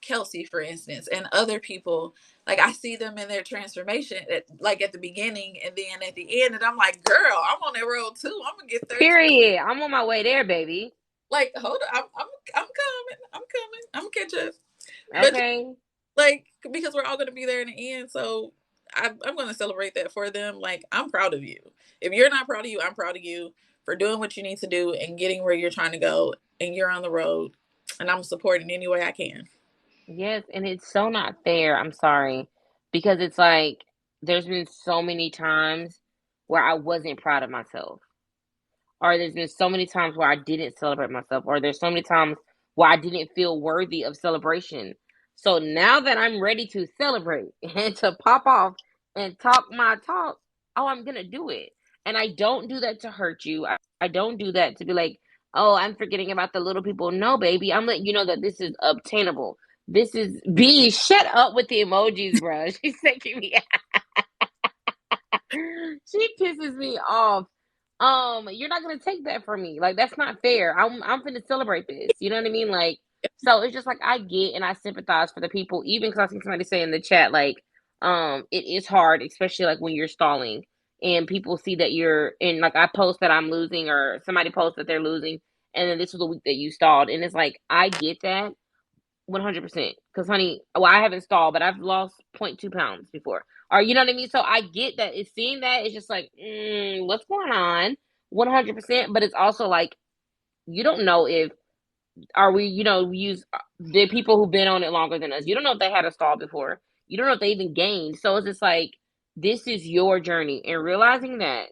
Kelsey, for instance, and other people. Like I see them in their transformation, like at the beginning and then at the end, and I'm like, girl, I'm on that road too. I'm gonna get there too. Period. I'm on my way there, baby. Like, hold on, I'm coming, I'm gonna catch up. But Okay. like, because we're all gonna be there in the end, so I'm gonna celebrate that for them. Like, I'm proud of you. If you're not proud of you, I'm proud of you for doing what you need to do and getting where you're trying to go, and you're on the road, and I'm supporting any way I can. Yes, and it's so not fair. I'm sorry. Because it's like there's been so many times where I wasn't proud of myself. Or there's been so many times where I didn't celebrate myself. Or there's so many times where I didn't feel worthy of celebration. So now that I'm ready to celebrate and to pop off and talk my talk, oh, I'm gonna do it. And I don't do that to hurt you. I don't do that to be like, oh, I'm forgetting about the little people. No, baby. I'm letting you know that this is obtainable. This is B. Shut up with the emojis, bro. She's taking me she pisses me off. You're not gonna take that from me. Like that's not fair. I'm finna celebrate this. You know what I mean? Like, so it's just like I get and I sympathize for the people, even because I see somebody say in the chat, like, it is hard, especially like when you're stalling and people see that you're in like I post that I'm losing or somebody posts that they're losing, and then this was the week that you stalled. And it's like I get that 100%. Because, honey, well, I haven't stalled, but I've lost 0.2 pounds before. Or, you know what I mean? So I get that. It's seeing that. It's just like, what's going on? 100%. But it's also like, you don't know if, are we, we use the people who've been on it longer than us. You don't know if they had a stall before. You don't know if they even gained. So it's just like, this is your journey. And realizing that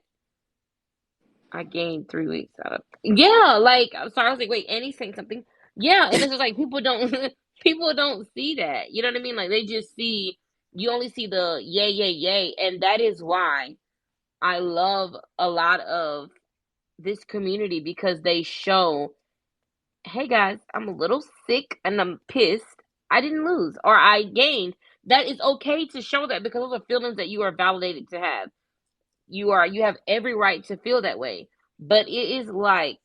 I gained 3 weeks out of yeah, like I'm sorry, I was like, wait, Annie's saying something. Yeah, and it's just like people don't people don't see that. You know what I mean? Like they just see you only see the yay, yay, yay. And that is why I love a lot of this community because they show, hey guys, I'm a little sick and I'm pissed. I didn't lose or I gained. That is okay to show that because those are feelings that you are validated to have. You have every right to feel that way. But it is like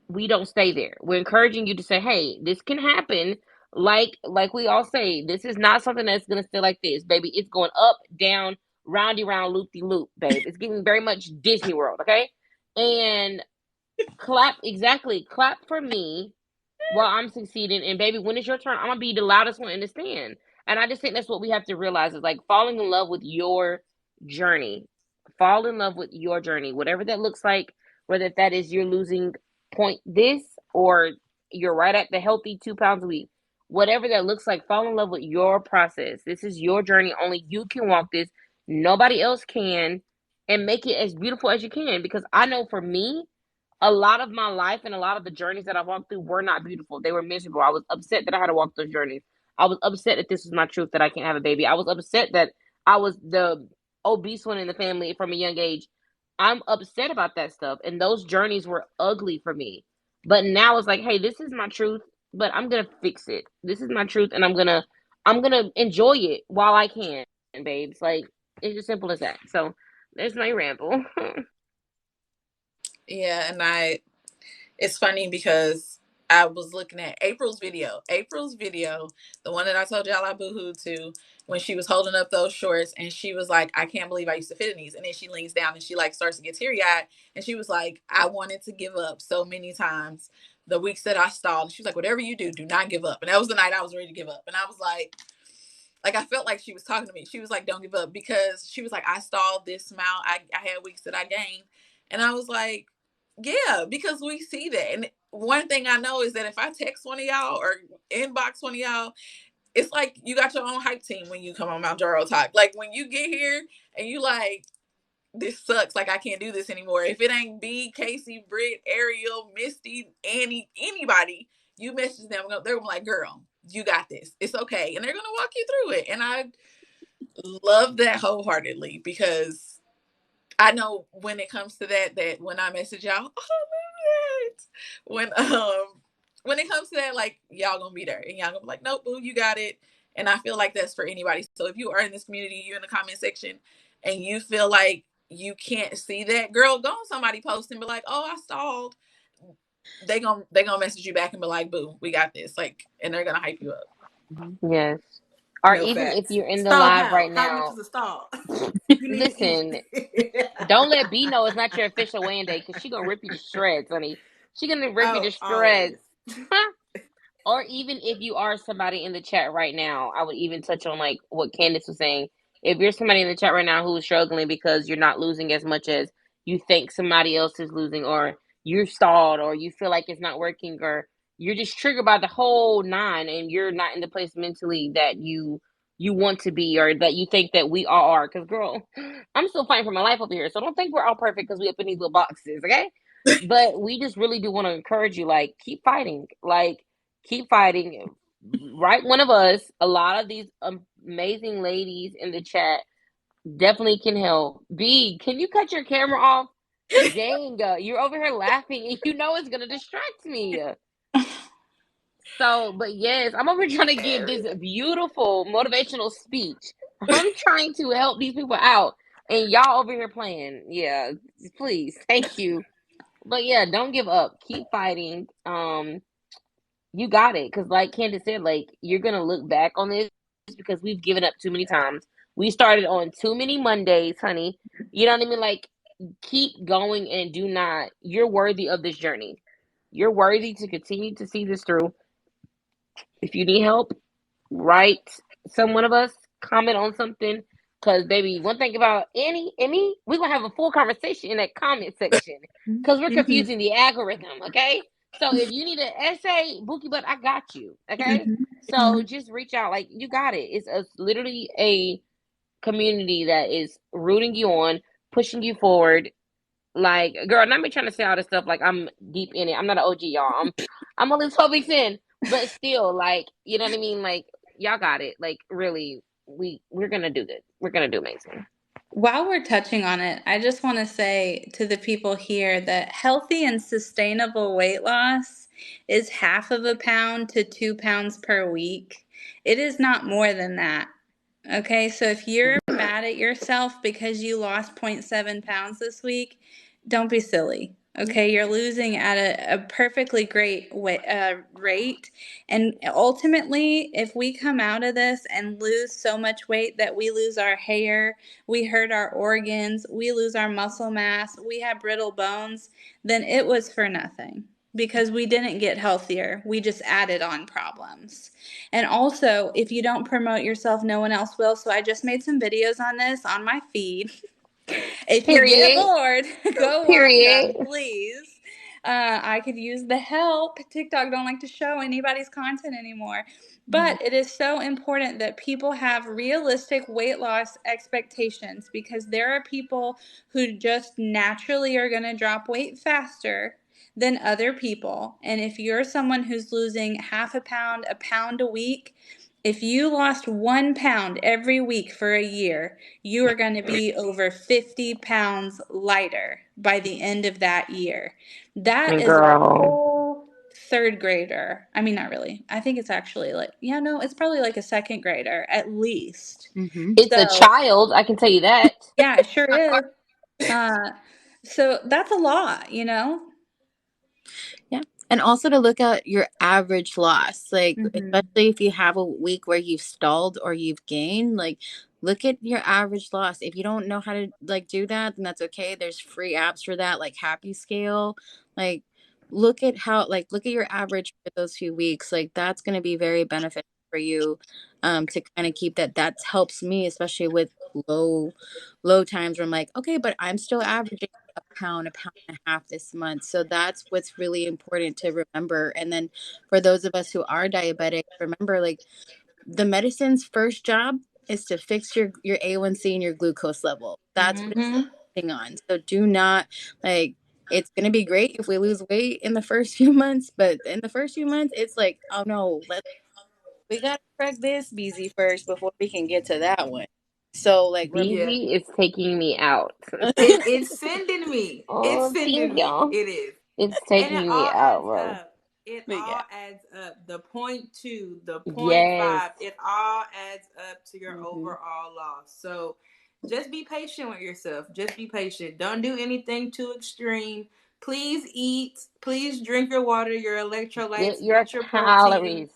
we don't stay there. We're encouraging you to say, "Hey, this can happen." Like we all say, this is not something that's gonna stay like this, baby. It's going up, down, roundy round, loop de loop, babe. It's getting very much Disney World, okay? And clap exactly, clap for me while I'm succeeding. And baby, when it's your turn, I'm gonna be the loudest one in the stand. And I just think that's what we have to realize is like falling in love with your journey. Fall in love with your journey, whatever that looks like, whether that is you're losing point this or you're right at the healthy 2 pounds a week. Whatever that looks like, fall in love with your process. This is your journey. Only you can walk this. Nobody else can. And make it as beautiful as you can. Because I know for me, a lot of my life and a lot of the journeys that I walked through were not beautiful. They were miserable. I was upset that I had to walk those journeys. I was upset that this was my truth that I can't have a baby. I was upset that I was the obese one in the family from a young age. I'm upset about that stuff. And those journeys were ugly for me. But now it's like, hey, this is my truth, but I'm gonna fix it. This is my truth and I'm gonna enjoy it while I can, babes. Like it's as simple as that. So there's my ramble. Yeah, and it's funny because I was looking at April's video, the one that I told y'all I boohooed to when she was holding up those shorts and she was like, I can't believe I used to fit in these. And then she leans down and she like starts to get teary eyed. And she was like, I wanted to give up so many times the weeks that I stalled. She was like, whatever you do, do not give up. And that was the night I was ready to give up. And I was like I felt like she was talking to me. She was like, don't give up because she was like, I stalled this amount. I had weeks that I gained. And I was like, yeah, because we see that. And one thing I know is that if I text one of y'all or inbox one of y'all, it's like you got your own hype team when you come on Mount Jaro Talk. Like when you get here and you like, this sucks. Like I can't do this anymore. If it ain't B, Casey, Britt, Ariel, Misty, Annie, anybody, you message them. They're gonna be like, girl, you got this. It's okay. And they're gonna walk you through it. And I love that wholeheartedly because I know when it comes to that when I message y'all, oh, I love it. When when it comes to that, like y'all gonna be there and y'all gonna be like, nope, boo, you got it. And I feel like that's for anybody. So if you are in this community, you in the comment section, and you feel like you can't see that, girl, go on somebody post and be like, oh, I stalled. They gonna message you back and be like, boo, we got this. Like, and they're gonna hype you up. Yes. Or No even if facts. you're in the Stall live how? right How much now, is a stall? You need to eat. listen, don't let B know it's not your official weighing day because she gonna rip you to shreds, honey. She gonna rip you Oh, to always. shreds. Or even if you are somebody in the chat right now, I would even touch on like what Candace was saying. If you're somebody in the chat right now who is struggling because you're not losing as much as you think somebody else is losing, or you're stalled, or you feel like it's not working, or you're just triggered by the whole nine, and you're not in the place mentally that you want to be, or that you think that we all are. Because girl, I'm still fighting for my life over here, so don't think we're all perfect because we up in these little boxes, okay? But we just really do want to encourage you, like keep fighting, like keep fighting. Right, one of us, a lot of these amazing ladies in the chat definitely can help. B, can you cut your camera off? Dang, you're over here laughing and you know it's gonna distract me. So, but yes, I'm over here trying to give this beautiful motivational speech. I'm trying to help these people out, and y'all over here playing. Yeah, please, thank you. But yeah, don't give up. Keep fighting. You got it. Because, like Candace said, like, you're going to look back on this because we've given up too many times. We started on too many Mondays, honey. You know what I mean? Like, keep going and do not. You're worthy of this journey. You're worthy to continue to see this through. If you need help, write some one of us, comment on something. Because, baby, one thing about Annie and me, we're going to have a full conversation in that comment section. Because we're Mhm. confusing the algorithm, okay? So if you need an essay, Bookie Butt, I got you, okay? Mhm. So just reach out. Like, you got it. It's literally a community that is rooting you on, pushing you forward. Like, girl, not me trying to say all this stuff like I'm deep in it. I'm not an OG, y'all. I'm only 12 weeks in, but still, like, you know what I mean? Like, y'all got it. Like, really, we're gonna do this. We're gonna do amazing. While we're touching on it, I just want to say to the people here that healthy and sustainable weight loss is half of a pound to 2 pounds per week. It is not more than that. Okay, so if you're mad at yourself because you lost zero point 0.7 pounds this week, don't be silly. Okay, you're losing at a perfectly great rate. And ultimately, if we come out of this and lose so much weight that we lose our hair, we hurt our organs, we lose our muscle mass, we have brittle bones, then it was for nothing because we didn't get healthier. We just added on problems. And also, if you don't promote yourself, no one else will. So I just made some videos on this on my feed. If you get Period. bored, go watch Period. them, please. I could use the help. TikTok don't like to show anybody's content anymore. But it is so important that people have realistic weight loss expectations because there are people who just naturally are going to drop weight faster than other people. And if you're someone who's losing half a pound a week, if you lost 1 pound every week for a year, you are going to be over 50 pounds lighter by the end of that year. That And is a girl, whole third grader. I mean, not really. I think it's actually like, yeah, no, it's probably like a second grader at least. Mm-hmm. it's a So, child, I can tell you that. yeah, it sure is. Uh, so that's a lot, you know? Yeah. And also to look at your average loss, like Mm-hmm. especially if you have a week where you've stalled or you've gained, like look at your average loss. If you don't know how to like do that, then that's okay. There's free apps for that, like Happy Scale. Like look at your average for those few weeks. Like that's gonna be very beneficial for you to kind of keep that. That helps me, especially with low low times where I'm like, okay, but I'm still averaging a pound and a half this month. So that's what's really important to remember. And then for those of us who are diabetic, remember like the medicine's first job is to fix your A1C and your glucose level. That's what it's Mm-hmm. focusing on. So do not like it's going to be great if we lose weight in the first few months, but in the first few months it's like, oh no, we got to crack this BZ first before we can get to that one. So like Yeah. BZ is taking me out. It's sending me. It's Oh, sending thank me. y'all. It is. It's And it taking me all out, adds bro. up. It But yeah. all adds up. The point two, the point Yes. five, it all adds up to your Mm-hmm. overall loss. So just be patient with yourself. Just be patient. Don't do anything too extreme. Please eat. Please drink your water, your Get electrolytes, your get your protein. calories.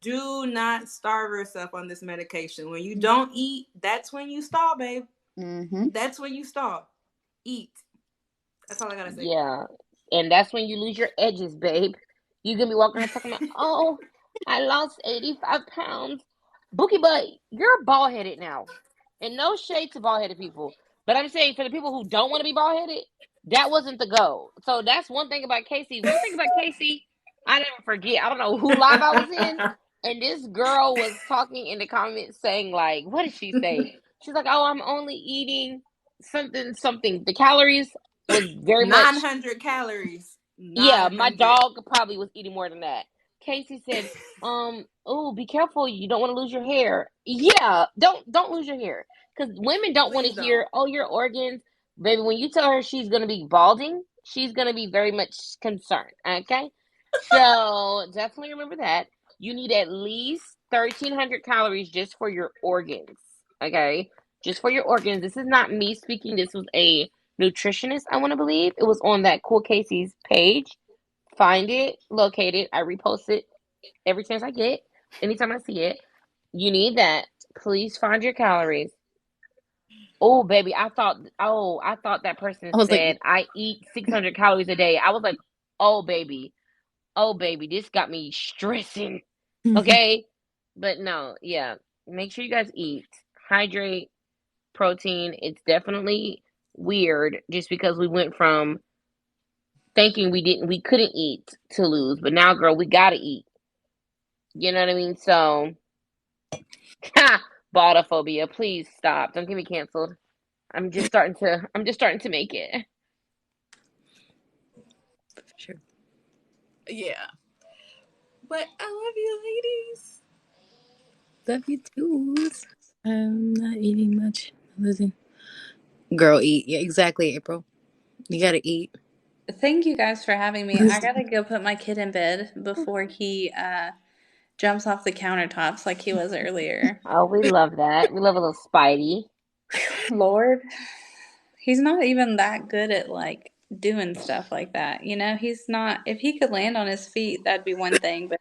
Do not starve yourself on this medication. When you don't eat, that's when you stall, babe. Mm-hmm. That's when you stall. Eat. That's all I gotta say. Yeah. And that's when you lose your edges, babe. You gonna be walking around talking about, oh, I lost 85 pounds. Bookie butt, you're bald headed now. And no shade to bald headed people. But I'm saying for the people who don't want to be bald headed, that wasn't the goal. So that's one thing about Casey. One thing about Casey, I never forget. I don't know who live I was in. And this girl was talking in the comments saying, like, what did she say? She's like, oh, I'm only eating something, something. The calories was very much, 900 calories. yeah, my 900. dog probably was eating more than that. Casey said, oh, be careful, you don't want to lose your hair. Yeah, don't lose your hair. Because women don't want to Please don't. hear, oh, your organs. Baby, when you tell her she's gonna be balding, she's gonna be very much concerned. Okay? So definitely remember that. You need at least 1,300 calories just for your organs. Okay? Just for your organs. This is not me speaking. This was a nutritionist, I want to believe. It was on that Cool Casey's page. Find it, locate it. I repost it every chance I get, anytime I see it. You need that. Please find your calories. Oh, baby, I thought that person I was like, said I eat 600 calories a day. I was like, oh, baby. Oh, baby, this got me stressing. Okay? But no, yeah. Make sure you guys eat, hydrate, protein. It's definitely weird just because we went from thinking we couldn't eat to lose, but now, girl, we gotta eat. You know what I mean? So, baldophobia, please stop. Don't get me canceled. I'm just starting to make it. sure. Yeah. But I love you, ladies. Love you too. I'm not eating much. Losing. Girl, eat. Yeah, exactly, April. You gotta eat. Thank you guys for having me. I gotta go put my kid in bed before he jumps off the countertops like he was earlier. Oh, we love that. We love a little Spidey. Lord, he's not even that good at like doing stuff like that. You know, he's not. If he could land on his feet, that'd be one thing. But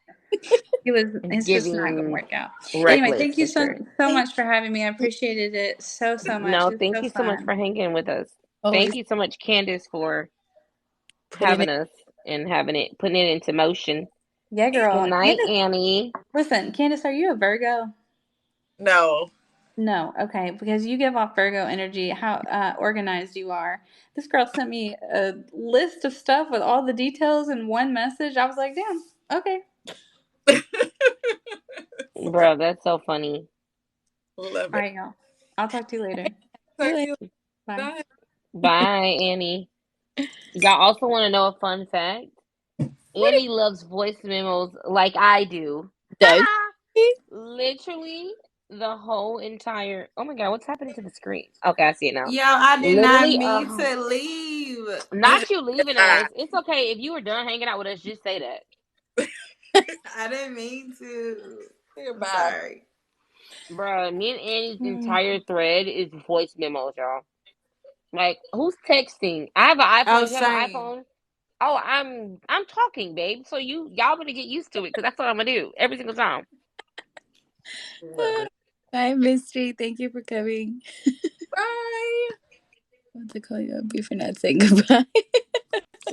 he was. It's just not gonna Giving work out. Anyway, reckless thank you for so sure. so much for having me. I appreciated it so much. No, It was thank so you so much fun. for hanging with us. Thank Always you so much, Candace, for putting having it. us and putting it into motion. Yeah, Good girl. night, Candace, Annie. listen, Candace, are you a Virgo? No. No, okay, because you give off Virgo energy, how organized you are. This girl sent me a list of stuff with all the details in one message. I was like, damn, okay. Bro, that's so funny. Love All it. right, y'all. I'll talk to you later. See you Talk to later. you Bye. later. Bye, Annie. Y'all also want to know a fun fact? What Annie loves voice memos like I do. Does he? Literally the whole entire. Oh my god, what's happening to the screen? Okay, I see it now. Yo, I did not Literally, mean to leave. you not just you leaving ah, us. It's okay if you were done hanging out with us. Just say that, I didn't mean to. I'm goodbye. sorry. bro. Me and Annie's Hmm. entire thread is voice memos, y'all. Like, who's texting? I have an iPhone. Oh, If you have an same. iPhone, oh, I'm talking, babe. So y'all better get used to it because that's what I'm gonna do every single time. Love it. Hi, Mystery. Thank you for coming. Bye. I want to call you up for not saying goodbye.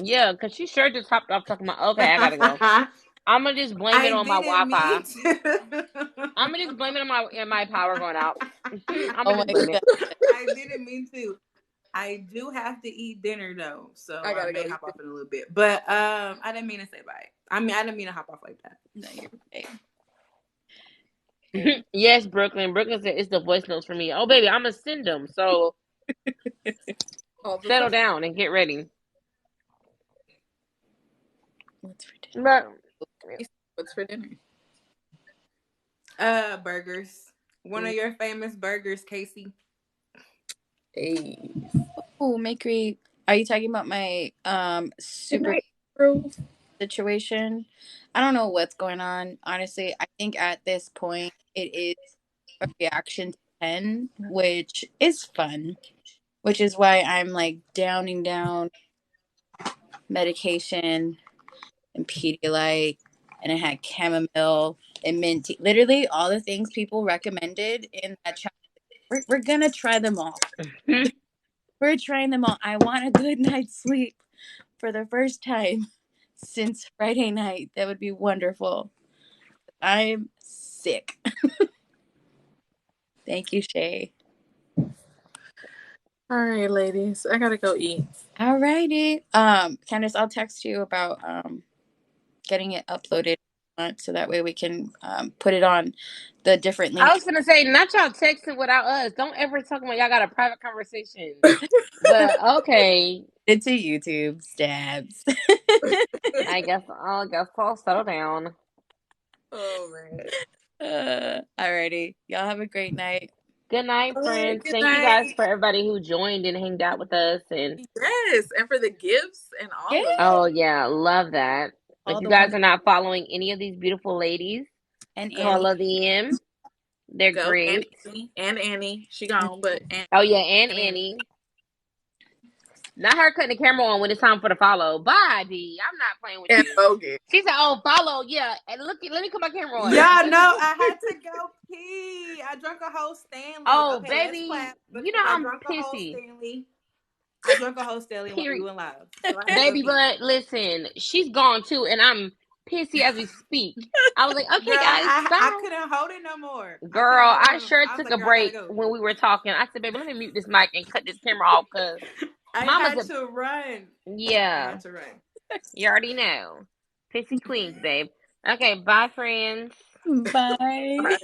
Yeah, because she sure just hopped off talking about. Okay, I gotta go. I I'm gonna just blame it on my didn't Wi-Fi. mean to. I'm gonna just blame it on my power going out. I'm gonna Oh just my blame it. god. I didn't mean to. I do have to eat dinner though, so I I gotta go may eat hop off in a little bit. But I didn't mean to say bye. I mean, I didn't mean to hop off like that. No, you're okay. Yes, Brooklyn. Brooklyn said it's the voice notes for me. Oh, baby, I'm gonna send them. So all the time. settle down and get ready. What's for dinner? But What's for dinner? Burgers. One of your famous burgers, Casey. Hey. Oh, Makery. Are you talking about my Good super night, bro. situation. I don't know what's going on. Honestly, I think at this point it is a reaction to 10, which is fun, which is why I'm like downing down medication and Pedialyte, and it had chamomile and mint tea. Literally all the things people recommended in that chat. We're gonna try them all. We're trying them all. I want a good night's sleep for the first time since Friday night. That would be wonderful. I'm sick. Thank you, Shay. All right, ladies. I gotta go eat. Alrighty. Candace, I'll text you about getting it uploaded so that way we can put it on the different I link. was gonna say, not y'all texting without us. Don't ever talk about y'all got a private conversation. But okay, It's a YouTube stabs. I guess I'll settle down. Oh man. Alrighty. Y'all have a great night. Good night, All right, friends. good Thank you guys night. for everybody who joined and hanged out with us. And Yes, and for the gifts and Yeah. all of that. oh yeah, love that. If All you the guys ones are not following any of these beautiful ladies, and Annie. Go, follow them. They're go, great. And Annie. She gone, but Oh yeah, and Annie Annie. Not her cutting the camera on when it's time for the follow. Bye, D. I'm not playing with and you. Bogan. She said, "Oh, follow, yeah." And look, let me cut my camera on. Y'all know I had to go pee. I drank a whole Stanley. Oh, Okay, let's baby, clap you know because I I'm drank a whole pissy. Stanley. I drank a whole Stanley while we Period, went live, so I had to go baby. pee. But listen, she's gone too, and I'm pissy as we speak. I was like, Girl, "Okay, guys, I bye." couldn't hold it no more. I couldn't Girl, hold it I no more. sure I was took like, a girl, I gotta break go. when we were talking. I said, "Baby, let me mute this mic and cut this camera off," cause I Mama's had a to run. I yeah. had to run. You already know, pissy queens, babe. Okay, bye, friends. Bye. Bye.